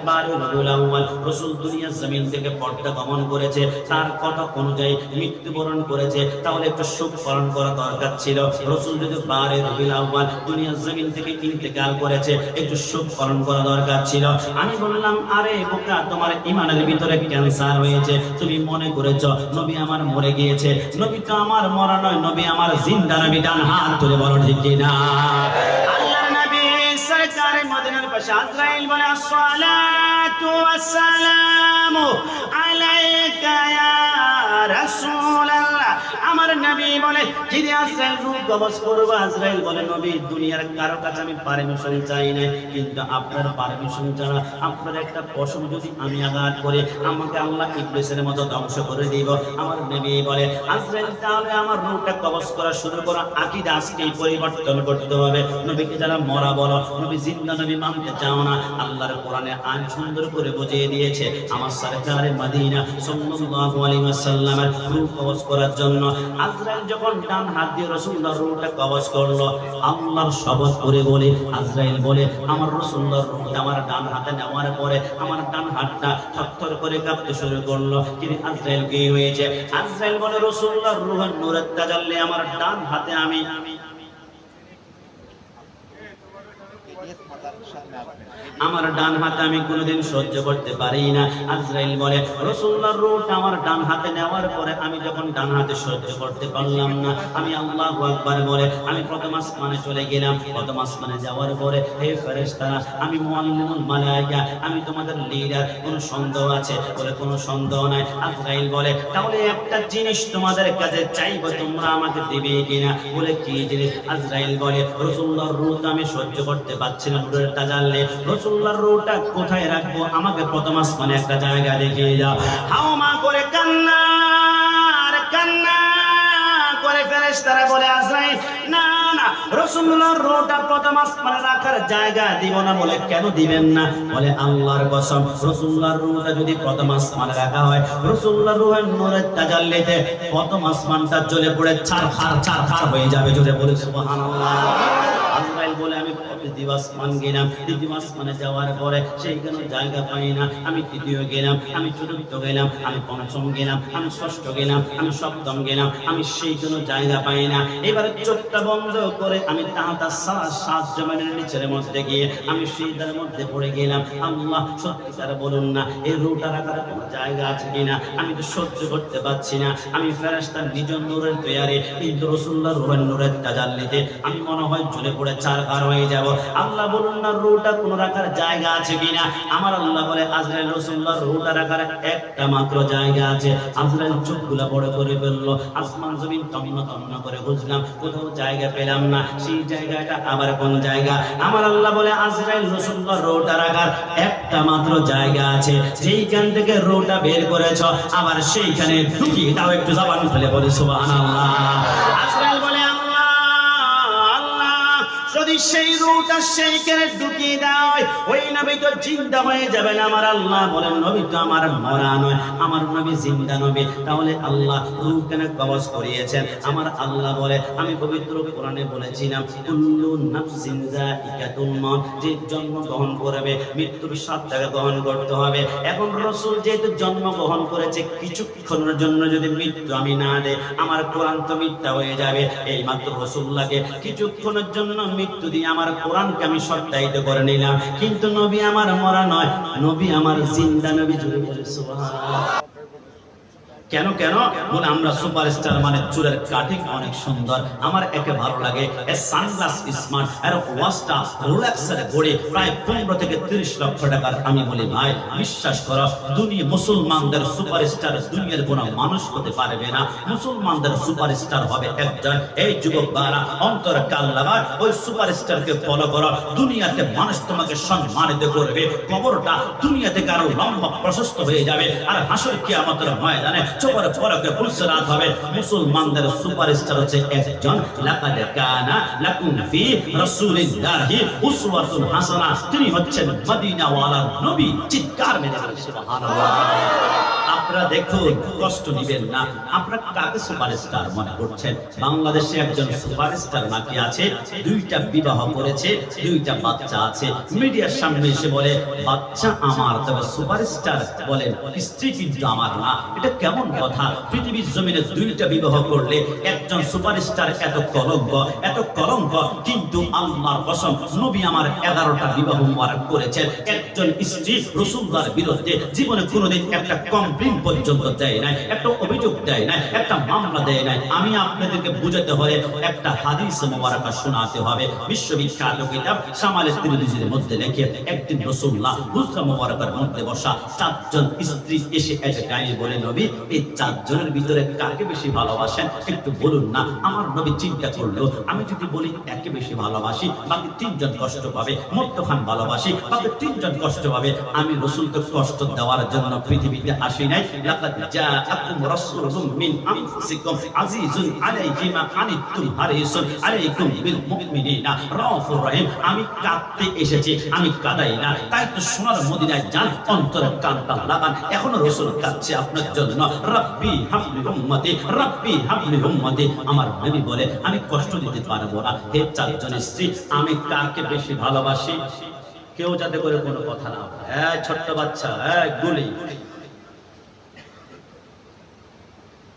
12 রবিউল আউয়াল রাসূল দুনিয়ার জমিন থেকে পর্দা গমন করেছে, তার কথা অনুযায়ী মৃত্যুবরণ করেছে, তাহলে একটু শোক পালন করা দরকার ছিল। রাসূল যদি 12 রবিউল আউয়াল দুনিয়ার জমিন থেকে ইন্তেকাল করেছে, একটু শোক পালন করা দরকার ছিল। আমি বললাম, আরে বোকা, তোমার ঈমানের ভিতরে ক্যান্সার হয়েছে, তুমি মনে করেছো নবী আমার মরে গিয়েছে। নবী তো আমার মরা নয়, নবী আমার জিন্দা নবী। ডান হাত তুলে বলো ঠিক কি না? আল্লাহর নবী সরকারে মদিনার পাশে আজরাইল বলে, আসসালাতু ওয়াসসালামু আলাইকা ইয়া রাসূলুল্লাহ। আমার নবী বলে, যদি আজরাইল রূহ কবজ করবে, আজরাইল বলে, নবী দুনিয়ার কারো কাছে আমি পারমিশন চাই না, কিন্তু আপনার পারমিশন ছাড়া আপনার একটা পশম যদি আমি আঘাত করে, আমাকে আল্লাহ ইবলীসের মতো ধ্বংস করে দিব। আমার নবী বলে, আজরাইল তাহলে আমার রূহটা কবজ করা শুরু করো, আকীদা আজকেই পরিবর্তন করতে হবে। নবীকে যারা মরা বলো, নবী জিন্দা নবী মানতে চাও না, আল্লাহর কোরআনে আইন সুন্দর করে বুঝিয়ে দিয়েছে। আমার সরকারে মদিনা সাল্লাল্লাহু আলাইহি ওয়াসাল্লামের রূহ কবজ করার জন্য আজরাইল যখন ডান হাত দিয়ে রাসূলুল্লাহর রূহটা কবজ করলো, আল্লাহর শপথ করে বলে, আজরাইল বলে, আমার রাসূলুল্লাহর রূহটা আমার ডান হাতে নেওয়ার পরে আমার ডান হাতটা থরথর করে কাঁপতে শুরু করলো। কিন্তু আজরাইল কি হয়েছে? আজরাইল বলে, রাসূলুল্লাহর রূহের নূরের তাজাল্লি আমার ডান হাতে আমি আমার ডান হাতে আমি কোনোদিন সহ্য করতে পারি না। আজরাইল বলে, রাসূলুল্লাহর রূহটা আমার ডান হাতে নেওয়ার পরে আমি যখন ডান হাতে সহ্য করতে পারলাম না, আমি আল্লাহু আকবার বলে আমি প্রথম আসমানে চলে গেলাম। প্রথম আসমানে যাওয়ার পরে, হে ফেরেশতারা, আমি মুআল্লিমুল মালায়েকা, আমি তোমাদের লিডার, কোনো সন্দেহ আছে? বলে, কোনো সন্দেহ নাই। আজরাইল বলে, তাহলে একটা জিনিস তোমাদের কাছে চাইবো, তোমরা আমাকে দিবে কিনা? বলে, কি জিনিস? আজরাইল বলে, রাসূলুল্লাহর রূহটা আমি সহ্য করতে পারছি না, নূরের তাজাল্লি, রাসূলুল্লাহর রূহটা কোথায় রাখবো? আমাকে প্রথম আসমানে একটা জায়গা দেখিয়ে দাও। হাওমা করে কান্না করে ফেরেশতারা বলে, আজরাইল না না, রাসূলুল্লাহর রূহটা প্রথম আসমানে রাখার জায়গা দিব না। বলে, কেন দিবেন না? বলে, আল্লাহর কসম, রাসূলুল্লাহর রূহটা যদি প্রথম আসমানে রাখা হয়, রাসূলুল্লাহর রূহের নূরের তাজাল্লিতে প্রথম আসমানটা জ্বলে পড়ে ছারখার হয়ে যাবে। জোরে বলে সুবহানাল্লাহ। আজরাইল বলে, আমি দ্বিতীয় আসমান গেলাম, দ্বিতীয় আসমানে যাওয়ার পরে সেইখানে জায়গা পাই না। আমি তৃতীয় গেলাম, আমি চতুর্থ গেলাম, আমি পঞ্চম গেলাম, আমি ষষ্ঠ গেলাম, আমি সপ্তম গেলাম, আমি সেইখানে জায়গা পাই না। এবারে চোখটা বন্ধ করে আমি তাহাতা 7 জমিনের নিচের মধ্যে গিয়ে আমি সিজদার মধ্যে পড়ে গেলাম। আল্লাহ, সত্যিকার বলুন না, এই রূহটা রাখার কোনো জায়গা আছে কিনা? আমি তো সহ্য করতে পারছি না। আমি ফেরেশতার নিজ নূরের তৈয়ারে, কিন্তু রাসূলুল্লাহর রূহের নূরের তাজাল্লিতে আমি মনে হয় জ্বলে পড়ে চার ছাড়খাড় হয়ে যাব। আল্লাহ বলুন না রুহটা কোন রাখার জায়গা আছে কিনা? আমার আল্লাহ বলে আজরাইল রাসূলুল্লাহ রুহটা রাখার একটা মাত্র জায়গা আছে। আজরাইল চোখগুলা বড় করে বলল, আসমান জমিন তন্ন তন্ন করে খুঁজলাম, কোথাও জায়গা পেলাম না। সেই জায়গাটা আবার কোন জায়গা? আমার আল্লাহ বলে আজরাইল রাসূলুল্লাহ রুহটা রাখার একটা মাত্র জায়গা আছে, যেইখান থেকে রুহটা বের করেছ আবার সেইখানে ঢুকিয়ে দাও। একটু জবান খুলে বলি সুবহানাল্লাহ। আজরাইল বলে যদি সেই রূহটা সেইখানে ঢুকিয়ে দেয় ওই নবী তো জিন্দা হয়ে যাবেন। আমার আল্লাহ বলেন নবী তো আমার মরা নয়, আমার নবী জিন্দা নবী। তাহলে আল্লাহ রূহখানে কবজ করিয়েছেন। আমার আল্লাহ বলে আমি পবিত্র কোরআনে বলেছিলাম কুল্লু নাফসিন যায়িকাতুল মাউত, যে জন্ম গ্রহণ করবে মৃত্যুর স্বাদ তাকে গ্রহণ করতে হবে। এখন রাসূল যেহেতু জন্ম গ্রহণ করেছে, কিছুক্ষণের জন্য যদি মৃত্যু আমি না দেই আমার কোরআন তো মিথ্যা হয়ে যাবে। এই মাত্র রাসূলুল্লাহকে কিছুক্ষণের জন্য মৃত্যু দিয়ে আমার কোরআনকে আমি সত্যায়িত করে নিলাম। কিন্তু নবী আমার মরা নয়, নবী আমার জিন্দা নবী। জুড়ে বলে সুবহানাল্লাহ। কেন কেন বলে আমরা সুপারস্টার মানে চুলের কাটিং অনেক সুন্দর, আমার একে ভালো লাগে। এর সানগ্লাস স্মার্ট, এর ওয়াচটা রোলেক্সের ঘড়ি প্রায় 15 থেকে 30 লক্ষ টাকার। আমি বলি ভাই বিশ্বাস করো, দুনিয়া মুসলমানদের সুপারস্টার দুনিয়ার কোনো মানুষ হতে পারবে না। মুসলমানদের সুপারস্টার হবে একজন। এই যুবক বারা অন্তর কাল লাগায় ওই সুপারস্টারকে ফলো করো। দুনিয়াতে মানুষ তোমাকে সম্মানিত করবে, কবরটা দুনিয়া থেকে আরো লম্বা প্রশস্ত হয়ে যাবে। আর হাসর কিয়ামতের ময়দানে চোখের পলকে ফুলসরাত হবে। মুসলমানদের সুপারস্টার হচ্ছে একজন। লাকাদ কানা লাকুম ফি রাসূলিল্লাহি উসওয়াতুন হাসানাহ, তিনি হচ্ছেন মদিনাওয়ালার নবী। চিৎকার মেরে বলুন সুবহানাল্লাহ। আপনারা দেখুন, কষ্ট নেবেন না। আপনারা কাকে সুপারস্টার মনে করছেন? বাংলাদেশে একজন সুপারস্টার নাকি আছে, 2টা বিবাহ করেছে, 2টা বাচ্চা আছে। মিডিয়ার সামনে এসে বলে বাচ্চা আমার, তবে সুপারস্টার বলেন স্ত্রী কিন্তু আমার না। এটা কেমন কথা? পৃথিবীর জমিনে 2টা বিবাহ করলে একজন সুপারস্টার এত কলঙ্ক, এত কলঙ্ক। কিন্তু আল্লাহর কসম নবী আমার 11টা বিবাহ মুবারক করেছেন। একজন স্ত্রী রাসূলুল্লাহর বিরুদ্ধে জীবনে কোনোদিন একটা কমপ্লেইন পর্যন্ত দেয় নাই, একটা অভিযোগ দেয় নাই, একটা মামলা দেয় নাই। আমি আপনাদেরকে বুঝাতে হলে একটা হাদিস মুবারক শোনাতে হবে। বিশ্ববিখ্যাত কিতাব শামালে তিরমিজির মধ্যে লেখে একদিন রাসূলুল্লাহ হুজরা মুবারকের মধ্যে বসা 4 জন স্ত্রী এসে একটা গায়ে বলে নবী এই 4 জনের ভিতরে কাকে বেশি ভালোবাসেন একটু বলুন না। আমার নবী চিন্তা করলো, আমি যদি বলি একে বেশি ভালোবাসি বাকি 3 জন কষ্ট পাবে, মধ্যখান ভালোবাসি বাকি 3 জন কষ্ট পাবে। আমি রাসূলকে কষ্ট দেওয়ার জন্য পৃথিবীতে আসি নাই। লাকাদ জাআকুম রাসূলুম মিন আনফুসিকুম আজিজুন আলাইহি মা আনিতুম হারিসুন আলাইকুম বিল মুমিনিনা রাউফুর রহিম। আমি কাঁদতে এসেছি, আমি কাঁদাই না। তাই তো সোনার মদিনায় যান, অন্তরে কান্তা লাগান। এখনো রাসূল কাঁদছে আপনার জন্য। রাব্বি হাবলি উম্মতি, রাব্বি হাবলি উম্মতি। আমার নবী বলে আমি কষ্ট দিতে পারবো না। হে 4 জন স্ত্রী, আমি কাকে বেশি ভালোবাসি? কেউ যাতে করে কোনো কথা না বলে। এই ছোট্ট বাচ্চা, এই গুলি।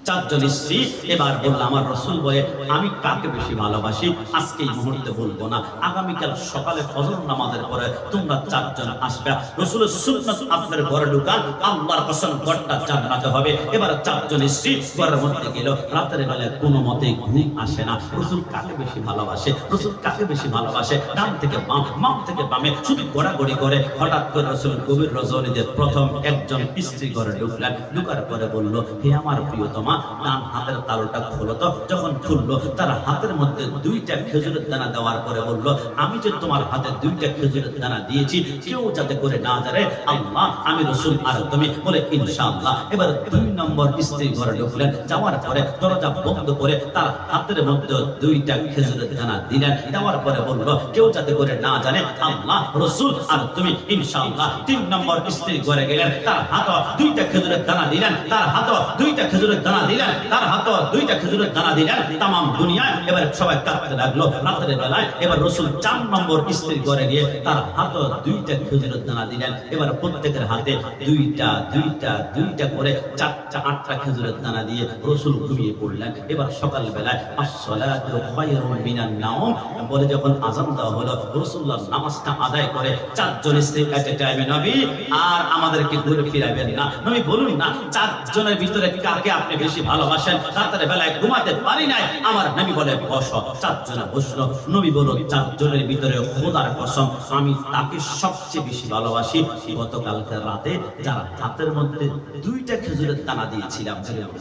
4 জন স্ত্রী এবার বলল আমার রাসূল বলে আমি কাকে বেশি ভালোবাসি আজকে এই মুহূর্তে বলবো না, আগামীকাল সকালে ফজর নামাজের পরে তোমরা 4 জন আসবে। রাসূলের সুন্নাত আপনার ঘরে ঢুকান, আল্লাহর কসম ঘরটা জান্নাতে হবে। এবার 4 জন স্ত্রী ঘরের মধ্যে গেল। রাতের বেলায় কোনো মতে ঘুম আসে না। রাসূল কাকে বেশি ভালোবাসে? রাসূল কাকে বেশি ভালোবাসে? ডান থেকে বাম, বাম থেকে বামে শুধু গোড়াগড়ি করে। হঠাৎ করে রাসূল গভীর রজনীতে প্রথম একজন স্ত্রী ঘরে ঢুকলেন। ঢুকার পরে বলল হে আমার প্রিয়তমা, ডান হাতের তালুটা খুলো তো। যখন খুললো তার হাতের মধ্যে 2টা খেজুরের দানা দেওয়ার পরে বলল আমি যে তোমার হাতে 2টা খেজুরের দানা দিয়েছি কেউ যাতে করে না জানে আল্লাহ, আমি রাসূল আর তুমি। বলে ইনশাআল্লাহ। এবার 2 নম্বর স্ত্রী ঘরে ঢুকলেন। যাওয়ার পরে দরজা বন্ধ করে তার হাতের মধ্যে 2টা খেজুরের দানা দিলেন। দেওয়ার পরে বলল কেউ যাতে করে না জানে আল্লাহ, রাসূল আর তুমি ইনশাআল্লাহ। 3 নম্বর স্ত্রী ঘরে গেলেন। তার হাতে 2টা খেজুরের দানা দিলেন, তার হাতে 2টা খেজুরের দানা দিলেন, তার হাতে 2টা খেজুরের দানা দিলেন। তামাম দুনিয়ায় এবার সবাই কাঁদতে লাগলো। রাতের বেলায় এবার রাসূল 4 নম্বর স্ত্রীর ঘরে গিয়ে তার হাতে 2টা খেজুরের দানা দিলেন। এবার প্রত্যেকের হাতে 2টা করে 4টা 8টা খেজুরের দানা দিয়ে রাসূল ঘুমিয়ে পড়লেন। এবার সকাল বেলায় আসসালাতু খায়রুম মিনান নাওম বলে যখন আযান দেওয়া হলো, রাসূলুল্লাহ নামাজটা আদায় করে 4 জন স্ত্রী এট এ টাইমে নবী আর আমাদেরকে ঘুরে ফিরাবেন না। নবী বলুন না 4 জনের ভিতরে কাকে আপনি বেশি বেশি ভালোবাসেন, রাতের বেলায় ঘুমাতে পারি নাই, আমার নবী বলে বসো। চারজনে বসলো, নবী বলল চারজনের ভিতরে খোদার কসম আমি তাকে সবচেয়ে বেশি ভালোবাসি গতকালকে রাতে যারা হাতের মধ্যে 2টা খেজুরের দানা দিয়েছিলাম।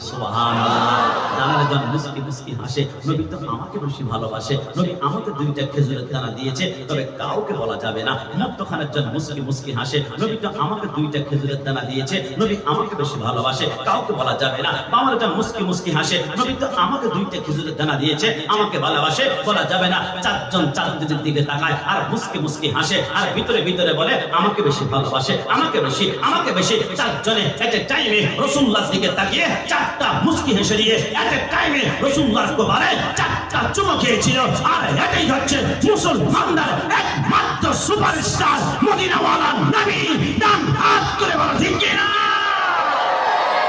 সুবহানাল্লাহ। দানার জন মুস্কি মুস্কি হাসে, নবী তো আমাকে বেশি ভালোবাসে, নবী আমাকে 2টা খেজুরের দানা দিয়েছে, তবে কাউকে বলা যাবে না। মুক্তখানের জন মুস্কি মুস্কি হাসে, নবী তো আমাকে 2টা খেজুরের দানা দিয়েছে, নবী আমাকে বেশি ভালোবাসে, কাউকে বলা যাবে না। বাবার জন মুস্কি মুস্কি হাসে, নবী তো আমাকে 2টা খেজুরের দানা দিয়েছে, আমাকে ভালোবাসে, বলা যাবে না। চারজন চারদিকের দিকে তাকায় আর মুস্কি মুস্কি হাসে, আর ভিতরে ভিতরে বলে আমাকে বেশি ভালোবাসে, আমাকে বেশি, আমাকে বেশি। চারজনে একটা টাইমে রাসূলুল্লাহর দিকে তাকিয়ে 4টা মুস্কি হেসে দিয়ে একটা টাইমে রাসূলুল্লাহর কপালে 4টা চুমু খেয়েছিল। আর এটাই হচ্ছে মুসলমানদের একমাত্র সুপারস্টার মদিনাওয়ালা নবী। ডান হাত করে বলো ঠিক কি না?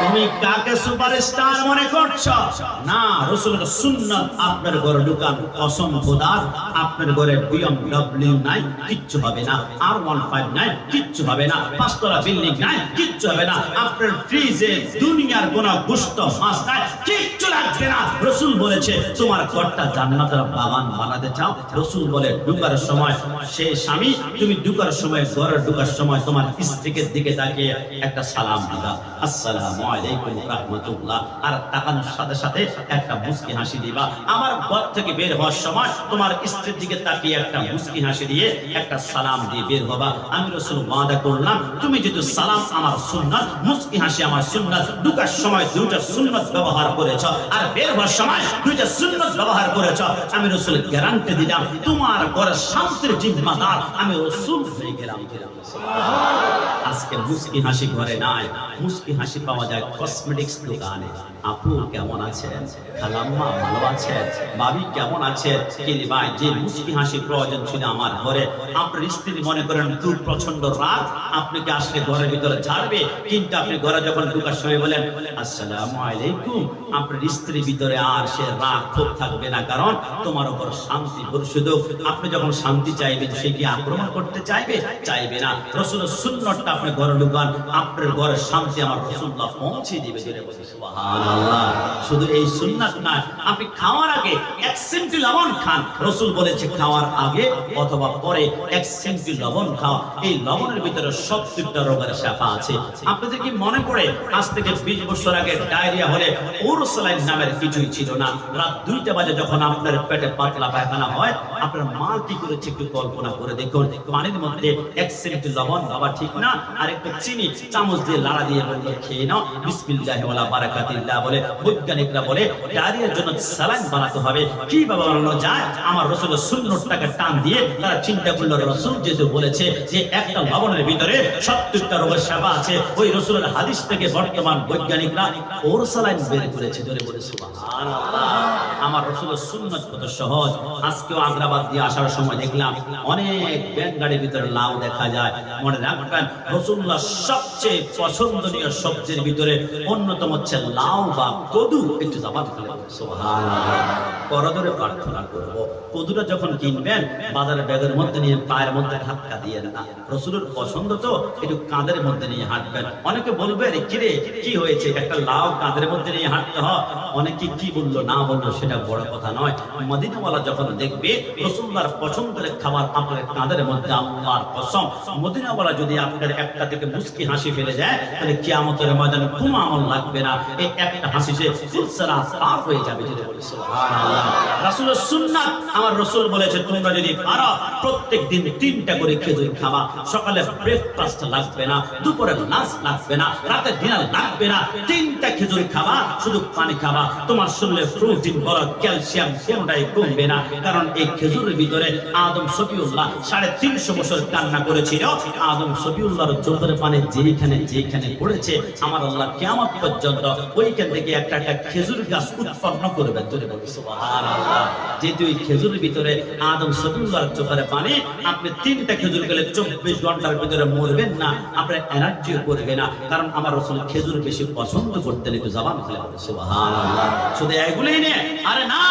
তুমি কাকে সুপারস্টার মনে করছো? না, রাসূলের সুন্নাত আপনার ঘরে ঢুকান, কসম খোদার আপনার ঘরে BMW নাই, কিচ্ছু হবে না। R15 নাই, কিচ্ছু হবে না। 5 তলা বিল্ডিং নাই, কিচ্ছু হবে না। আপনার ফ্রিজে দুনিয়ার কোন গোশত মাছ নাই, কিচ্ছু লাগবে না। রাসূল বলেছে তোমার ঘরটা জান্নাতের বাগান বানাতে চাও? রাসূল বলে ঢুকার সময় সে স্বামী, তুমি ঢুকার সময় ঘরে ঢুকার সময় তোমার স্ত্রীকে দিকে তাকিয়ে একটা সালাম দিবা, আসসালামু আলাইকুম রাহমাতুল্লাহ, আর তাকানোর সাথে সাথে একটা মুস্কি হাসি দিবা। আমার ঘর থেকে বের হওয়ার সময় তোমার স্ত্রীর দিকে তাকিয়ে একটা মুস্কি হাসি দিয়ে একটা সালাম দিয়ে বের হবা। আমি রাসূল ওয়াদা করলাম তুমি যদি সালাম আমার সুন্নাত, মুস্কি হাসি আমার সুন্নাত, ঢুকার সময় 2টা সুন্নাত ব্যবহার করেছ আর বের হওয়ার সময় 2টা সুন্নাত ব্যবহার করেছ, আমি রাসূল গ্যারান্টি দিলাম তোমার ঘরে শান্তির জিম্মাদার আমি রাসূল হয়ে গেলাম। আজকে মুস্কি হাসি ঘরে নাই, মুস্কি হাসি পাওয়া যায় কসমেটিক্স দোকানে। আপু কেমন আছেন? খালাম্মা ভালো আছেন? ভাবি কেমন আছেন? কি রে ভাই, যে মুস্কি হাসি প্রয়োজন ছিল আমার ঘরে, আপনার স্ত্রী মনে করেন দূর প্রচন্ড রাত আপনাকে আসলে ঘরের ভিতরে ছাড়বে, কিন্তু আপনি ঘরে যখন ঢোকার সময় বলেন আসসালামু আলাইকুম, আপনার স্ত্রীর ভিতরে আর সে রাগ ক্ষোভ থাকবে না, কারণ তোমার উপর শান্তি বর্ষিত। আপনি যখন শান্তি চাইবেন সে কি আক্রমণ করতে চাইবে? চাইবে না। রাসূলের সুন্নাতটা আপনি ঘরে ঢুকান, আপনার ঘরে শান্তি আমার রাসূলুল্লাহ পৌঁছে দিবে। সুবহানাল্লাহ। শুধু এই সুন্নাত না, আপনি খাওয়ার আগে 1 সেন্টি লবণ খান। রাসূল বলেছে খাওয়ার আগে অথবা পরে 1 সেন্টি লবণ খাও, এই লবণের ভিতরে 70টা রোগের শিফা আছে। আপনাদের কি মনে পড়ে আজ থেকে 20 বছর আগে ডায়রিয়া হলে ওরসালাইন নামের কিছুই ছিল না। রাত 2টা বাজে যখন আপনার পেটে পাতলা পায়খানা হয়, আপনার মা কি করেছে একটু কল্পনা করে দেখুন। পানির মধ্যে 1 সেন্টি লবণ বাবা ঠিক না, আর একটু চিনি চামচ দিয়ে লাড়া দিয়ে বলল খেয়ে নাও, বিসমিল্লাহি ওয়ালা বারাকাতিল্লাহ বলে। বৈজ্ঞানিকরা বলে ডায়রিয়ার জন্য স্যালাইন বানাতে হবে। কিভাবে বানানো যায়? আমার রাসূলের সুন্নাতটাকে টান দিয়ে তারা চিন্তা করলো রাসূল যেহেতু বলেছে যে একটা লবণের ভিতরে 70টা রোগের শিফা আছে, ওই রাসূলের হাদিস থেকে বর্তমান বৈজ্ঞানিকরা ওরসালাইন বের করেছে। ধরে বলে সুবহানাল্লাহ। আমার রাসূলের সুন্নাত কত সহজ। আজকেও আগ্রাবাদ দিয়ে আসার সময় দেখলাম অনেক ব্যান গাড়ির ভিতরে লাউ দেখা যায়। মনে রাখবেন রাসূলুল্লাহ সবচেয়ে পছন্দনীয় সবজির ভিতরে অন্যতম হচ্ছে লাউ বা কদু। একটু জবাব দিলেন সুবহানাল্লাহ। করদরে প্রার্থনা করব, কদুটা যখন কিনবেন বাজারে ব্যাগের মধ্যে নিয়ে পায়ের মধ্যে ধাক্কা দিয়েন না। রাসূলের পছন্দ তো একটু কাঁধের মধ্যে নিয়ে হাঁটবেন। অনেকে বলবে আরে কি রে কি হয়েছে, একটা লাউ কাঁধের মধ্যে নিয়ে হাঁটতে হয়। অনেকে কি বললো না বললো সেটা বড় কথা নয়। মদিনাওয়ালা যখন দেখবে রাসূলুল্লাহর পছন্দের খাবার আপনার কাঁধের মধ্যে, আল্লাহর কসম মদিনাওয়ালা যদি আপনার একটা থেকে মুস্কি হাসি ফেলে যায় তাহলে কিয়ামতের ময়দানে কোনো আমল লাগবে না। এই একটা হাসিতে ফুলসারা পার হয়ে যাবে। যদি বলি সুবহানাল্লাহ। রাসূলের সুন্নাত আমার রাসূল বলেছে তোমরা যদি পারো প্রত্যেক দিন 3টা করে খেজুর খাবা। সকালে ব্রেকফাস্ট লাগবে না, দুপুরে লাঞ্চ লাগবে না, রাতে ডিনার লাগবে না, 3টা খেজুর খাবা, শুধু পানি খাবা। তোমার শরীরে প্রোটিন বড় ক্যালসিয়াম কোনটাই কমবে না, কারণ এই খেজুরের ভিতরে আদম সফিউল্লাহ 350 বছর কান্না করেছিল। আদম সফিউল্লাহর চোখের পানি যেখানে পড়েছে আমার আল্লাহ কিয়ামত পর্যন্ত ওইখান থেকে একটা খেজুর গাছ উৎপন্ন করবে। তোরে বলি সুবহানাল্লাহ। যেহেতু এই খেজুরের ভিতরে আদম সফিউল্লাহর চোখের পানি, আপনি 3টা খেজুর খেলে 24 ঘন্টার ভিতরে মরবেন না, আপনার এনার্জিও করবে না, কারণ আমার রাসূল খেজুর বেশি পছন্দ করতেন। একটু জবান খুলে বলি সুবহানাল্লাহ। শুধু এগুলোই নেই, আরে না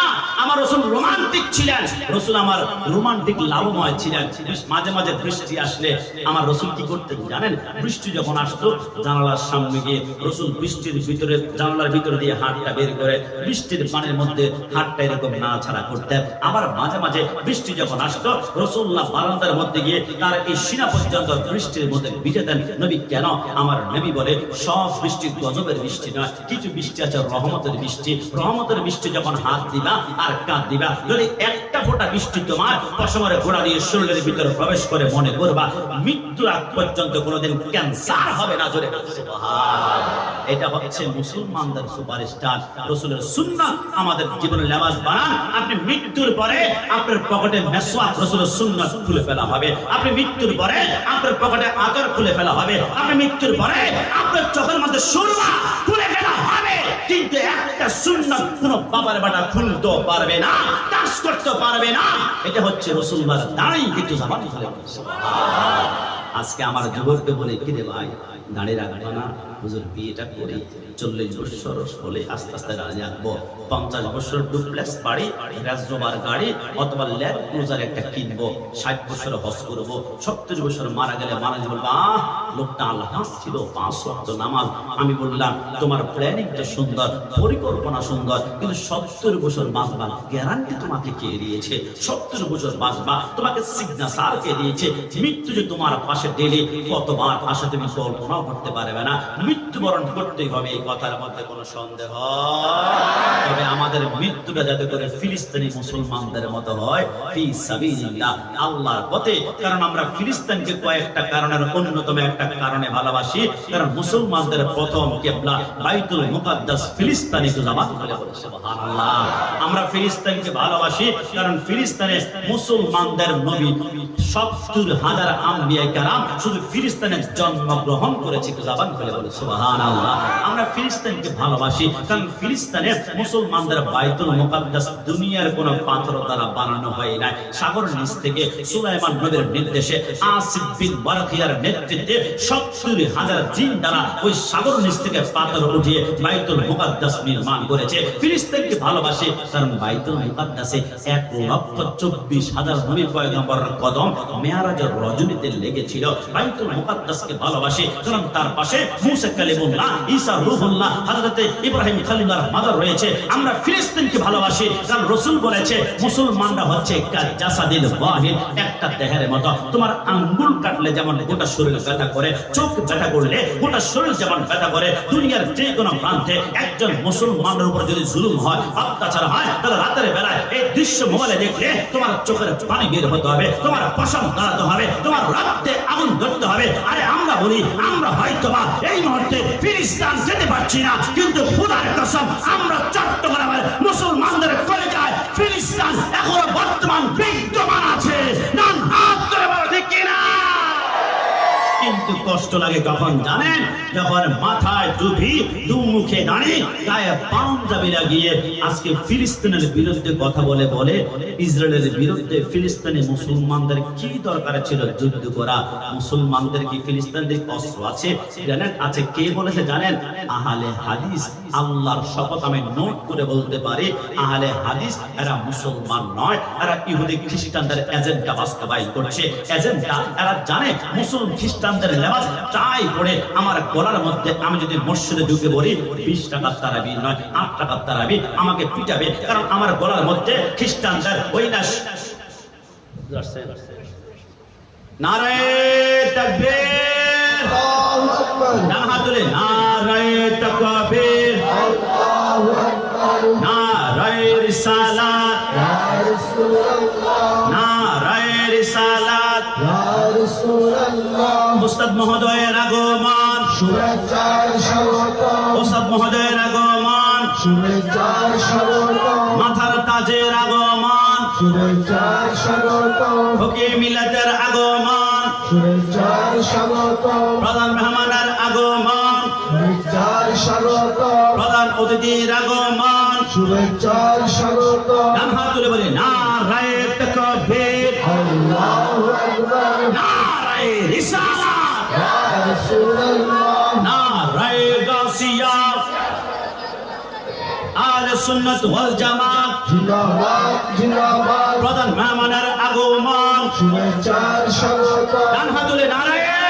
আমার রাসূল রোমান্টিক ছিলেন, রাসূল আমার রোমান্টিক লাভময় ছিলেন। মাঝে মাঝে বৃষ্টি আসলে আমার রাসূল কি করতেন জানেন? বৃষ্টি যখন আসতো জানালার সামনে গিয়ে রাসূল বৃষ্টির ভিতরে জানালার ভিতর দিয়ে হাতটা বের করে বৃষ্টির পানির মধ্যে হাতটা এরকম নাড়াচাড়া করতেন। আবার মাঝে মাঝে বৃষ্টি যখন আসতো রাসূলুল্লাহ বারান্দার মধ্যে গিয়ে তার এই সিনা পর্যন্ত বৃষ্টির মধ্যে ভিজে দেন। নবী কেন? আমার নবী বলে সব বৃষ্টি গজবের বৃষ্টি নয়, কিছু বৃষ্টি আছে রহমতের বৃষ্টি। রহমতের বৃষ্টি যখন হাত দিবা আর কাঁধ দিবা, যদি একটা ফোঁটা বৃষ্টি তোমার পশমের গোড়া দিয়ে শরীরের ভিতরে প্রবেশ করে মনে করবা মৃত্যুর আগ পর্যন্ত কোনোদিন ক্যান্সার হবে না। জোরে সুবহানাল্লাহ। এটা হচ্ছে মুসলমানদের সুপারস্টার রাসূলের সুন্নাত। আমাদের জীবনের লেবাস বানান। আপনি মৃত্যুর পরে আপনার পকেটে মেসওয়াক রাসূলের সুন্নাত খুলে ফেলা হবে। আপনি মৃত্যুর পরে আপনার পকেটে আতর খুলে ফেলা হবে। আপনি মৃত্যুর পরে আপনার চোখের মধ্যে সুরমা খুলে ফেলা হবে। কিন্তু একটা সুন্নাত কোনো বাবার বাটা খুলতে পারবে না, টাচ করতে পারবে না। এটা হচ্ছে রাসূলুল্লাহর দাঁড়িয়ে কিছু জামান খুলে। সুবহানাল্লাহ। আজকে আমার যুবককে বলে কি রে ভাই দাঁড়িয়ে রাখবো না, হুজুর বিয়েটা করি, 40 বছর হলে আস্তে আস্তে দাঁড়িয়ে রাখবো, 50 বছর ডুপ্লেক্স বাড়ি, রেঞ্জ রোভার গাড়ি অথবা ল্যান্ড ক্রুজার একটা কিনবো, 60 বছর হজ করবো, 70 বছর মারা গেলে মারা যাবো। লোকটা আল্লাহ ছিল 5 ওয়াক্ত নামাজ। আমি বললাম তোমার প্ল্যানিংটা সুন্দর, পরিকল্পনা সুন্দর, কিন্তু 70 বছর বাঁচবা গ্যারান্টি তোমাকে কে দিয়েছে? 70 বছর বাঁচবা তোমাকে সিগনেচার কে দিয়েছে? মৃত্যু যে তোমার পাশে ডেলি কতবার আসে তুমি কল্পনাও করতে পারবে না। মৃত্যুবরণ করতেই হবে, এই কথার মধ্যে কোনো সন্দেহ। তবে আমাদের মৃত্যুটা যাতে করে ফিলিস্তিনি মুসলমানদের মতো হয়, ফি সাবিলিল্লাহ, আল্লাহর পথে। কারণ আমরা ফিলিস্তিনকে কয়েকটা কারণের অন্যতম একটা কারণে ভালোবাসি, কারণ মুসলমানদের প্রথম কিবলা বাইতুল মুকাদ্দাস ফিলিস্তিনে জামাত বলে। সুবহানাল্লাহ। আমরা ফিলিস্তিনকে ভালোবাসি কারণ ফিলিস্তিনে মুসলমানদের নবী 70,000 আম্বিয়া কেরাম শুধু ফিলিস্তিনে জন্মগ্রহণ করেছে। জবান খুলে বলে সুবহানাল্লাহ। আমরা ফিলিস্তিনকে ভালোবাসি কারণ ফিলিস্তিনে মুসলমানদের বাইতুল মুকাদ্দাস দুনিয়ার কোন পাথর দ্বারা বানানো হয় না, সাগর নিচ থেকে সুলাইমান নবীর নির্দেশে আসিফ বিন বারখিয়ার নেতৃত্বে 70,000 জিন দ্বারা ওই সাগর নিচ থেকে পাথর উঠিয়ে বাইতুল মুকাদ্দাস নির্মাণ করেছে। ফিলিস্তিনকে ভালোবাসি কারণ বাইতুল মুকাদ্দাসে 1,24,000 নবী পয়গম্বরের কদম মেরাজের রজনীতে লেগেছিল। বাইতুল মুকাদ্দাসকে ভালোবাসি কারণ তার পাশে মুসা কালিমুল্লাহ, ঈসা রূহুল্লাহ, হযরত ইব্রাহিম খলিলুল্লাহর মাজার রয়েছে। আমরা ফিলিস্তিনকে ভালোবাসি কারণ রাসূল বলেছে মুসলমানরা হচ্ছে জাসাদিল ওয়াহিদ, একটা দেহের মতো। তোমার আঙ্গুল কাটলে যেমন গোটা শরীর ব্যথা করে, চোখ ব্যথা করলে গোটা শরীর যেমন ব্যথা করে, দুনিয়ার যে কোনো প্রান্তে একজন মুসলমানের উপর যদি জুলুম হয়, অত্যাচার হয়, তাহলে রাতের বেলায় এই দৃশ্য মোবাইলে দেখলে তোমার চোখের পানি বের হতে হবে, তোমার পশম দাঁড়াতে হবে, তোমার রক্তে আগুন ধরতে হবে। আরে আমরা বলি আমরা হয়তোবা এই মুহূর্তে ফিলিস্তিন যেতে পারছি না, কিন্তু খোদার কসম আমরা চট্টগ্রামের মুসলমানদের কলেজায় ফিলিস্তিন এখনো বর্তমান বিদ্যমান আছে। না হাত ধরে বলো ঠিক কিনা? কিন্তু কষ্ট লাগে কখন জানেন? যখন মাথায় টুপি, দু মুখে দাঁড়িয়ে, গায়ে পাঞ্জাবি লাগিয়ে আজকে ফিলিস্তিনের বিরুদ্ধে কথা বলে ইসরায়েলের বিরুদ্ধে। ফিলিস্তিনি মুসলমানদের কি দরকার ছিল যুদ্ধ করা? মুসলমানদের কি ফিলিস্তিনের অস্ত্র আছে? জানেন আছে। কে বলেছে জানেন? আহলে হাদিস। আল্লাহর শপথ আমি নোট করে বলতে পারি, আহলে হাদিস এরা মুসলমান নয়, এরা ইহুদি খ্রিস্টানদের এজেন্ডা বাস্তবায়ন করছে। এজেন্ডা এরা জানে মুসলিম খ্রিস্টানদের লেবাস টাই পরে আমার গলার মধ্যে আমি যদি মসজিদে ঢুকে বলি 20 টাকার তারাবি নয় 8 টাকার তারাবি, আমাকে পিটাবে, কারণ আমার গলার মধ্যে খ্রিস্টানদের ওই না। নারায়ে তাকবীর, আল্লাহু আকবার। ডান হাত তুলে নারায়ে তাকবীর, আল্লাহু আকবার। নারায়ে রিসালাত, ইয়া রাসূলুল্লাহ। নারায়ে রিসালাত, ইয়া রাসূলুল্লাহ। উস্তাদ মহোদয়ের আগমন, শুভেচ্ছার স্বাগতম। উস্তাদ মহোদয়ের আগমন, শুভেচ্ছার স্বাগতম। মাথার তাজের আগমন, শুভেচ্ছার স্বাগতম। ফকির মিলাদের আগমন, শুভেচ্ছার স্বাগতম। প্রধান মেহমানের আগমন, শুভেচ্ছার স্বাগতম। প্রধান অতিথির আগমন, শুভেচ্ছার স্বাগতম। ডান হাত তুলে বলি নারায়ে তাকবীর, আল্লাহু আকবার। নারায়ে রিসালাত, ইয়া রাসূলুল্লাহ। নারায়ে গাসিয়া, আহলে সুন্নাত ওয়াল জামাত জিন্দাবাদ জিন্দাবাদ প্রধান মেহমানের আগমন শুভেচ্ছার স্বাগত ডান হাত তুলে নারায়ে